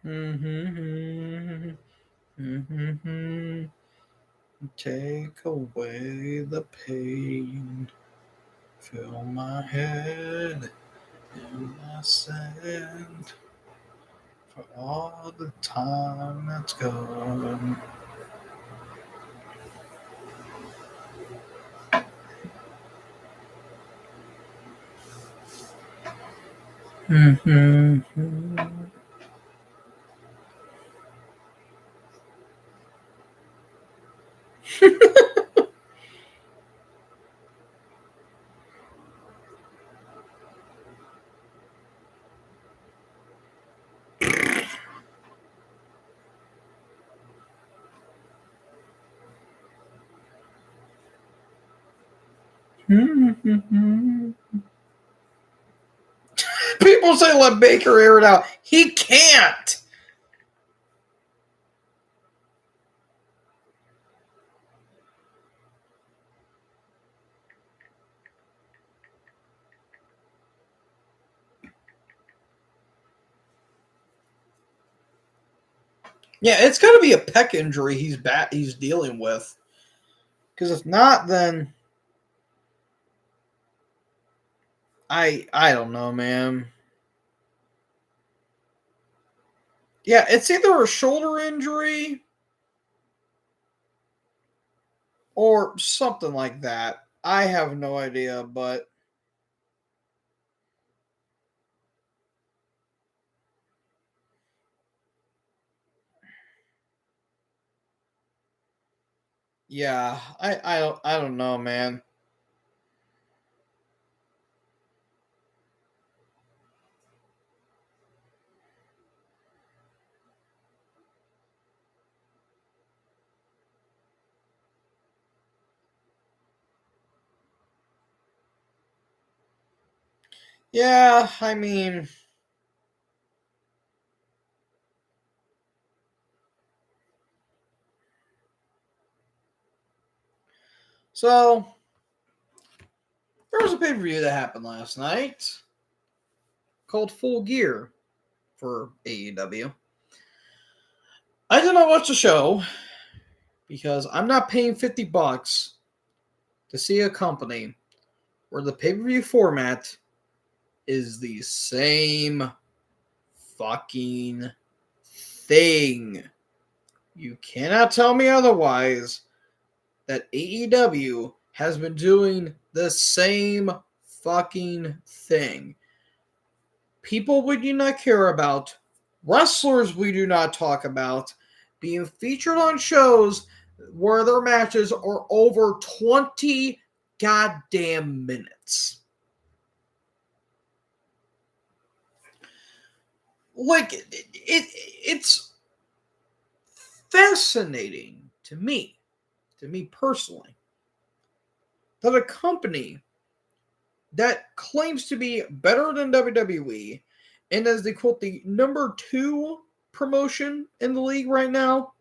Mm-hmm. Mm-hmm. Take away the pain. Fill my head in my sand for all the time that's gone. Mm-hmm. Mm-hmm. People say let Baker air it out. He can't. Yeah, it's got to be a pec injury he's dealing with. Because if not, then I don't know, man. Yeah, it's either a shoulder injury or something like that. I have no idea, but yeah, I don't know, man. Yeah, I mean, so there was a pay per view that happened last night called Full Gear for AEW. I did not watch the show because I'm not paying $50 to see a company where the pay per view format is the same fucking thing. You cannot tell me otherwise that AEW has been doing the same fucking thing. People we do not care about, wrestlers we do not talk about, being featured on shows where their matches are over 20 goddamn minutes. Like, it's fascinating to me personally, that a company that claims to be better than WWE and as they quote the number two promotion in the league right now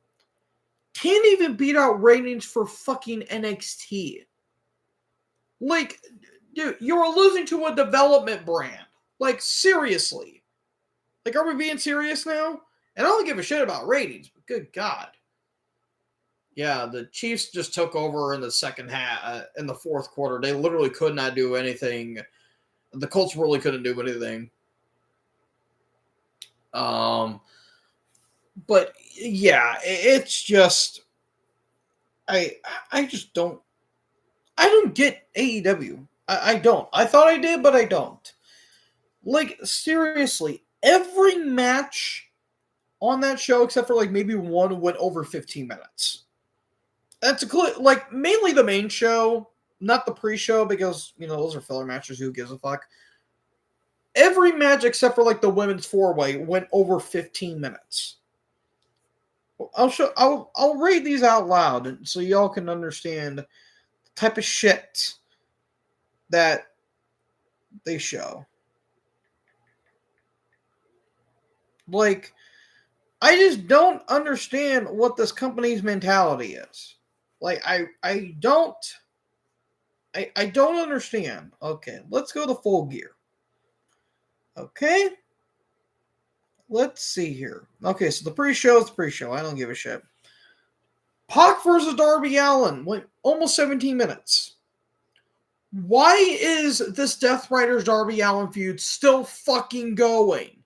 can't even beat out ratings for fucking NXT. Like, dude, you're losing to a development brand. Like, seriously. Like, are we being serious now? And I don't give a shit about ratings, but good God. Yeah, the Chiefs just took over in the second half, in the fourth quarter. They literally could not do anything. The Colts really couldn't do anything. Um, but yeah, it's just I I just don't get AEW. I don't. I thought I did, but I don't. Like, seriously, every match on that show, except for like maybe one, went over 15 minutes. That's like mainly the main show, not the pre-show, because those are filler matches. Who gives a fuck? Every match except for like the women's four-way went over 15 minutes. I'll read these out loud so y'all can understand the type of shit that they show. Like, I just don't understand what this company's mentality is. Like, I don't understand. Okay, let's go to Full Gear. Okay, let's see here. Okay, so the pre-show is the pre-show. I don't give a shit. Pac versus Darby Allin went almost 17 minutes. Why is this Death Riders Darby Allin feud still fucking going?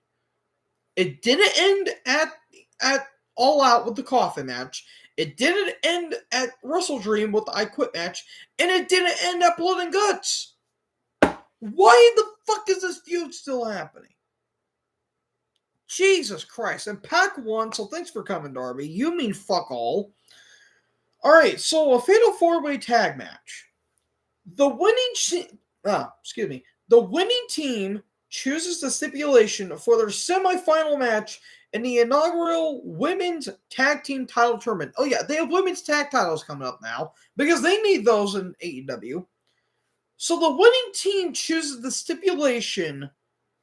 It didn't end at All Out with the coffin match. It didn't end at Wrestle Dream with the I Quit match, and it didn't end at Blood and Guts. Why the fuck is this feud still happening? Jesus Christ. And Pac won, so thanks for coming, Darby. You mean fuck all. Alright, so a fatal four-way tag match. The winning team chooses the stipulation for their semifinal match in the inaugural women's tag team title tournament. Oh yeah, they have women's tag titles coming up now because they need those in AEW. So the winning team chooses the stipulation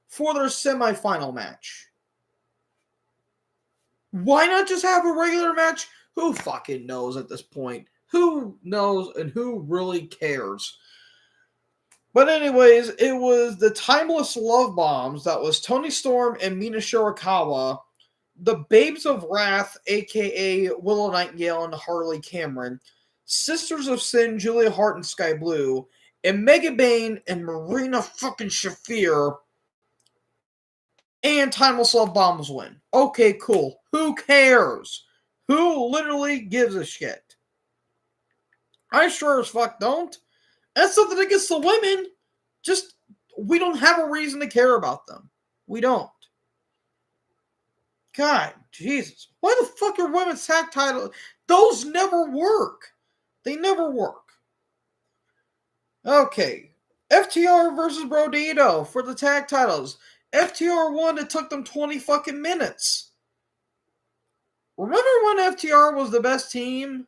for their semifinal match. Why not just have a regular match? Who fucking knows at this point? Who knows and who really cares? But anyways, it was the Timeless Love Bombs. That was Tony Storm and Mina Shirakawa. The Babes of Wrath, a.k.a. Willow Nightingale and Harley Cameron. Sisters of Sin, Julia Hart and Sky Blue. and Megan Bain and Marina fucking Shafir and Timeless Love Bombs win. Okay, cool. Who cares? Who literally gives a shit? I sure as fuck don't. That's something against the women. Just, we don't have a reason to care about them. We don't. God, Jesus. Why the fuck are women's tag titles? Those never work. They never work. Okay. FTR versus Brodito for the tag titles. FTR won. It took them 20 fucking minutes. Remember when FTR was the best team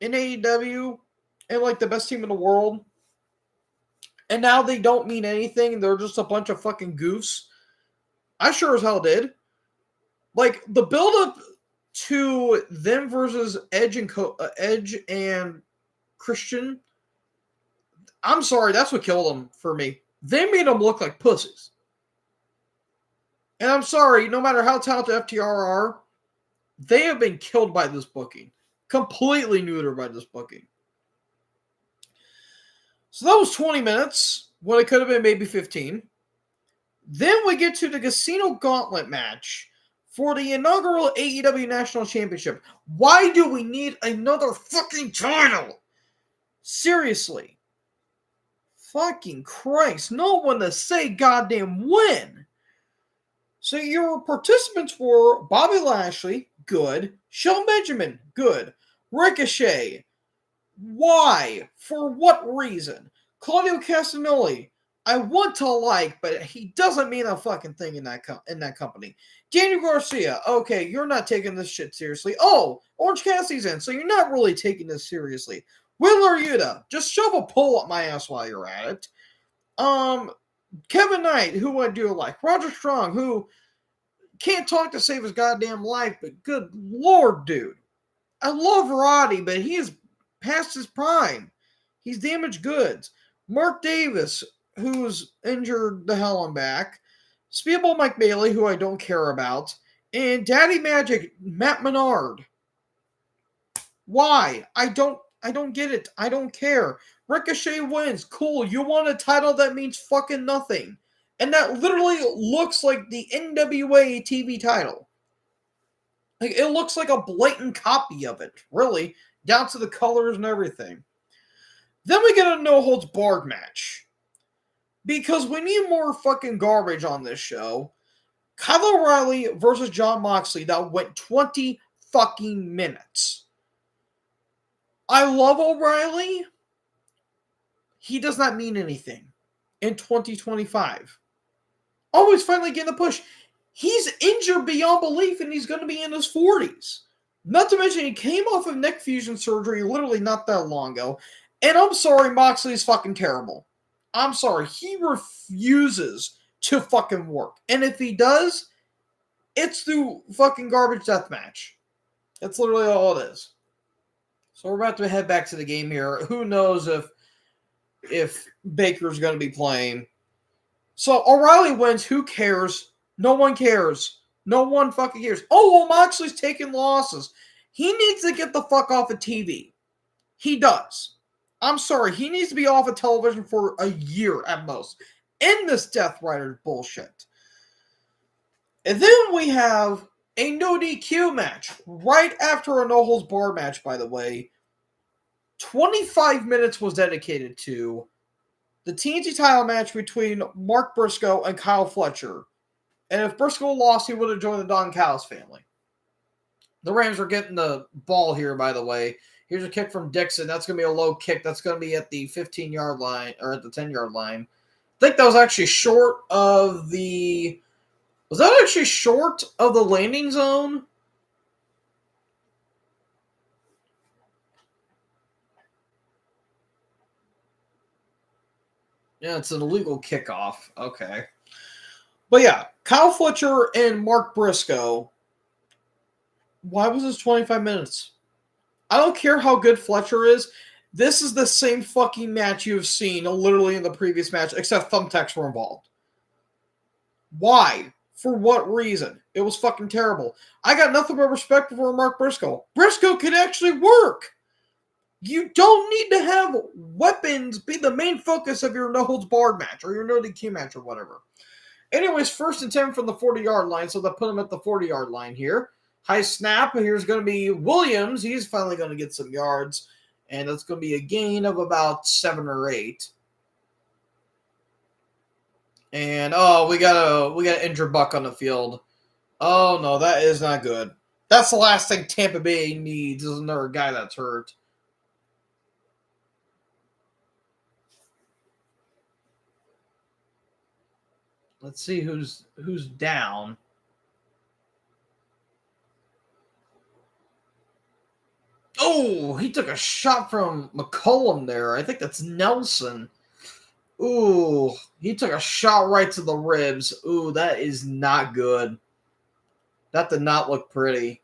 in AEW and like the best team in the world? And now they don't mean anything. They're just a bunch of fucking goofs. I sure as hell did. Like the build-up to them versus Edge and Christian. I'm sorry, that's what killed them for me. They made them look like pussies. And I'm sorry, no matter how talented FTR are, they have been killed by this booking. Completely neutered by this booking. So that was 20 minutes, when it could have been maybe 15. Then we get to the Casino Gauntlet match for the inaugural AEW National Championship. Why do we need another fucking title? Seriously. Fucking Christ. No one to say goddamn when. So your participants were Bobby Lashley, good. Shelton Benjamin, good. Ricochet, why? For what reason? Claudio Castagnoli, I want to like, but he doesn't mean a fucking thing in that company. Daniel Garcia, okay, you're not taking this shit seriously. Oh, Orange Cassidy's in, so you're not really taking this seriously. Wheeler Yuta, just shove a pole up my ass while you're at it. Kevin Knight, who I do like. Roger Strong, who can't talk to save his goddamn life, but good lord, dude. I love Roddy, but he is past his prime. He's damaged goods. Mark Davis, who's injured the hell and back. Speedball Mike Bailey, who I don't care about. And Daddy Magic, Matt Menard. Why? I don't get it. I don't care. Ricochet wins. Cool. You want a title that means fucking nothing. And that literally looks like the NWA TV title. Like, it looks like a blatant copy of it, really, down to the colors and everything. Then we get a no-holds-barred match. Because we need more fucking garbage on this show. Kyle O'Reilly versus Jon Moxley that went 20 fucking minutes. I love O'Reilly. He does not mean anything in 2025. Oh, he's finally getting the push. He's injured beyond belief, and he's going to be in his 40s. Not to mention, he came off of neck fusion surgery literally not that long ago. And I'm sorry, Moxley's fucking terrible. I'm sorry. He refuses to fucking work. And if he does, it's through fucking garbage deathmatch. That's literally all it is. So we're about to head back to the game here. Who knows if Baker's going to be playing. So O'Reilly wins. Who cares? No one cares. No one fucking cares. Oh, well, Moxley's taking losses. He needs to get the fuck off of TV. He does. I'm sorry. He needs to be off of television for a year at most. End this Death Rider bullshit. And then we have a no DQ match right after a no holds barred match, by the way. 25 minutes was dedicated to the TNT title match between Mark Briscoe and Kyle Fletcher. And if Briscoe lost, he would have joined the Don Callis family. The Rams are getting the ball here, by the way. Here's a kick from Dixon. That's going to be a low kick. That's going to be at the 15-yard line, or at the 10-yard line. I think that was actually short of the... Was that actually short of the landing zone? Yeah, it's an illegal kickoff. Okay. But yeah, Kyle Fletcher and Mark Briscoe. Why was this 25 minutes? I don't care how good Fletcher is. This is the same fucking match you've seen literally in the previous match, except thumbtacks were involved. Why? For what reason? It was fucking terrible. I got nothing but respect for Mark Briscoe. Briscoe can actually work. You don't need to have weapons be the main focus of your no holds barred match or your no DQ match or whatever. Anyways, 1st and 10 from the 40-yard line, so they'll put him at the 40-yard line here. High snap. Here's going to be Williams. He's finally going to get some yards, and that's going to be a gain of about 7 or 8. And we got an injured Buck on the field. Oh no, that is not good. That's the last thing Tampa Bay needs is another guy that's hurt. Let's see who's down. Oh, he took a shot from McCollum there. I think that's Nelson. Ooh, he took a shot right to the ribs. Ooh, that is not good. That did not look pretty.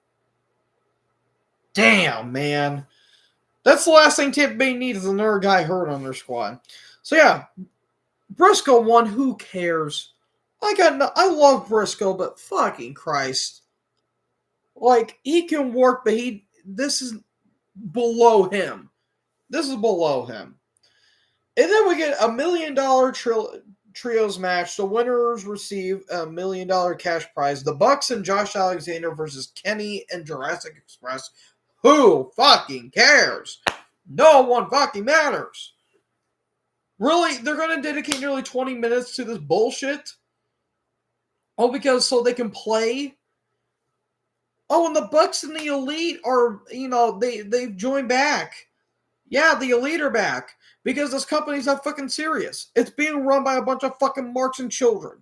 Damn, man. That's the last thing Tampa Bay needs is another guy hurt on their squad. So yeah, Briscoe won. Who cares? I love Briscoe, but fucking Christ. Like, he can work, but this is below him. This is below him. And then we get $1 million trios match. The winners receive $1 million cash prize. The Bucks and Josh Alexander versus Kenny and Jurassic Express. Who fucking cares? No one fucking matters. Really? They're going to dedicate nearly 20 minutes to this bullshit? Oh, because so they can play? Oh, and the Bucks and the Elite are, they've joined back. Yeah, the Elite are back. Because this company's not fucking serious. It's being run by a bunch of fucking marks and children.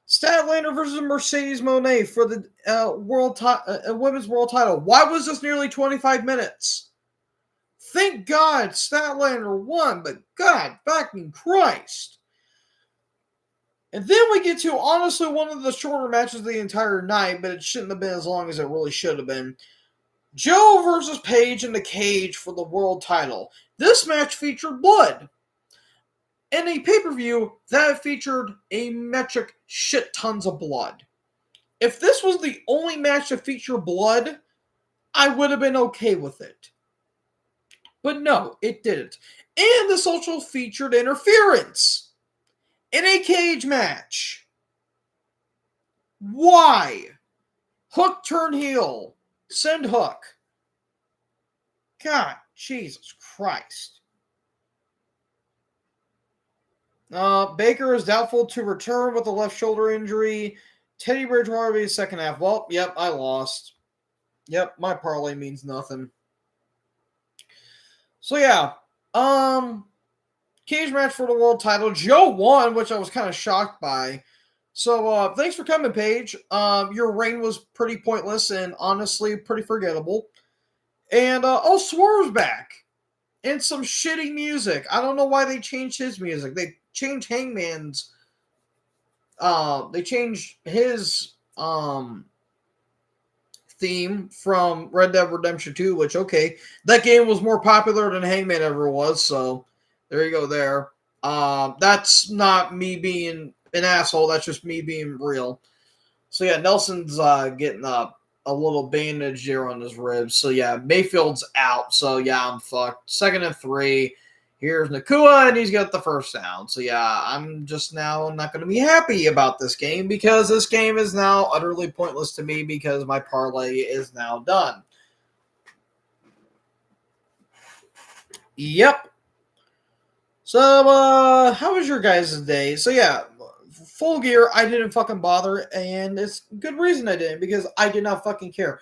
Statlander versus Mercedes Moné for the women's world title. Why was this nearly 25 minutes? Thank God Statlander won, but God fucking Christ. And then we get to, honestly, one of the shorter matches of the entire night, but it shouldn't have been as long as it really should have been. Joe versus Paige in the cage for the world title. This match featured blood. In a pay-per-view, that featured a metric shit tons of blood. If this was the only match to feature blood, I would have been okay with it. But no, it didn't. And this also featured interference in a cage match. Why? Hook turn heel. Send Hook. God, Jesus Christ. Baker is doubtful to return with a left shoulder injury. Teddy Bridgewater will be second half. Well, yep, I lost. Yep, my parlay means nothing. So yeah, cage match for the world title. Joe won, which I was kind of shocked by. So thanks for coming, Paige. Your reign was pretty pointless and honestly pretty forgettable. And Swerve's back. And some shitty music. I don't know why they changed his music. They changed Hangman's. They changed his theme from Red Dead Redemption 2, which, okay, that game was more popular than Hangman ever was, so there you go there. That's not me being an asshole. That's just me being real. So, yeah, Nelson's getting a little bandage here on his ribs. So, yeah, Mayfield's out. So, yeah, I'm fucked. 2nd and 3. Here's Nakua, and he's got the first down. So, yeah, I'm just now not going to be happy about this game because this game is now utterly pointless to me because my parlay is now done. Yep. So, how was your guys' day? So, yeah, Full Gear, I didn't fucking bother, and it's good reason I didn't because I did not fucking care.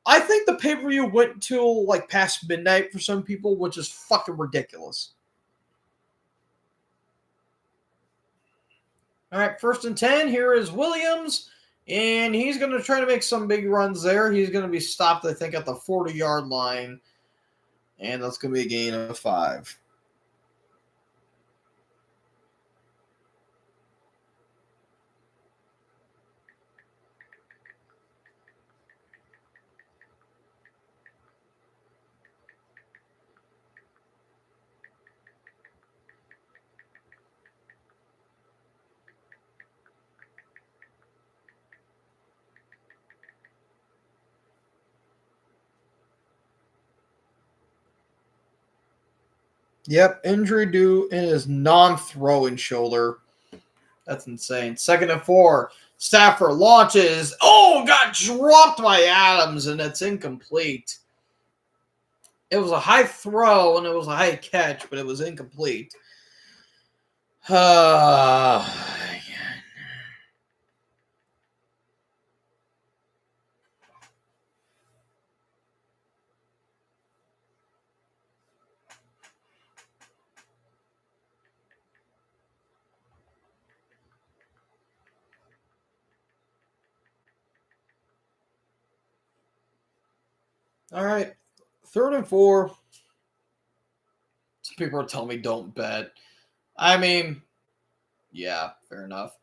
I think the pay-per-view went till, like, past midnight for some people, which is fucking ridiculous. All right, 1st and 10. Here is Williams, and he's going to try to make some big runs there. He's going to be stopped, I think, at the 40-yard line, and that's going to be a gain of 5. Yep, injury due in his non-throwing shoulder. That's insane. 2nd and 4. Stafford launches. Oh, got dropped by Adams, and it's incomplete. It was a high throw, and it was a high catch, but it was incomplete. All right. 3rd and 4. Some people are telling me don't bet. I mean, yeah, fair enough.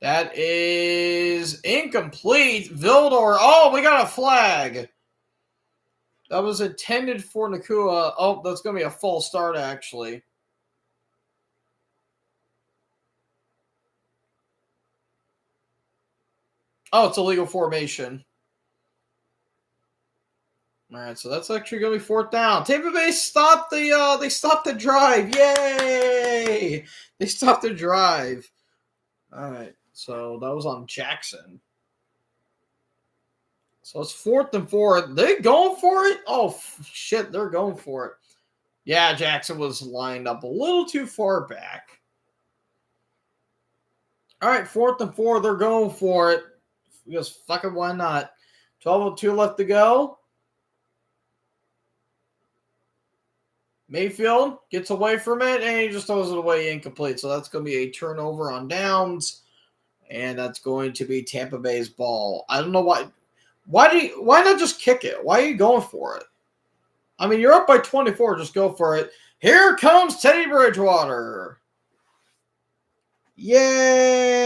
That is incomplete. Vildor. Oh, we got a flag. That was intended for Nakua. Oh, that's going to be a false start, actually. Oh, it's a legal formation. All right, so that's actually going to be 4th down. Tampa Bay stopped the drive. Yay! They stopped the drive. All right, so that was on Jackson. So it's 4th and 4. They going for it? Oh, shit, they're going for it. Yeah, Jackson was lined up a little too far back. All right, 4th and 4. They're going for it. Because fucking why not? 12:02 left to go. Mayfield gets away from it, and he just throws it away incomplete. So that's going to be a turnover on downs, and that's going to be Tampa Bay's ball. I don't know why. Why not just kick it? Why are you going for it? I mean, you're up by 24. Just go for it. Here comes Teddy Bridgewater. Yay!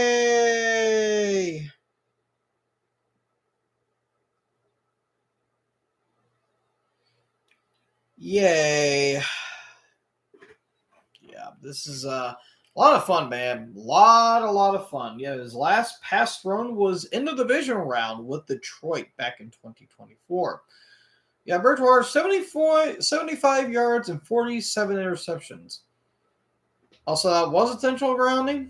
Yay. Yeah, this is a lot of fun, man. A lot of fun. Yeah, his last pass run was in the divisional round with Detroit back in 2024. Yeah, Bridgewater, 75 yards and 47 interceptions. Also, that was intentional grounding.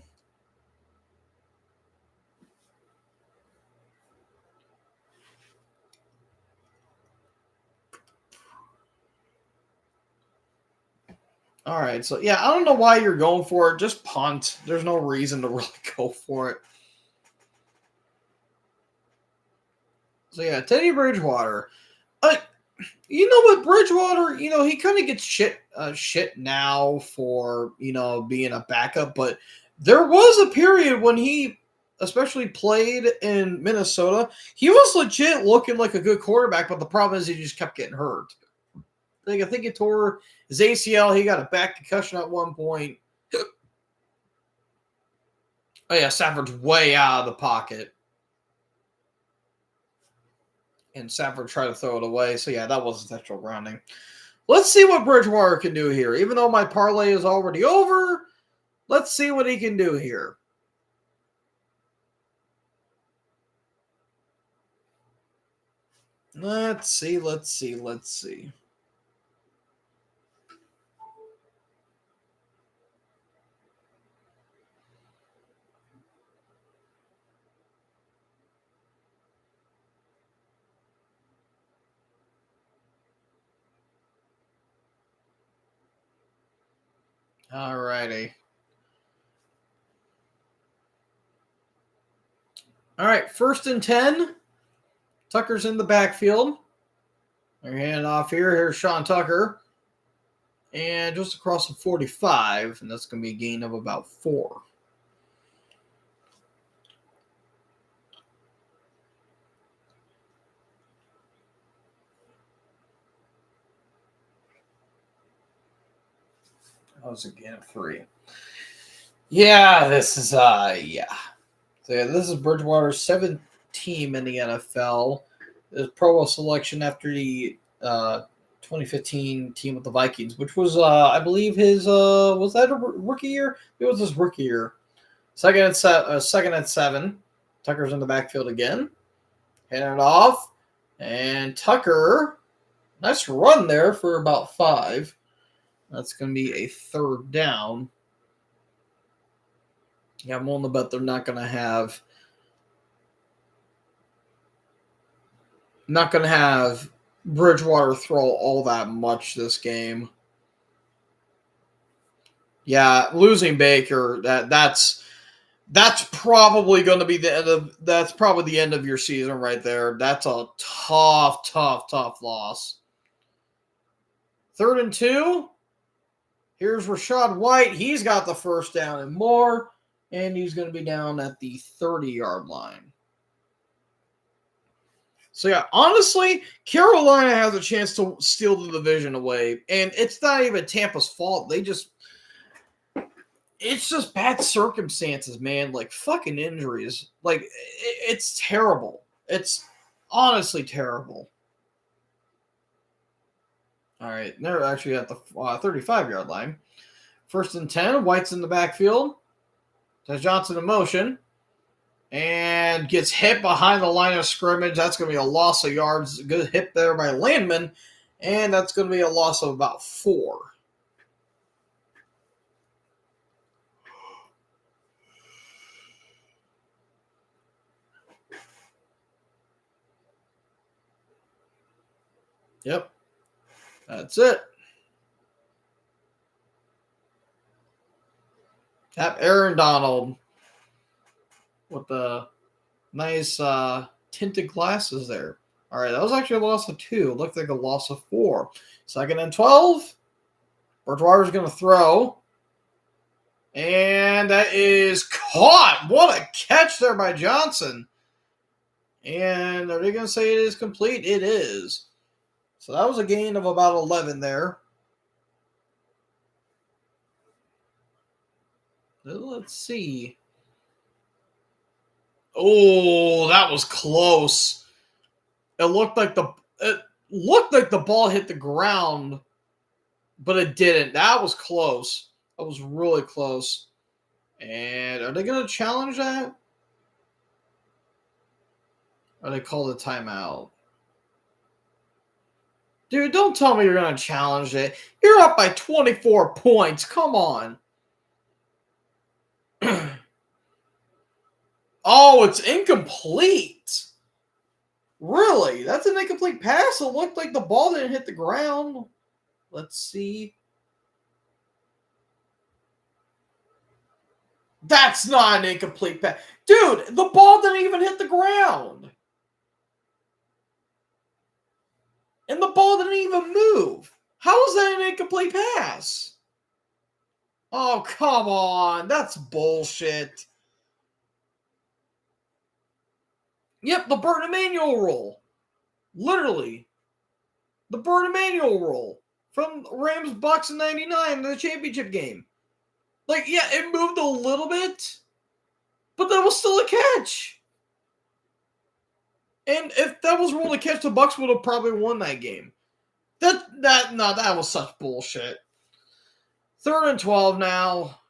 All right, so yeah, I don't know why you're going for it. Just punt. There's no reason to really go for it. So yeah, Teddy Bridgewater. You know what, Bridgewater? You know he kind of gets shit now for being a backup, but there was a period when he, especially played in Minnesota, he was legit looking like a good quarterback. But the problem is he just kept getting hurt. Like I think he tore his ACL. He got a back concussion at one point. Oh yeah, Stafford's way out of the pocket. And Stafford tried to throw it away. So yeah, that was intentional grounding. Let's see what Bridgewater can do here. Even though my parlay is already over, let's see what he can do here. Let's see. All righty. All right, 1st and 10. Tucker's in the backfield. They're handing off here. Here's Sean Tucker. And just across the 45, and that's going to be a gain of about 4. That was a gain of 3. Yeah, this is yeah. So yeah, this is Bridgewater's 7th team in the NFL. His Pro Bowl selection after the 2015 team with the Vikings, which was I believe his was that a rookie year? It was his rookie year. Second and 7. Tucker's in the backfield again. Handing it off. And Tucker, nice run there for about 5. That's going to be a third down. Yeah, I'm willing to bet they're not going to have Bridgewater throw all that much this game. Yeah, losing Baker, that's probably going to be the end of your season right there. That's a tough loss. 3rd and 2. Here's Rachaad White. He's got the first down and more, and he's going to be down at the 30-yard line. So, yeah, honestly, Carolina has a chance to steal the division away, and it's not even Tampa's fault. It's just bad circumstances, man. Like, fucking injuries. Like, it's terrible. It's honestly terrible. All right, they're actually at the 35-yard line. 1st and 10, White's in the backfield. Has Johnson in motion. And gets hit behind the line of scrimmage. That's going to be a loss of yards. Good hit there by Landman. And that's going to be a loss of about 4. Yep. That's it. Tap Aaron Donald with the nice tinted glasses there. All right, that was actually a loss of 2. It looked like a loss of 4. 2nd and 12. Bridgewater's going to throw. And that is caught. What a catch there by Johnson. And are they going to say it is complete? It is. So that was a gain of about 11 there. Let's see. Oh, that was close. It looked like the ball hit the ground, but it didn't. That was close. That was really close. And are they going to challenge that? Or they call the timeout? Dude, don't tell me you're going to challenge it. You're up by 24 points. Come on. Oh, it's incomplete. Really? That's an incomplete pass? It looked like the ball didn't hit the ground. Let's see. That's not an incomplete pass. Dude, the ball didn't even hit the ground. And the ball didn't even move. How is that an incomplete pass? Oh, come on. That's bullshit. Yep, the Burt Emanuel rule. Literally. The Burt Emanuel rule from Rams Bucks in 99 in the championship game. Like, yeah, it moved a little bit, but that was still a catch. And if that was ruled a catch, the Bucks would have probably won that game. That was such bullshit. 3rd and 12 now.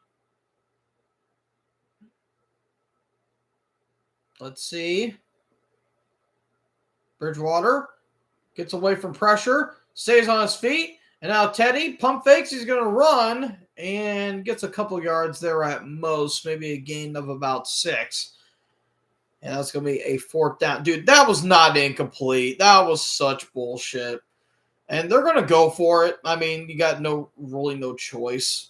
Let's see. Bridgewater gets away from pressure, stays on his feet, and now Teddy pump fakes. He's going to run and gets a couple yards there at most, maybe a gain of about 6. And that's going to be a 4th down. Dude, that was not incomplete. That was such bullshit. And they're going to go for it. I mean, you got really no choice.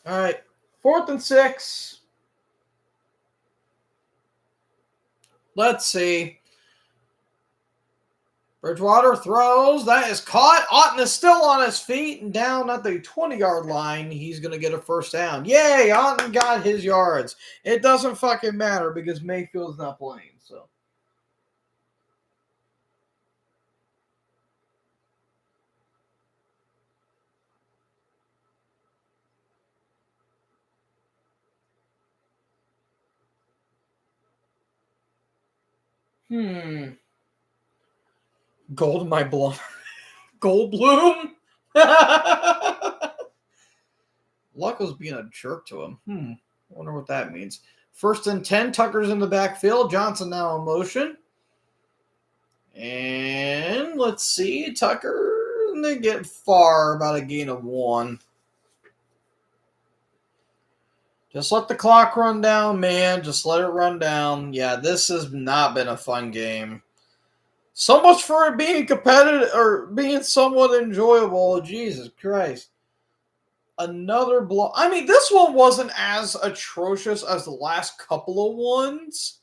All right, 4th and 6. Let's see. Bridgewater throws. That is caught. Otten is still on his feet and down at the 20-yard line. He's going to get a 1st down. Yay, Otten got his yards. It doesn't fucking matter because Mayfield's not playing. So. Gold in my blood. Goldblum. Luck was being a jerk to him. I wonder what that means. First and 10, Tucker's in the backfield. Johnson now in motion. And let's see, Tucker, they get far, about a gain of 1. Just let the clock run down, man. Just let it run down. Yeah, this has not been a fun game. So much for it being competitive or being somewhat enjoyable. Jesus Christ. Another blow. I mean, this one wasn't as atrocious as the last couple of ones.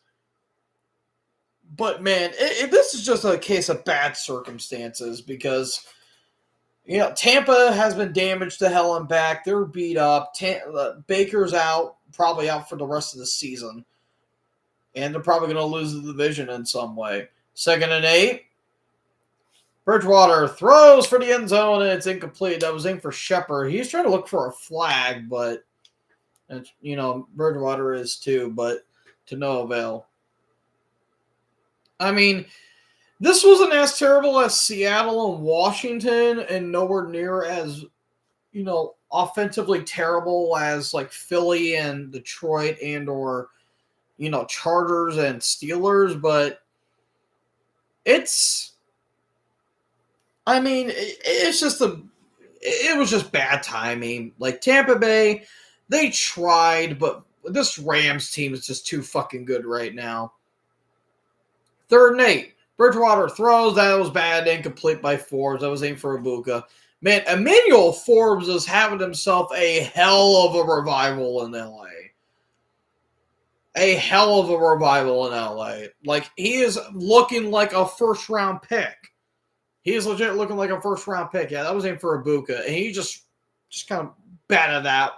But, man, this is just a case of bad circumstances because, Tampa has been damaged to hell and back. They're beat up. Baker's out, probably out for the rest of the season. And they're probably going to lose the division in some way. 2nd and 8. Bridgewater throws for the end zone, and it's incomplete. That was in for Shepard. He's trying to look for a flag, but, Bridgewater is too, but to no avail. I mean, this wasn't as terrible as Seattle and Washington, and nowhere near as, offensively terrible as, like, Philly and Detroit and or, Chargers and Steelers, but it's... I mean, it was just bad timing. Like, Tampa Bay, they tried, but this Rams team is just too fucking good right now. 3rd and 8. Bridgewater throws. That was bad. Incomplete by Forbes. That was aimed for Ibuka. Man, Emmanuel Forbes is having himself a hell of a revival in LA. A hell of a revival in LA. Like, he is looking like a first-round pick. He is legit looking like a first-round pick. Yeah, that was aimed for Ibuka. And he just kind of batted that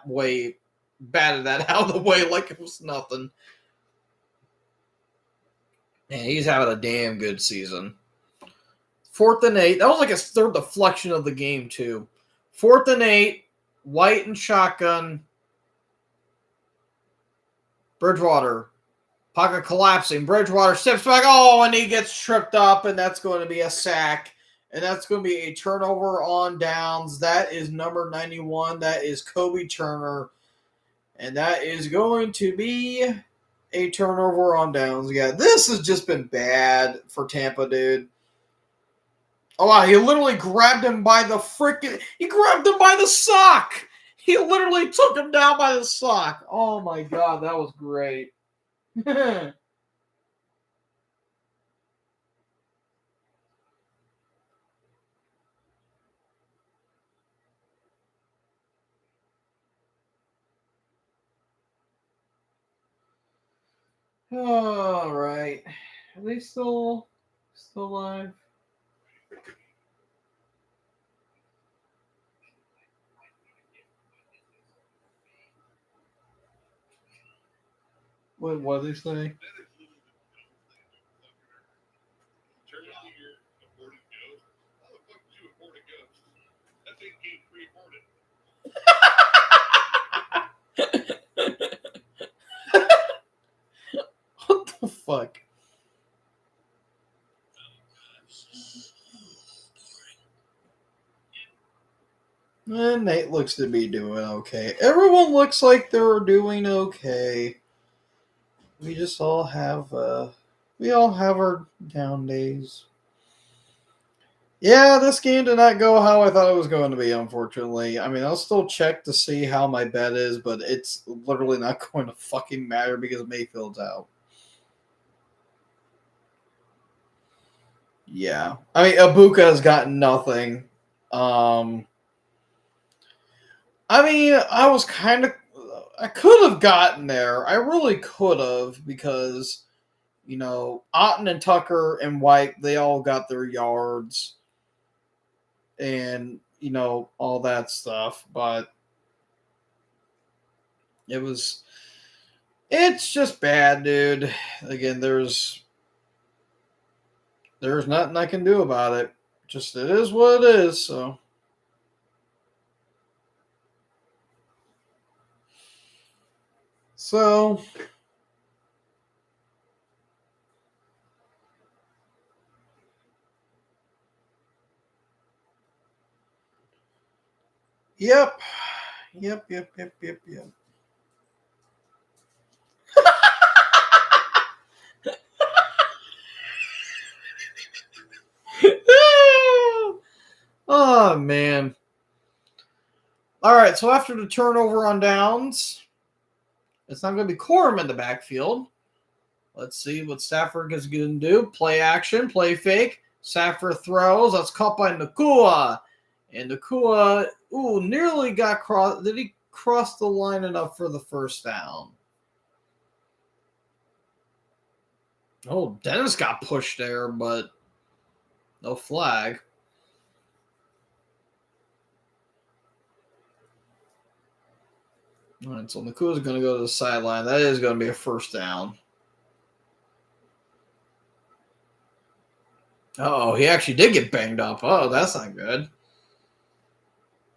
out of the way like it was nothing. Man, he's having a damn good season. 4th and 8. That was like his 3rd deflection of the game, too. 4th and 8. White and shotgun. Bridgewater. Pocket collapsing. Bridgewater steps back. Oh, and he gets tripped up, and that's going to be a sack. And that's going to be a turnover on downs. That is number 91. That is Kobe Turner. And that is going to be a turnover on downs. Yeah, this has just been bad for Tampa, dude. Oh, wow, he literally grabbed him by the freaking... He grabbed him by the sock! He literally took him down by the sock. Oh, my God, that was great. All right. Are they still alive? What did they say? What the fuck? And Nate looks to be doing okay. Everyone looks like they're doing okay. We just all have our down days. Yeah, this game did not go how I thought it was going to be, unfortunately. I mean, I'll still check to see how my bet is, but it's literally not going to fucking matter because Mayfield's out. Yeah. I mean, Ibuka has gotten nothing. I mean, I could have gotten there. I really could have because, Otten and Tucker and White, they all got their yards and, all that stuff. But it's just bad, dude. Again, there's nothing I can do about it. Just it is what it is, so. So, Yep. Oh, man. All right, so after the turnover on downs, it's not going to be Corum in the backfield. Let's see what Stafford is going to do. Play action, play fake. Stafford throws. That's caught by Nakua. And Nakua, nearly got crossed. Did he cross the line enough for the first down? Oh, Dennis got pushed there, but no flag. All right, so Nakua's going to go to the sideline. That is going to be a first down. Oh, he actually did get banged up. Oh, that's not good.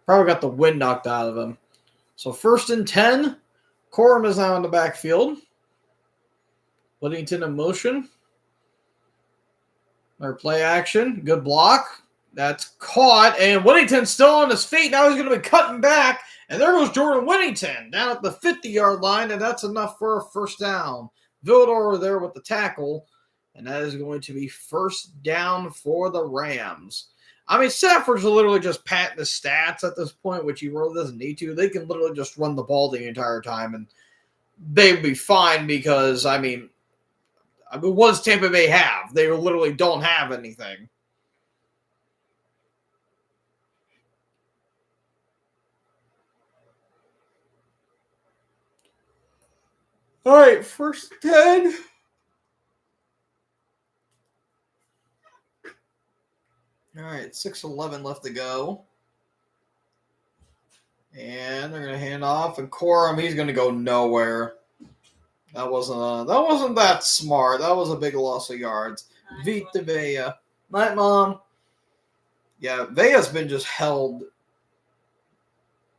Probably got the wind knocked out of him. So 1st and 10. Corum is now in the backfield. Whittington in motion. Or play action. Good block. That's caught. And Whittington's still on his feet. Now he's going to be cutting back. And there goes Jordan Whittington down at the 50-yard line. And that's enough for a first down. Villador there with the tackle. And that is going to be first down for the Rams. I mean, Stafford's literally just patting the stats at this point, which he really doesn't need to. They can literally just run the ball the entire time, and they'd be fine because, I mean, what does Tampa Bay have? They literally don't have anything. All right, 1st and 10. All right, 6:11 left to go. And they're going to hand off. And Corum, he's going to go nowhere. That wasn't that smart. That was a big loss of yards. Vita Vea. Night, Mom. Yeah, Vea's been just held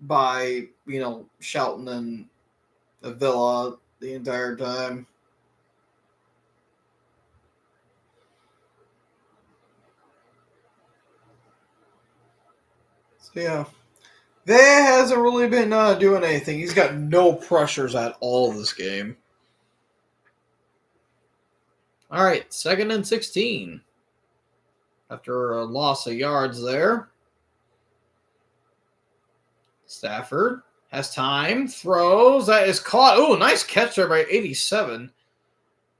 by, Shelton and the Villa the entire time. So, yeah. Vea hasn't really been doing anything. He's got no pressures at all this game. All right, 2nd and 16. After a loss of yards there. Stafford has time, throws, that is caught. Oh, nice catch there by 87.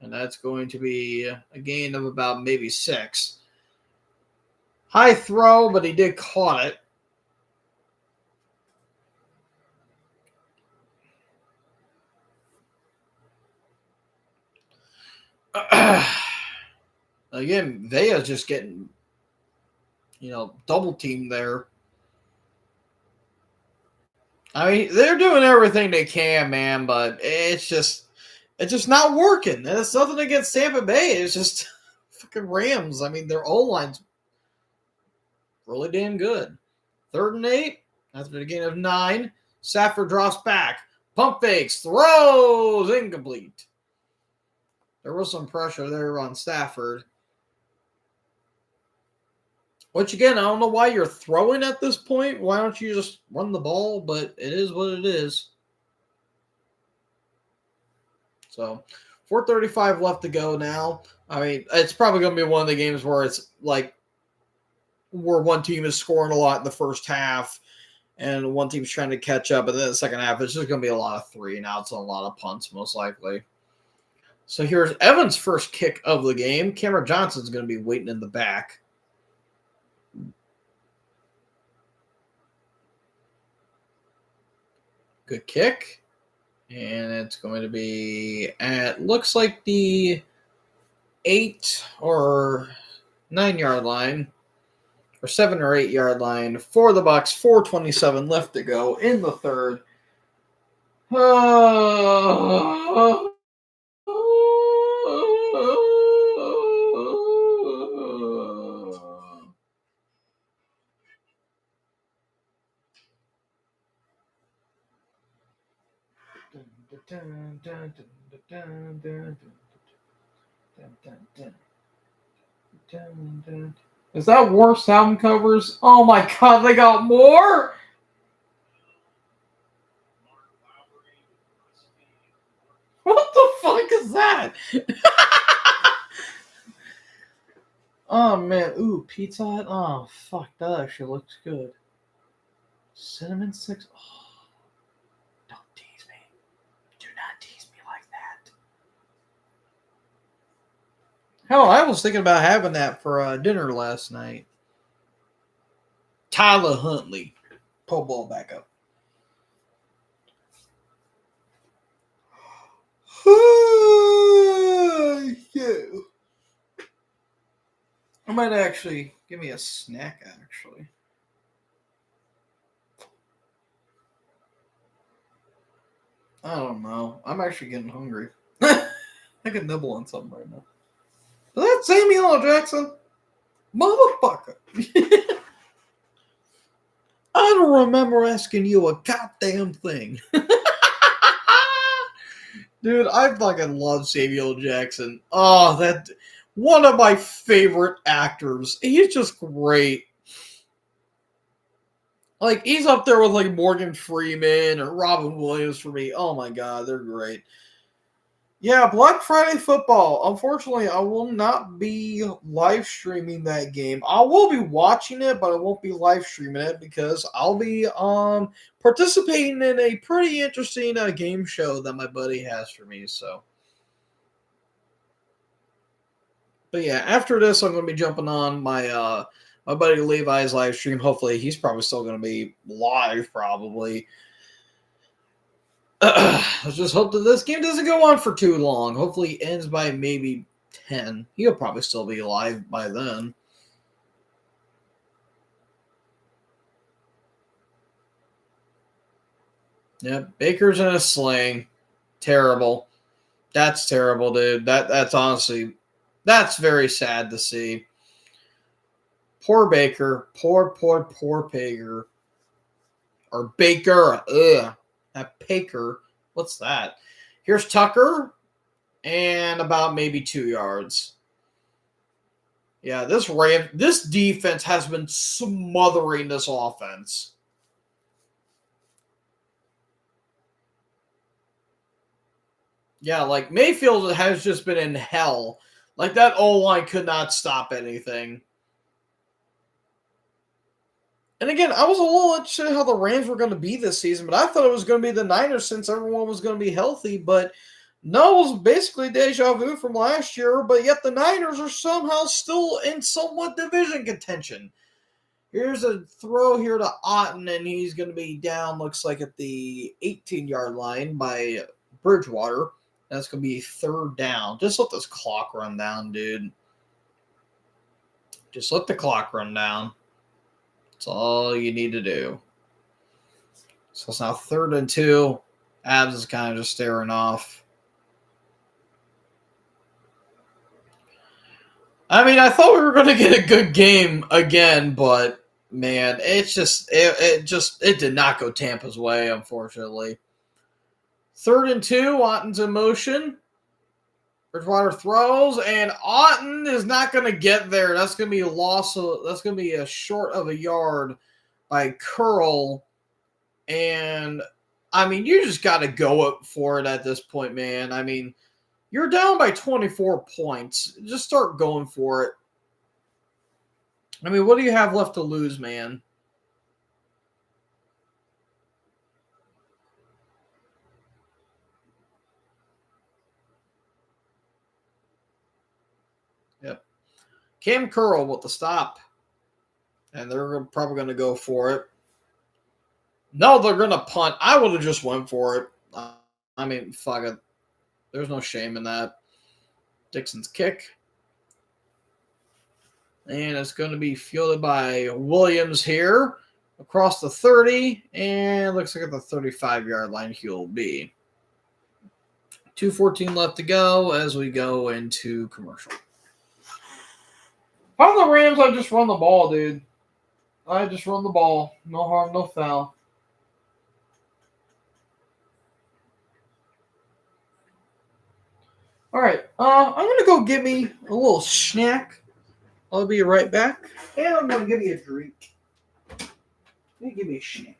And that's going to be a gain of about maybe 6. High throw, but he did caught it. Again, Vea's just getting, double teamed there. I mean, they're doing everything they can, man, but it's just not working. And it's nothing against Tampa Bay. It's just fucking Rams. I mean, their O-line's really damn good. 3rd and 8. After the gain of 9. Stafford drops back. Pump fakes. Throws. Incomplete. There was some pressure there on Stafford. Which, again, I don't know why you're throwing at this point. Why don't you just run the ball? But it is what it is. So, 4:35 left to go now. I mean, it's probably going to be one of the games where it's like where one team is scoring a lot in the first half and one team's trying to catch up. And then the second half, it's just going to be a lot of 3 and outs and a lot of punts, most likely. So, here's Evans' first kick of the game. Cameron Johnson's going to be waiting in the back. Good kick. And it's going to be at, looks like the 8 or 9 yard line, or 7 or 8 yard line for the Bucs. 4:27 left to go in the 3rd. Is that worse sound covers? Oh my god, they got more? is that? Oh man, ooh, Pizza Hut. Oh fuck, that actually looks good. Cinnamon sticks. Oh, don't tease me. Do not tease me like that. Hell, I was thinking about having that for dinner last night. Tyler Huntley. Pull ball back up. I might actually give me a snack, actually. I don't know. I'm actually getting hungry. I could nibble on something right now. Is that Samuel L. Jackson? Motherfucker. I don't remember asking you a goddamn thing. Dude, I fucking love Samuel L. Jackson. Oh, that one of my favorite actors. He's just great. Like, he's up there with like Morgan Freeman or Robin Williams for me. Oh my god, they're great. Yeah, Black Friday football. Unfortunately, I will not be live streaming that game. I will be watching it, but I won't be live streaming it because I'll be participating in a pretty interesting game show that my buddy has for me. So, but yeah, after this, I'm going to be jumping on my buddy Levi's live stream. Hopefully, he's probably still going to be live, probably. Let's just hope that this game doesn't go on for too long. Hopefully, it ends by maybe 10. He'll probably still be alive by then. Yep, Baker's in a sling. Terrible. That's terrible, dude. That's honestly, that's very sad to see. Poor Baker. Poor Baker. Or Baker. Ugh. That Baker. What's that? Here's Tucker. And about maybe 2 yards. Yeah, this defense has been smothering this offense. Yeah, like Mayfield has just been in hell. Like that O-line could not stop anything. And again, I was a little interested in how the Rams were going to be this season, but I thought it was going to be the Niners since everyone was going to be healthy. But no, it was basically deja vu from last year, but yet the Niners are somehow still in somewhat division contention. Here's a throw here to Otten, and he's going to be down, looks like, at the 18-yard line by Bridgewater. That's going to be third down. Just let this clock run down, dude. Just let the clock run down. That's all you need to do. So it's now 3rd and 2. Abs is kind of just staring off. I mean, I thought we were going to get a good game again, but man, it did not go Tampa's way, unfortunately. 3rd and 2, Otten's in motion. Bridgewater throws, and Otten is not going to get there. That's going to be a loss. That's going to be a short of a yard by Curl. And, I mean, you just got to go up for it at this point, man. I mean, you're down by 24 points. Just start going for it. I mean, what do you have left to lose, man? Yep. Cam Curl with the stop. And they're probably going to go for it. No, they're going to punt. I would have just went for it. I mean, fuck it. There's no shame in that. Dixon's kick. And it's going to be fielded by Williams here across the 30. And looks like at the 35-yard line he'll be. 2:14 left to go as we go into commercial. On the Rams, I just run the ball, dude. I just run the ball. No harm, no foul. All right. I'm going to go get me a little snack. I'll be right back. And I'm going to give me a drink. Let me give me a snack.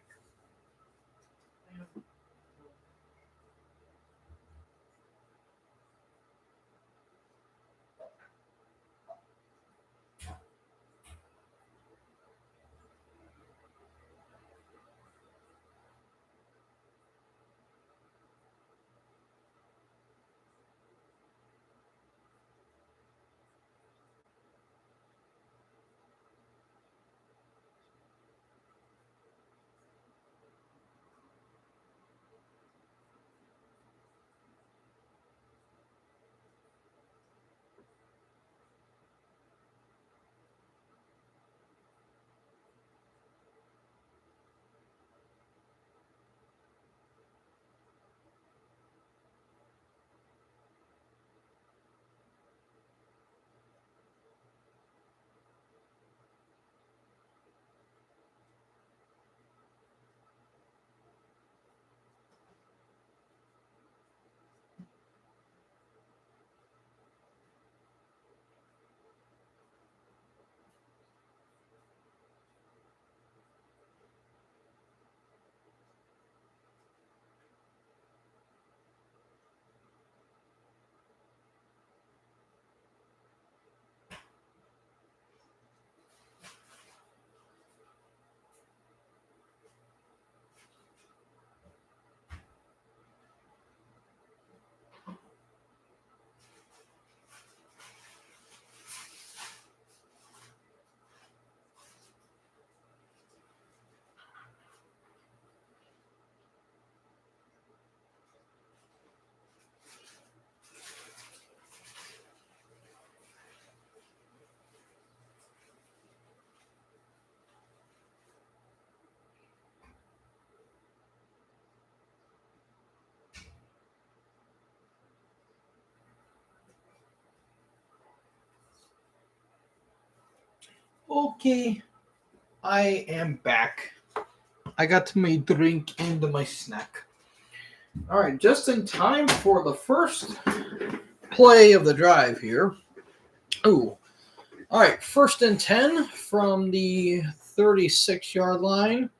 Okay, I am back. I got my drink and my snack. All right, just in time for the first play of the drive here. Ooh. All right, 1st and 10 from the 36-yard line.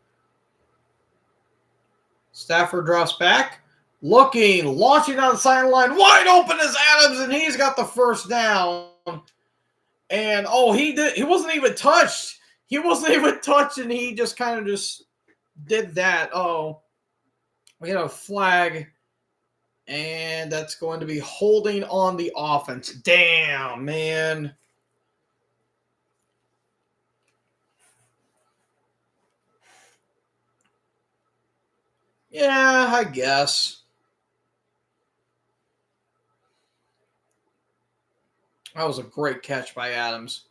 Stafford drops back. Looking, launching on the sideline. Wide open is Adams, and he's got the first down. And, he wasn't even touched. He wasn't even touched, and he just kind of just did that. Oh, we had a flag, and that's going to be holding on the offense. Damn, man. Yeah, I guess. That was a great catch by Adams.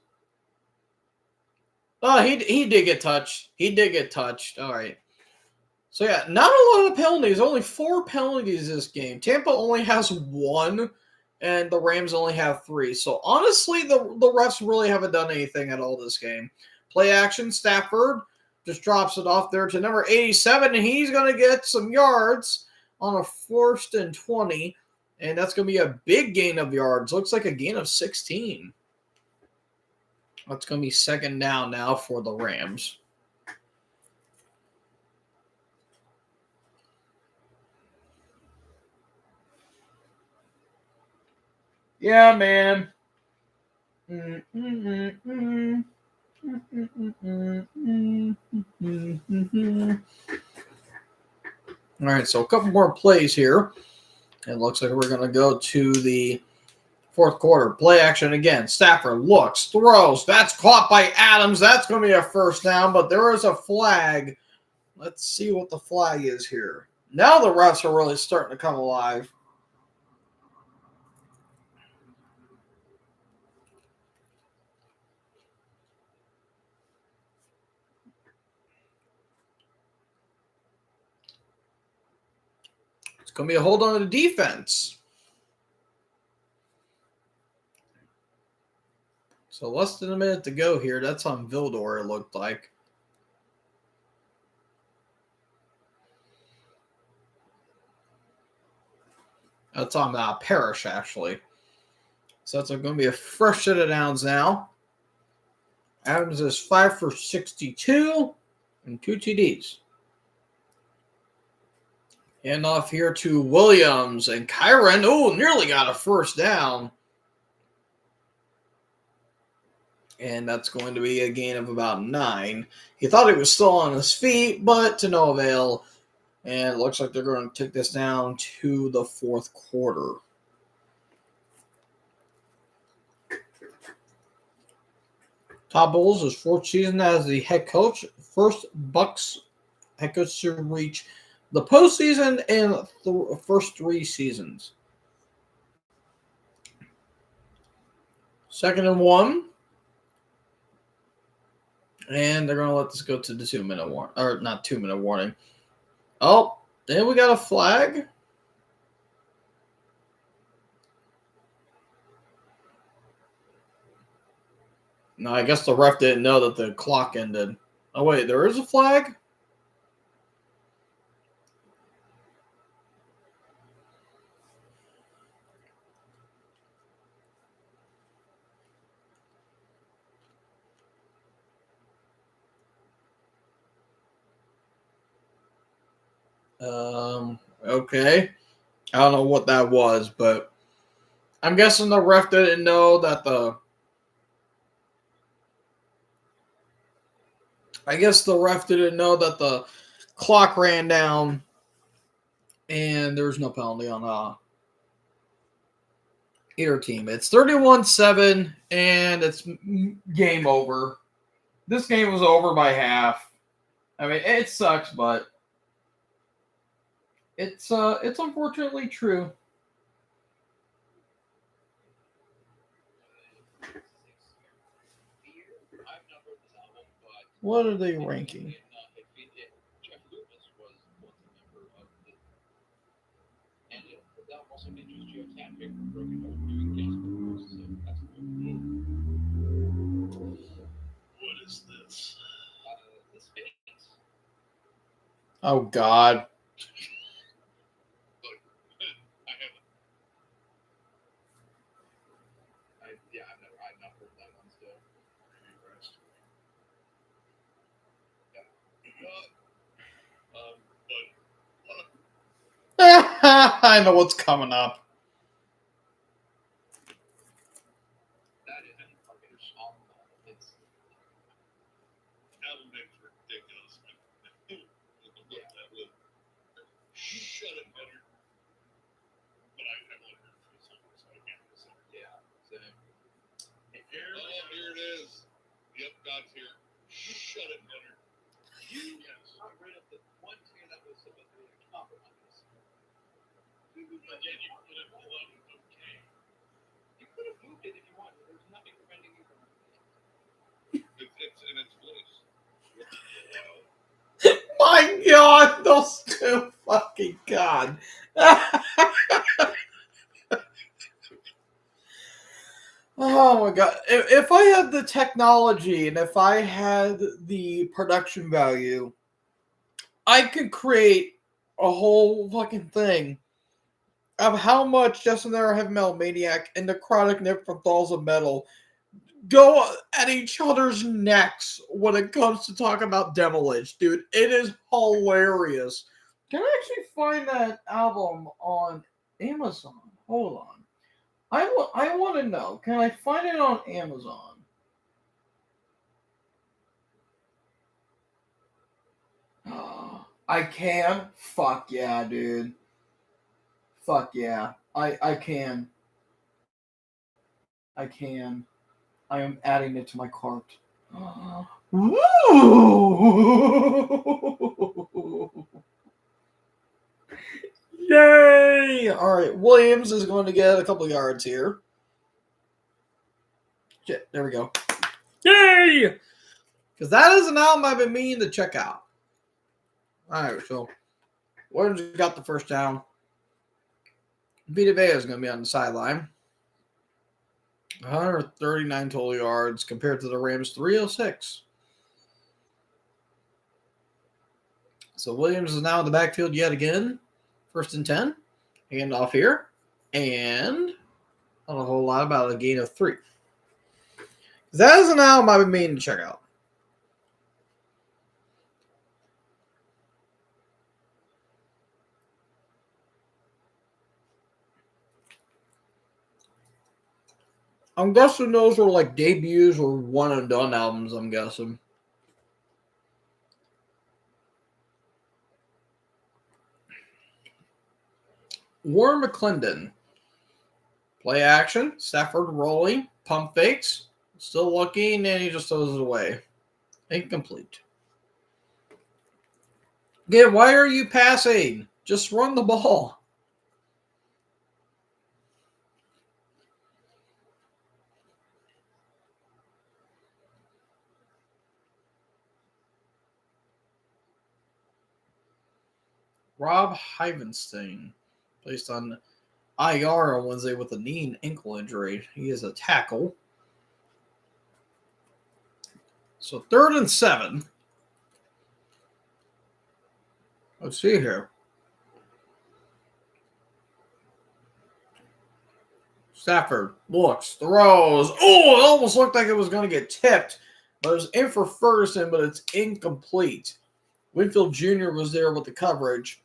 Oh, he did get touched. He did get touched. All right. So, yeah, not a lot of penalties. Only 4 penalties this game. Tampa only has 1, and the Rams only have 3. So, honestly, the refs really haven't done anything at all this game. Play action, Stafford just drops it off there to number 87, and he's going to get some yards on a 1st and 20, and that's going to be a big gain of yards. Looks like a gain of 16. That's going to be 2nd down now for the Rams. Yeah, man. All right, so a couple more plays here. It looks like we're going to go to the 4th quarter. Play action again. Stafford looks, throws. That's caught by Adams. That's going to be a 1st down, but there is a flag. Let's see what the flag is here. Now the refs are really starting to come alive. It's going to be a hold on to the defense. So less than a minute to go here. That's on Vildor, it looked like. That's on Parrish, actually. So that's going to be a fresh set of downs now. Adams is 5 for 62 and 2 TDs. Hand off here to Williams and Kyron. Oh, nearly got a 1st down. And that's going to be a gain of about 9. He thought he was still on his feet, but to no avail. And it looks like they're going to take this down to the 4th quarter. Todd Bowles' 4th season as the head coach. First Bucs head coach to reach the postseason in the first 3 seasons. 2nd and 1. And they're going to let this go to the 2-minute warning. Or not 2-minute warning. Oh, then we got a flag. No, I guess the ref didn't know that the clock ended. Oh, wait, there is a flag? Okay. I don't know what that was, but I'm guessing the ref didn't know that the clock ran down and there's no penalty on either team. It's 31-7 and it's game over. This game was over by half. I mean, it sucks, but it's unfortunately true. What are they ranking? Oh God. I've not heard that one still. I know what's coming up. That isn't fucking song. It's album name's ridiculous. Yeah. Shut it better. But I've only heard a few songs, so I can't listen. Yeah. Same. Here it is. Yep, God's here. Shut it better. Yes. I read up the one tier that was supposed to be a compromise. Again, you could have loved it, okay. You could have moved it if you wanted. There's nothing preventing you from moving it. It's in its place. My God, those two fucking God. Oh my God. If I had the technology and if I had the production value, I could create a whole fucking thing of how much Justin Their Heavy Metal Maniac and Necrotic Neanderthals of Metal go at each other's necks when it comes to talking about Demolish, dude. It is hilarious. Can I actually find that album on Amazon? Hold on. I want to know. Can I find it on Amazon? I can. Fuck yeah, dude. Fuck yeah. I can. I can. I am adding it to my cart. Woo! Yay! All right, Williams is going to get a couple yards here. Shit, there we go. Yay! Because that is an album I've been meaning to check out. All right, so Williams got the first down. Vita Vea is going to be on the sideline. 139 total yards compared to the Rams' 306. So Williams is now in the backfield yet again. First and 10. Hand off here. And not a whole lot, about a gain of 3. That is an album I've been meaning to check out. I'm guessing those were like debuts or one and done albums, I'm guessing. Warren McClendon. Play action. Stafford rolling. Pump fakes. Still looking, and he just throws it away. Incomplete. Again, why are you passing? Just run the ball. Rob Hivenstein, placed on IR on Wednesday with a knee and ankle injury. He is a tackle. So 3rd and 7. Let's see here. Stafford looks, throws. Oh, it almost looked like it was going to get tipped. But it was in for Ferguson, but it's incomplete. Winfield Jr. was there with the coverage.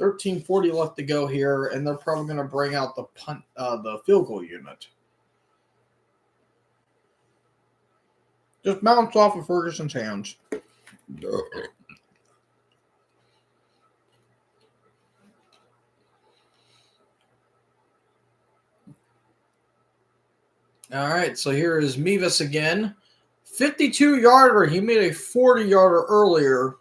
13:40 left to go here, and they're probably going to bring out the field goal unit. Just bounced off of Ferguson's hands. All right, so here is Mevis again. 52-yarder. He made a 40-yarder earlier.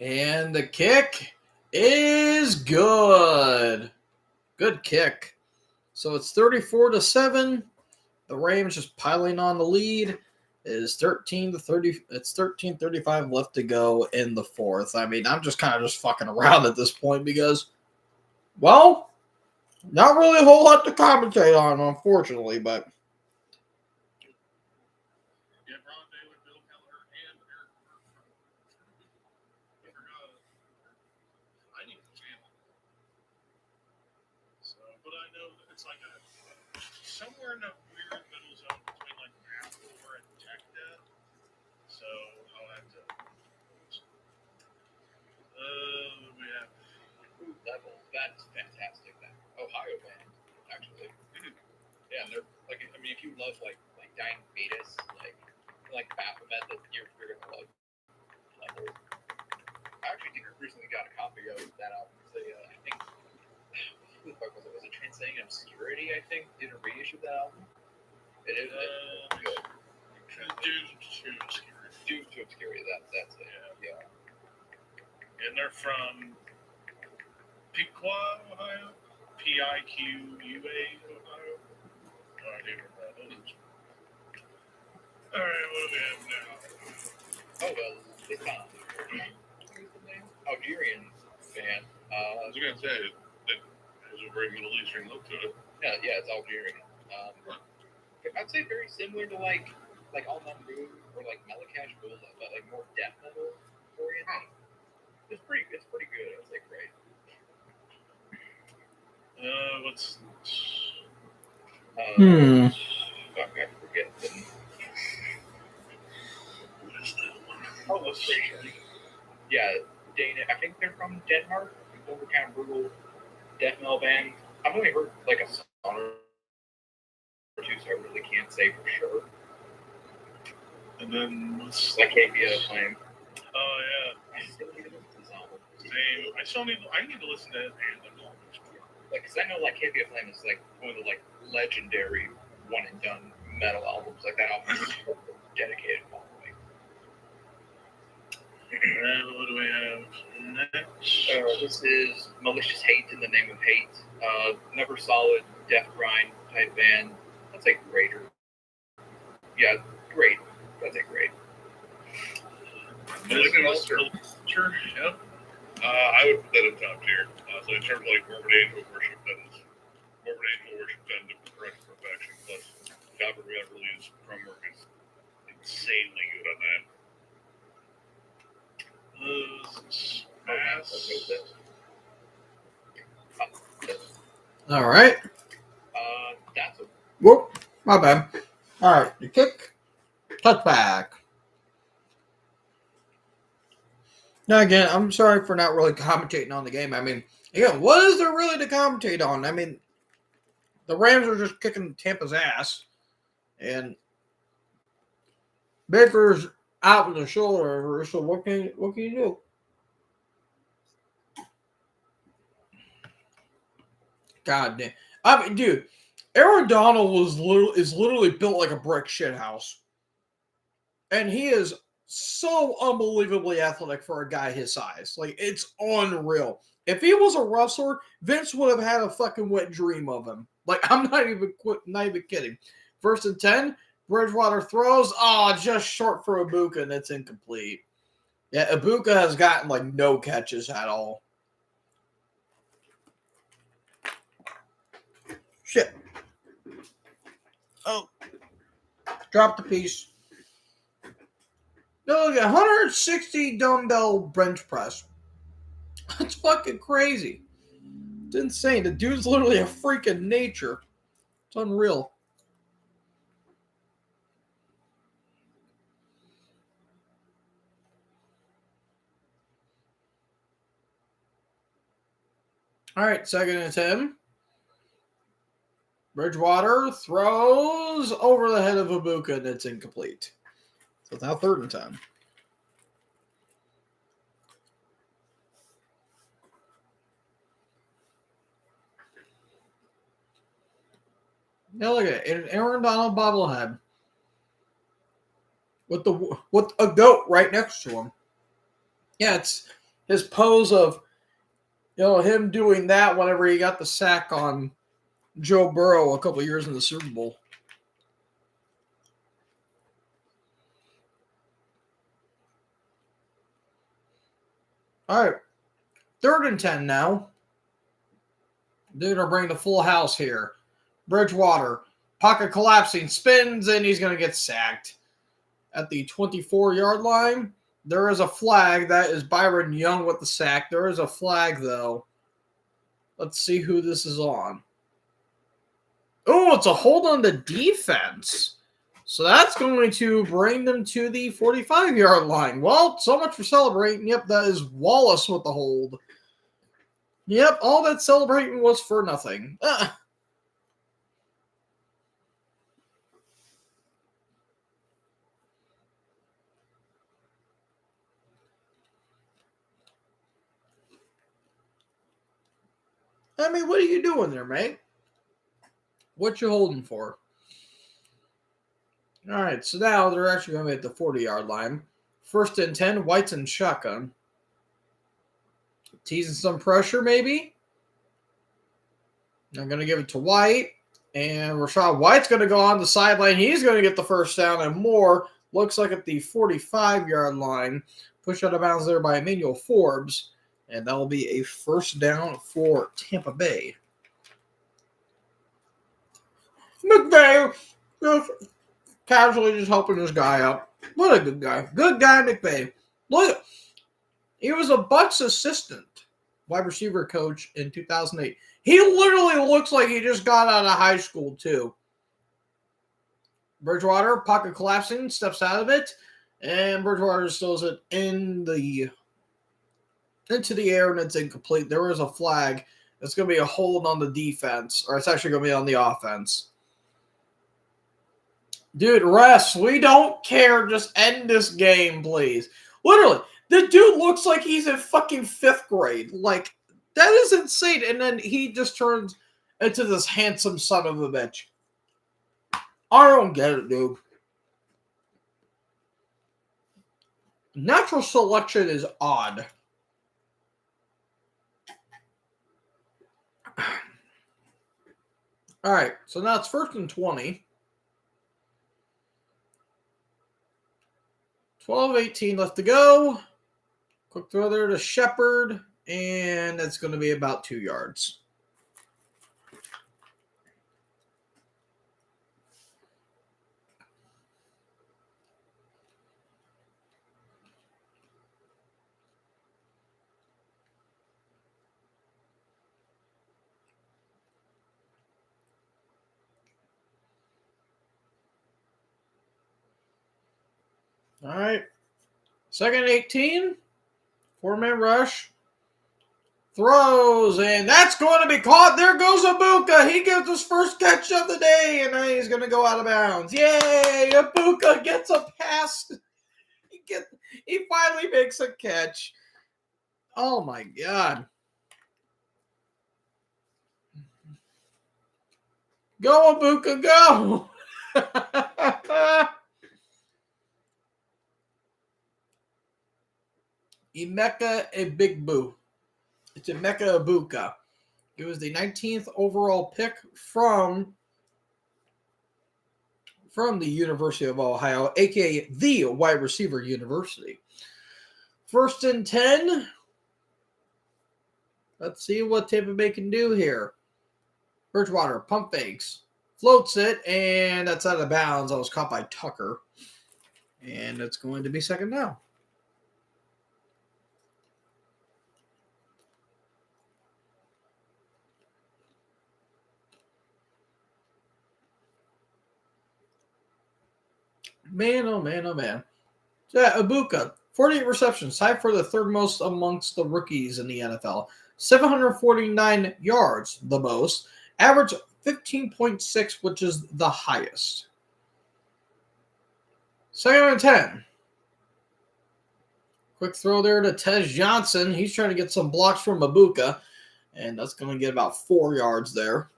And the kick is good. Good kick. So it's 34-7. The Rams just piling on the lead. It is 13-30. It's 13:35 left to go in the fourth. I mean, I'm just kind of just fucking around at this point because, well, not really a whole lot to commentate on, unfortunately, but. I need a channel. So, but I know that it's like somewhere in the weird middle zone between like Apple and tech debt. So I'll have to. We have Level. That's fantastic. That Ohio band, actually. Yeah, and they're like, I mean, if you love like Dying Fetus, like Baphomet, that you're gonna love Level. I actually think I recently got a copy of that album. I think who the fuck was it? Was it Transcending Obscurity? I think did a reissue of that album. It is good. Due to Obscurity. That's it. Yeah. And they're from Piqua, Ohio. Piqua, Ohio. Oh, I didn't remember that. All right, what do we have now? Oh well, it's not. Algerian band. I was gonna say that has a very Middle Eastern look to it. Yeah, it's Algerian. I'd say very similar to like All Nambu or like Melakash Bulla, but like more death metal oriented. It's pretty good. I'd say great. What's Fuck, I forget them. What is that one? Oh, let's see. Yeah, Dana. I think they're from Denmark. They're kind of brutal death metal band. I've only heard like a song or two, so I really can't say for sure. And then what's like Capia Flame? Oh yeah. I still need to listen to this album. I need to listen to Anthem albums. Like, cause I know like Capia Flame is like one of the like legendary one and done metal albums. Like that album is dedicated all the way. What do we have next? This is Malicious Hate in the Name of Hate. Never Solid, Death Grind type band. That's a greater. Yeah, great. That's a great. Sure, yep. I would put that in top tier. So in terms of like Morbid Angel worship, Morbid Angel worship done to perfection. Plus, Godfrey Beverly's drum work is insanely good on that. All right. That's a whoop. My bad. All right. The kick. Touchback. Now, again, I'm sorry for not really commentating on the game. I mean, again, what is there really to commentate on? I mean, the Rams are just kicking Tampa's ass. And Baker's out with the shoulder. So what can you do? God damn. I mean, dude, Aaron Donald is literally built like a brick shit house. And he is so unbelievably athletic for a guy his size. Like, it's unreal. If he was a wrestler, Vince would have had a fucking wet dream of him. Like, I'm not even kidding. 1st and 10, Bridgewater throws. Oh, just short for Ibuka, and it's incomplete. Yeah, Ibuka has gotten, like, no catches at all. Shit. Oh. Drop the piece. No, look at 160 dumbbell bench press. That's fucking crazy. It's insane. The dude's literally a freak of nature. It's unreal. All right, 2nd and 10. Bridgewater throws over the head of Ibuka, and it's incomplete. So it's now 3rd and 10. Now look at it. An Aaron Donald bobblehead with a goat right next to him. Yeah, it's his pose of, him doing that whenever he got the sack on Joe Burrow a couple years in the Super Bowl. All right. 3rd and 10 now. They're going to bring the full house here. Bridgewater. Pocket collapsing. Spins, and he's going to get sacked at the 24-yard line. There is a flag. That is Byron Young with the sack. There is a flag, though. Let's see who this is on. Oh, it's a hold on the defense. So that's going to bring them to the 45-yard line. Well, so much for celebrating. Yep, that is Wallace with the hold. Yep, all that celebrating was for nothing. I mean, what are you doing there, mate? What you holding for? All right, so now they're actually going to be at the 40-yard line. 1st and 10, White's in shotgun. Teasing some pressure, maybe. I'm going to give it to White. And Rashad White's going to go on the sideline. He's going to get the first down and more. Looks like at the 45-yard line. Pushed out of bounds there by Emmanuel Forbes. And that will be a first down for Tampa Bay. McVay just casually just helping this guy out. What a good guy. Good guy, McVay. Look, he was a Bucs assistant wide receiver coach in 2008. He literally looks like he just got out of high school, too. Bridgewater, pocket collapsing, steps out of it, and Bridgewater throws it into the air, and it's incomplete. There is a flag. It's going to be a hold on the defense, or it's actually going to be on the offense. Dude, rest. We don't care. Just end this game, please. Literally, the dude looks like he's in fucking 5th grade. Like, that is insane. And then he just turns into this handsome son of a bitch. I don't get it, dude. Natural selection is odd. All right, so now it's 1st and 20. 12-18 left to go. Quick throw there to Shepard, and it's going to be about 2 yards. All right. 2nd and 18. 4-man rush. Throws, and that's going to be caught. There goes Ibuka. He gets his first catch of the day, and now he's going to go out of bounds. Yay! Ibuka gets a pass. He finally makes a catch. Oh, my God. Go, Ibuka, go! Emeka Ebigbu. It's Emeka Ibuka. He was the 19th overall pick from the University of Ohio, a.k.a. the wide receiver university. 1st and 10. Let's see what Tampa Bay can do here. Bridgewater, pump fakes. Floats it, and that's out of bounds. That was caught by Tucker. And it's going to be 2nd down. Man, oh man, oh man. So yeah, Ibuka, 48 receptions, tied for the 3rd most amongst the rookies in the NFL. 749 yards, the most. Average 15.6, which is the highest. 2nd and 10. Quick throw there to Tez Johnson. He's trying to get some blocks from Ibuka, and that's going to get about 4 yards there.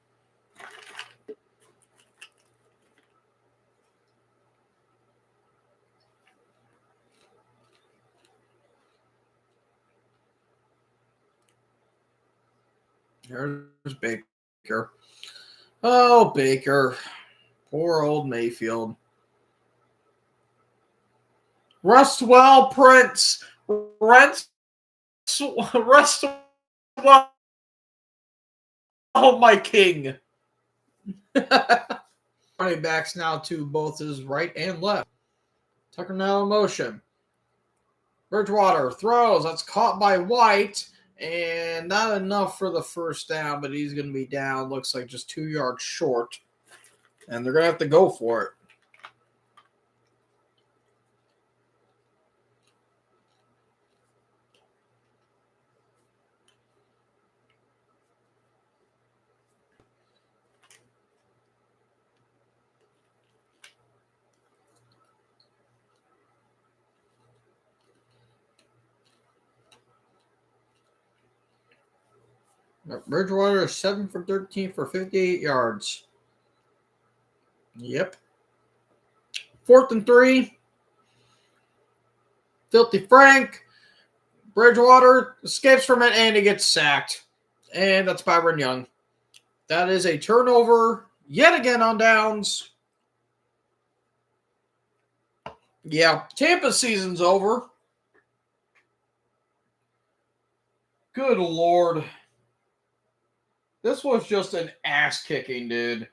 There's Baker. Oh, Baker. Poor old Mayfield. Rest well, Prince. Rest well, my king. Running backs now to both his right and left. Tucker now in motion. Bridgewater throws. That's caught by White. And not enough for the first down, but he's going to be down. Looks like just 2 yards short. And they're going to have to go for it. Bridgewater is 7 for 13 for 58 yards. Yep. 4th and 3. Filthy Frank. Bridgewater escapes from it and he gets sacked. And that's Byron Young. That is a turnover yet again on downs. Yeah, Tampa season's over. Good Lord. This was just an ass kicking, dude.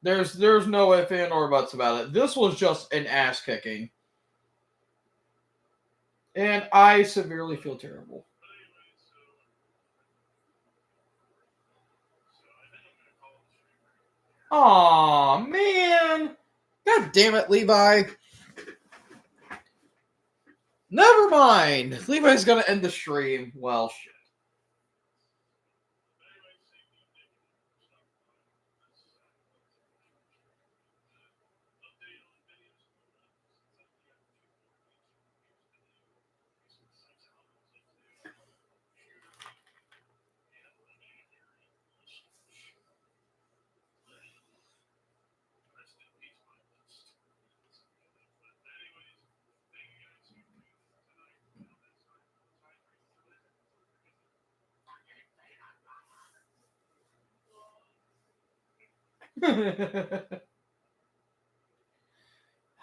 There's no ifs, and or buts about it. This was just an ass kicking. And I severely feel terrible. Aw, man. God damn it, Levi. Never mind. Levi's going to end the stream. Well, shit.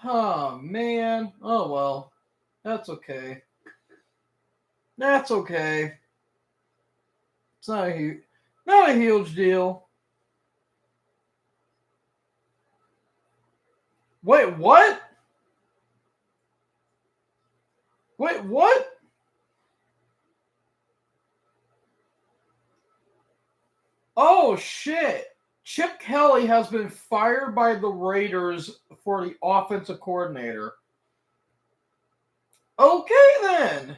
Oh, man. Oh, well. That's okay. That's okay. It's not a huge deal. Wait, what? Wait, what? Oh, shit. Chip Kelly has been fired by the Raiders for the offensive coordinator. Okay, then.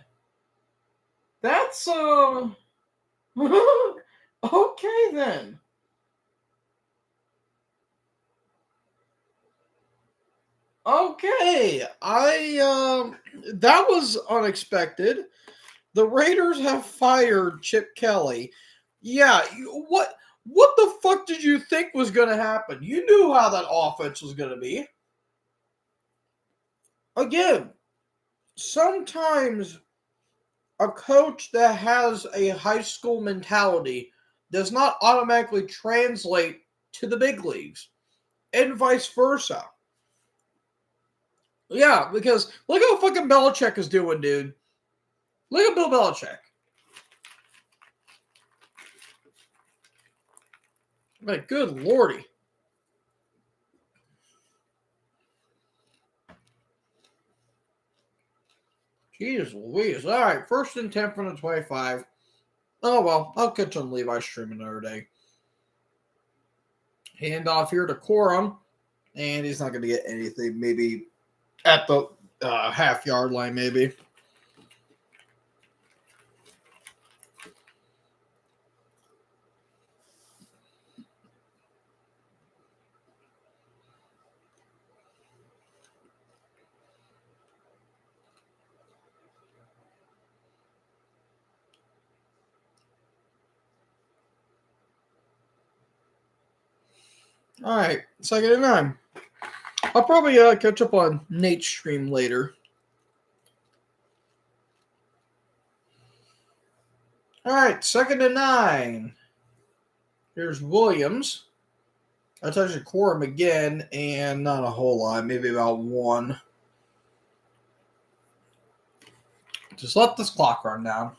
That's, okay, then. Okay. That was unexpected. The Raiders have fired Chip Kelly. Yeah, what the fuck did you think was going to happen? You knew how that offense was going to be. Again, sometimes a coach that has a high school mentality does not automatically translate to the big leagues, and vice versa. Yeah, because look how fucking Belichick is doing, dude. Look at Bill Belichick. Like, good lordy. Jeez Louise. All right, 1st and 10 from the 25. Oh, well, I'll catch on Levi stream another day. Hand off here to Corum, and he's not going to get anything. Maybe at the half-yard line, maybe. All right, 2nd and 9. I'll probably catch up on Nate's stream later. All right, 2nd and 9. Here's Williams. I touched the Corum again, and not a whole lot, maybe about 1. Just let this clock run down.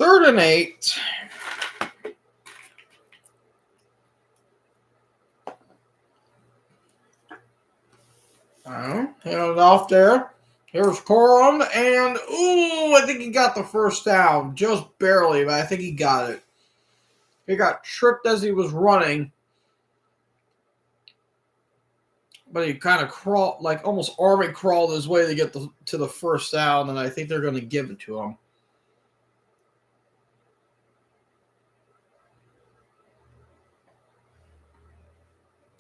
3rd and 8. Hand it off there. Here's Corum, and I think he got the first down. Just barely, but I think he got it. He got tripped as he was running. But he kind of crawled, like almost army crawled his way to get to the first down, and I think they're going to give it to him.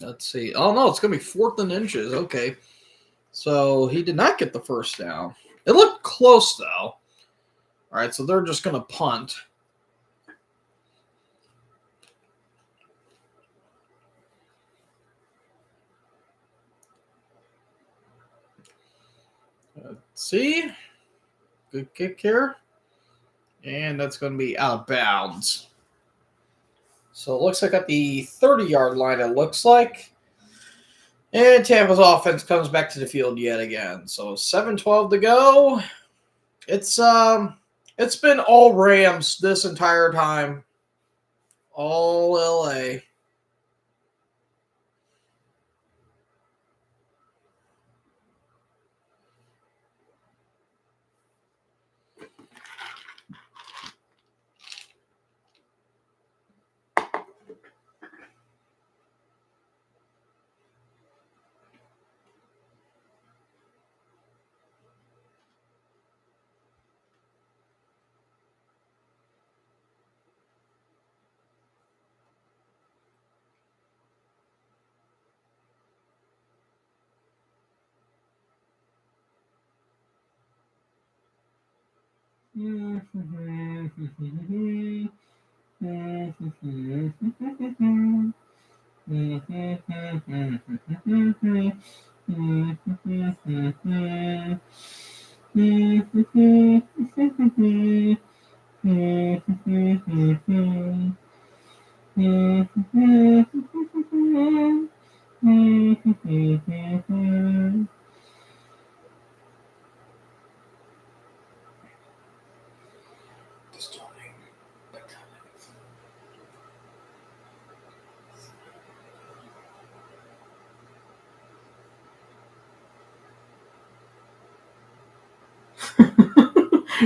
Let's see. Oh, no, it's going to be 4th and inches. Okay. So he did not get the first down. It looked close, though. All right, so they're just going to punt. Let's see. Good kick here. And that's going to be out of bounds. So it looks like at the 30-yard line, it looks like. And Tampa's offense comes back to the field yet again. So 7:12 to go. It's been all Rams this entire time. All LA.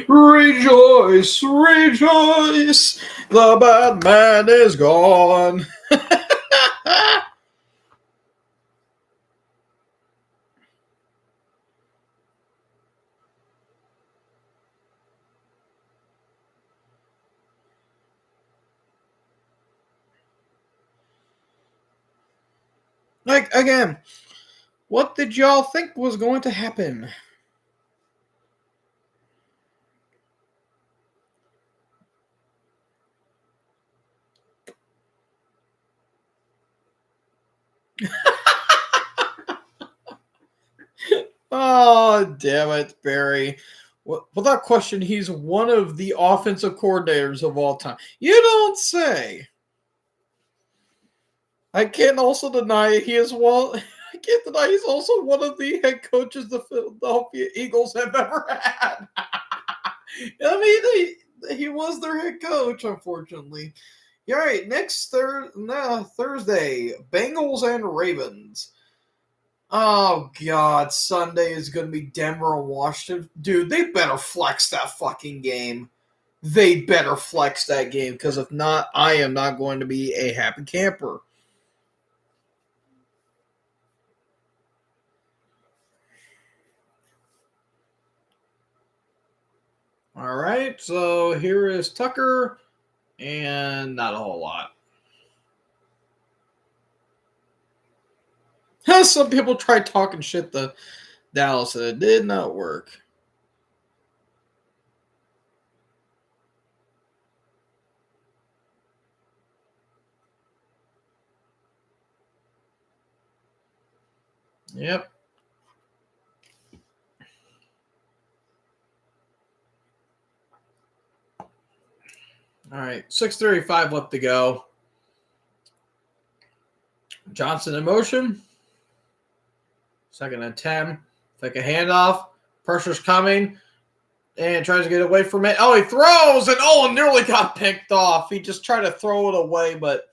Rejoice, rejoice, the bad man is gone. Like, again, what did y'all think was going to happen? Oh, damn it, Barry. Without question, he's one of the offensive coordinators of all time. You don't say. I can't also deny he is one. I can't deny he's also one of the head coaches the Philadelphia Eagles have ever had. I mean, he was their head coach, unfortunately. All right, next Thursday, Bengals and Ravens. Oh, God, Sunday is going to be Denver and Washington. Dude, they better flex that fucking game. They better flex that game, because if not, I am not going to be a happy camper. All right, so here is Tucker, and not a whole lot. Some people tried talking shit to Dallas, and it did not work. Yep. All right, 6:35 left to go. Johnson in motion. 2nd and 10. Take a handoff. Pressure's coming. And tries to get away from it. Oh, he throws, and nearly got picked off. He just tried to throw it away, but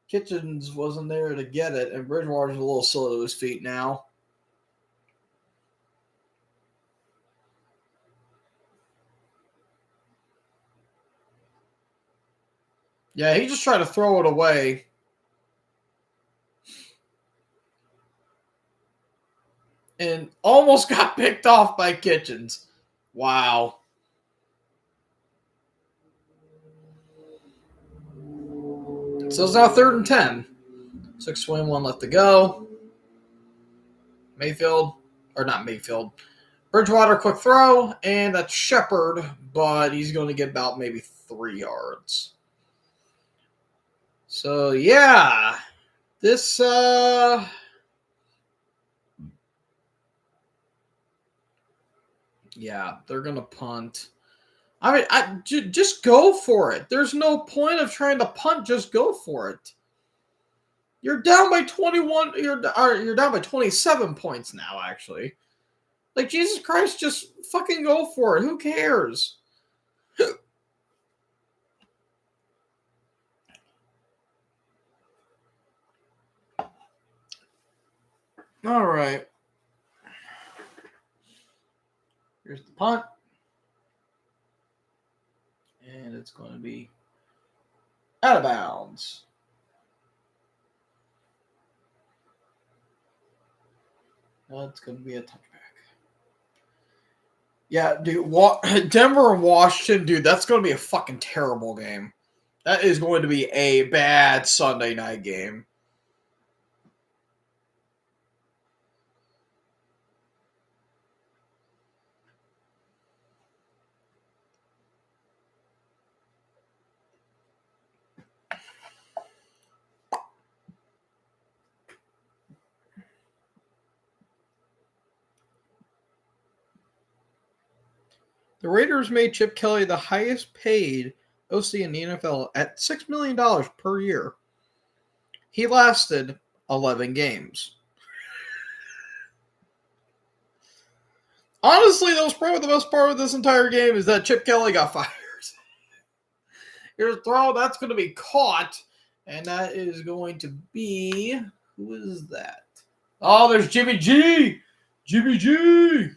Kitchens wasn't there to get it, and Bridgewater's a little slow to his feet now. Yeah, he just tried to throw it away. And almost got picked off by Kitchens. Wow. So it's now 3rd and 10. 6:21 left to go. Bridgewater, quick throw, and that's Shepard, but he's going to get about maybe 3 yards. So, yeah. This, yeah, they're going to punt. I mean, just go for it. There's no point of trying to punt. Just go for it. You're down by 21. You're down by 27 points now, actually. Like, Jesus Christ, just fucking go for it. Who cares? All right. Here's the punt. And it's going to be out of bounds. That's going to be a touchback. Yeah, dude, Denver and Washington, dude, that's going to be a fucking terrible game. That is going to be a bad Sunday night game. The Raiders made Chip Kelly the highest paid OC in the NFL at $6 million per year. He lasted 11 games. Honestly, that was probably the best part of this entire game is that Chip Kelly got fired. Here's a throw. That's going to be caught. And that is going to be... Who is that? Oh, there's Jimmy G. Jimmy G.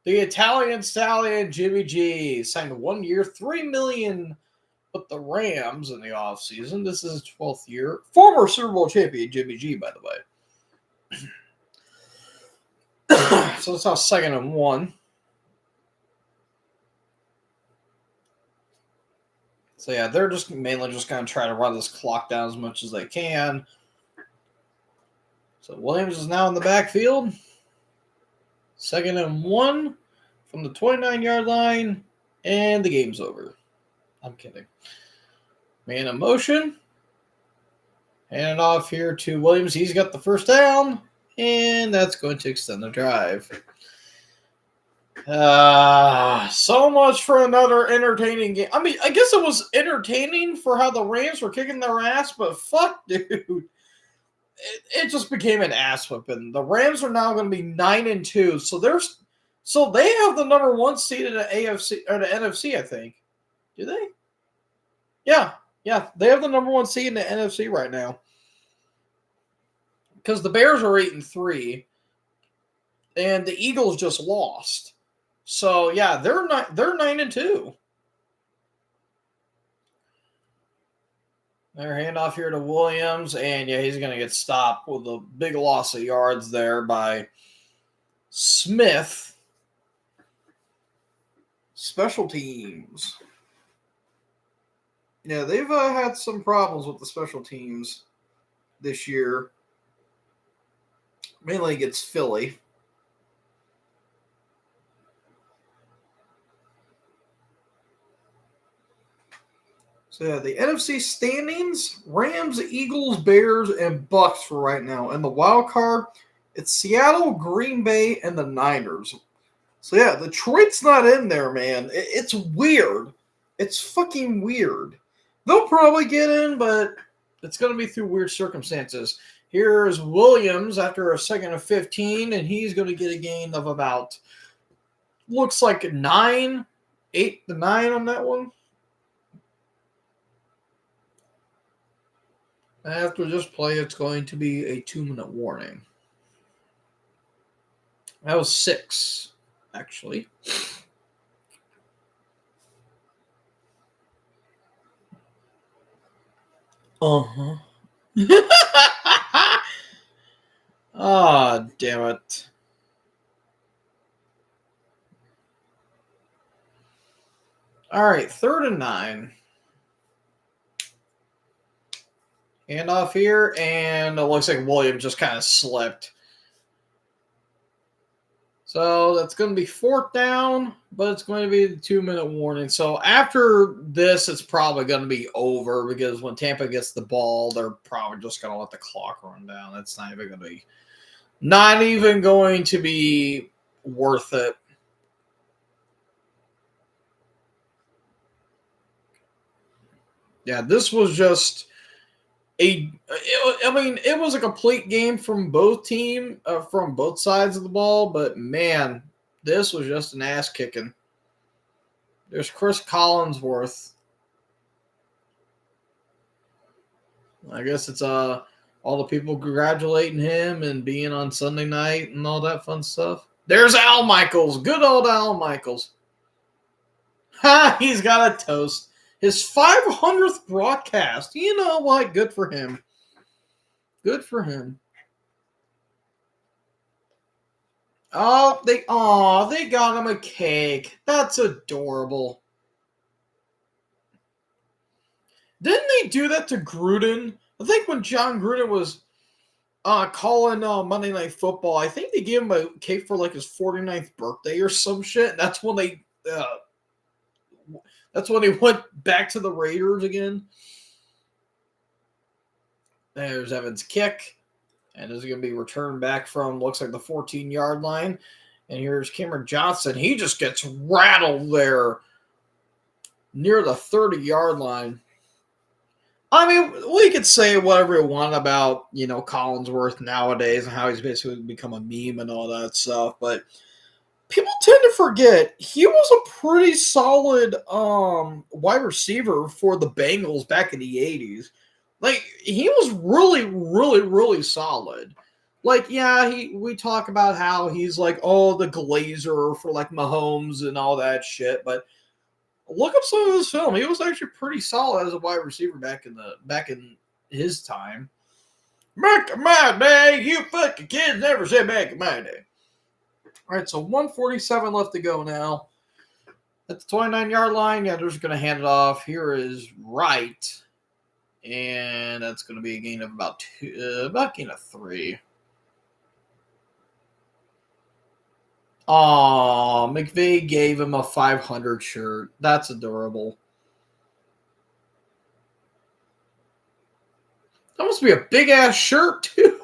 The Italian stallion Jimmy G signed 1 year, $3 million with the Rams in the offseason. This is his 12th year. Former Super Bowl champion Jimmy G, by the way. So it's now 2nd and 1. So yeah, they're just mainly just going to try to run this clock down as much as they can. So Williams is now in the backfield. 2nd and 1 from the 29-yard line, and the game's over. I'm kidding. Man in motion. Hand it off here to Williams. He's got the first down, and that's going to extend the drive. So much for another entertaining game. I mean, I guess it was entertaining for how the Rams were kicking their ass, but fuck, dude. It just became an ass whipping. The Rams are now going to be 9-2, so they have the number 1 seed in the AFC or the NFC, I think. Do they? Yeah, they have the number 1 seed in the NFC right now. Because the Bears are 8-3, and the Eagles just lost. So yeah, they're 9-2. Their handoff here to Williams, and yeah, he's going to get stopped with a big loss of yards there by Smith. Special teams. Yeah, they've had some problems with the special teams this year. Mainly against Philly. So yeah, the NFC standings, Rams, Eagles, Bears, and Bucks for right now. And the wild card, it's Seattle, Green Bay, and the Niners. So yeah, Detroit's not in there, man. It's weird. It's fucking weird. They'll probably get in, but it's going to be through weird circumstances. Here's Williams after a 2nd and 15, and he's going to get a gain of about looks like 8 to 9 on that one. After this play, it's going to be a 2-minute warning. That was 6, actually. Uh-huh. Ah, damn it. All right, 3rd and 9. Handoff here, and it looks like Williams just kind of slipped. So that's going to be 4th down, but it's going to be the 2-minute warning. So after this, it's probably going to be over because when Tampa gets the ball, they're probably just going to let the clock run down. It's not even going to be worth it. Yeah, this was just it was a complete game from both from both sides of the ball, but man, this was just an ass kicking. There's Chris Collinsworth. I guess it's all the people congratulating him and being on Sunday night and all that fun stuff. There's Al Michaels, good old Al Michaels. Ha! He's got a toast. His 500th broadcast. You know what? Good for him. Good for him. Oh, they got him a cake. That's adorable. Didn't they do that to Gruden? I think when John Gruden was calling Monday Night Football, I think they gave him a cake for like his 49th birthday or some shit. That's when he went back to the Raiders again. There's Evans' kick. And is going to be returned back from, looks like, the 14-yard line. And here's Cameron Johnson. He just gets rattled there near the 30-yard line. I mean, we could say whatever we want about, Collinsworth nowadays and how he's basically become a meme and all that stuff. But people tend to forget he was a pretty solid wide receiver for the Bengals back in the 80s. Like, he was really, really, really solid. Like, yeah, we talk about how he's like, the Glazer for like Mahomes and all that shit, but look up some of his film. He was actually pretty solid as a wide receiver back in his time. Back in my day, you fucking kids never said back in my day. All right, so 1:47 left to go now. At the 29-yard line, yeah, they're just going to hand it off. Here is Wright. And that's going to be a gain of about gain of 3. Aw, McVay gave him a 500 shirt. That's adorable. That must be a big-ass shirt, too.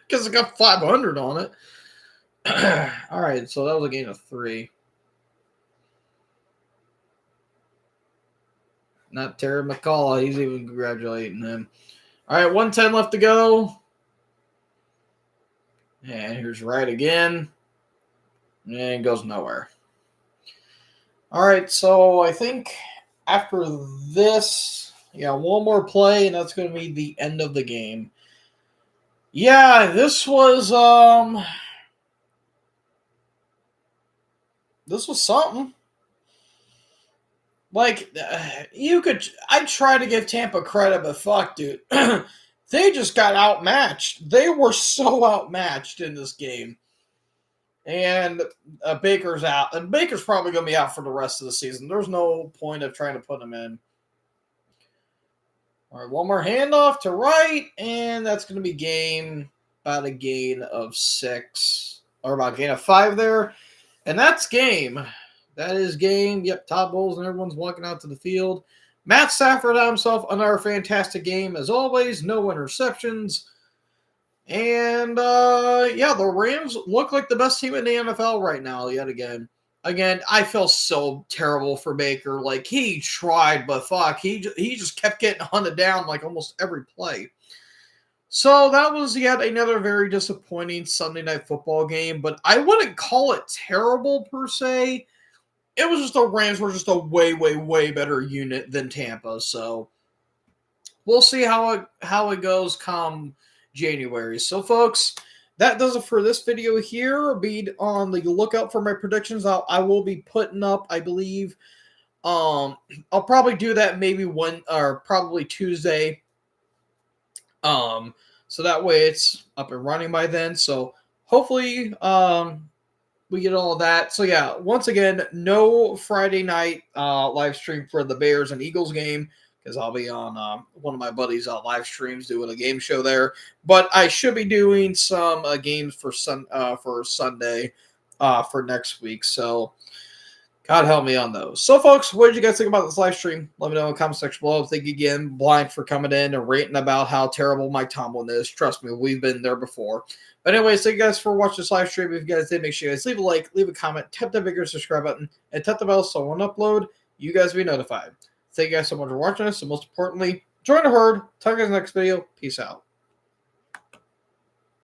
Because it got 500 on it. All right, so that was a gain of 3. Not Terry McCullough. He's even congratulating him. All right, 1:10 left to go. And here's Wright again. And it goes nowhere. All right, so I think after this, one more play, and that's going to be the end of the game. Yeah, this was something. Like, I try to give Tampa credit, but fuck, dude. They just got outmatched. They were so outmatched in this game. And Baker's out. And Baker's probably going to be out for the rest of the season. There's no point of trying to put him in. All right, one more handoff to Wright, and that's going to be about a gain of 6. Or about a gain of 5 there. And that's game. That is game. Yep, Todd Bowles and everyone's walking out to the field. Matt Stafford had himself another fantastic game, as always. No interceptions. And, the Rams look like the best team in the NFL right now yet again. Again, I feel so terrible for Baker. Like, he tried, but fuck, he just kept getting hunted down like almost every play. So that was yet another very disappointing Sunday night football game, but I wouldn't call it terrible per se. It was just the Rams were just a way, way, way better unit than Tampa. So we'll see how it goes come January. So, folks, that does it for this video here. Be on the lookout for my predictions. I will be putting up, I believe. I'll probably do that maybe one or probably Tuesday. So that way it's up and running by then. So hopefully, we get all of that. So yeah, once again, no Friday night live stream for the Bears and Eagles game because I'll be on one of my buddies' live streams doing a game show there. But I should be doing some games for Sunday for next week. So God help me on those. So, folks, what did you guys think about this live stream? Let me know in the comment section below. Thank you again, Blind, for coming in and ranting about how terrible Mike Tomlin is. Trust me, we've been there before. But anyways, thank you guys for watching this live stream. If you guys did, make sure you guys leave a like, leave a comment, tap that bigger subscribe button, and tap the bell so when I upload, you guys will be notified. Thank you guys so much for watching us, and most importantly, join the herd. Talk to you guys in the next video. Peace out.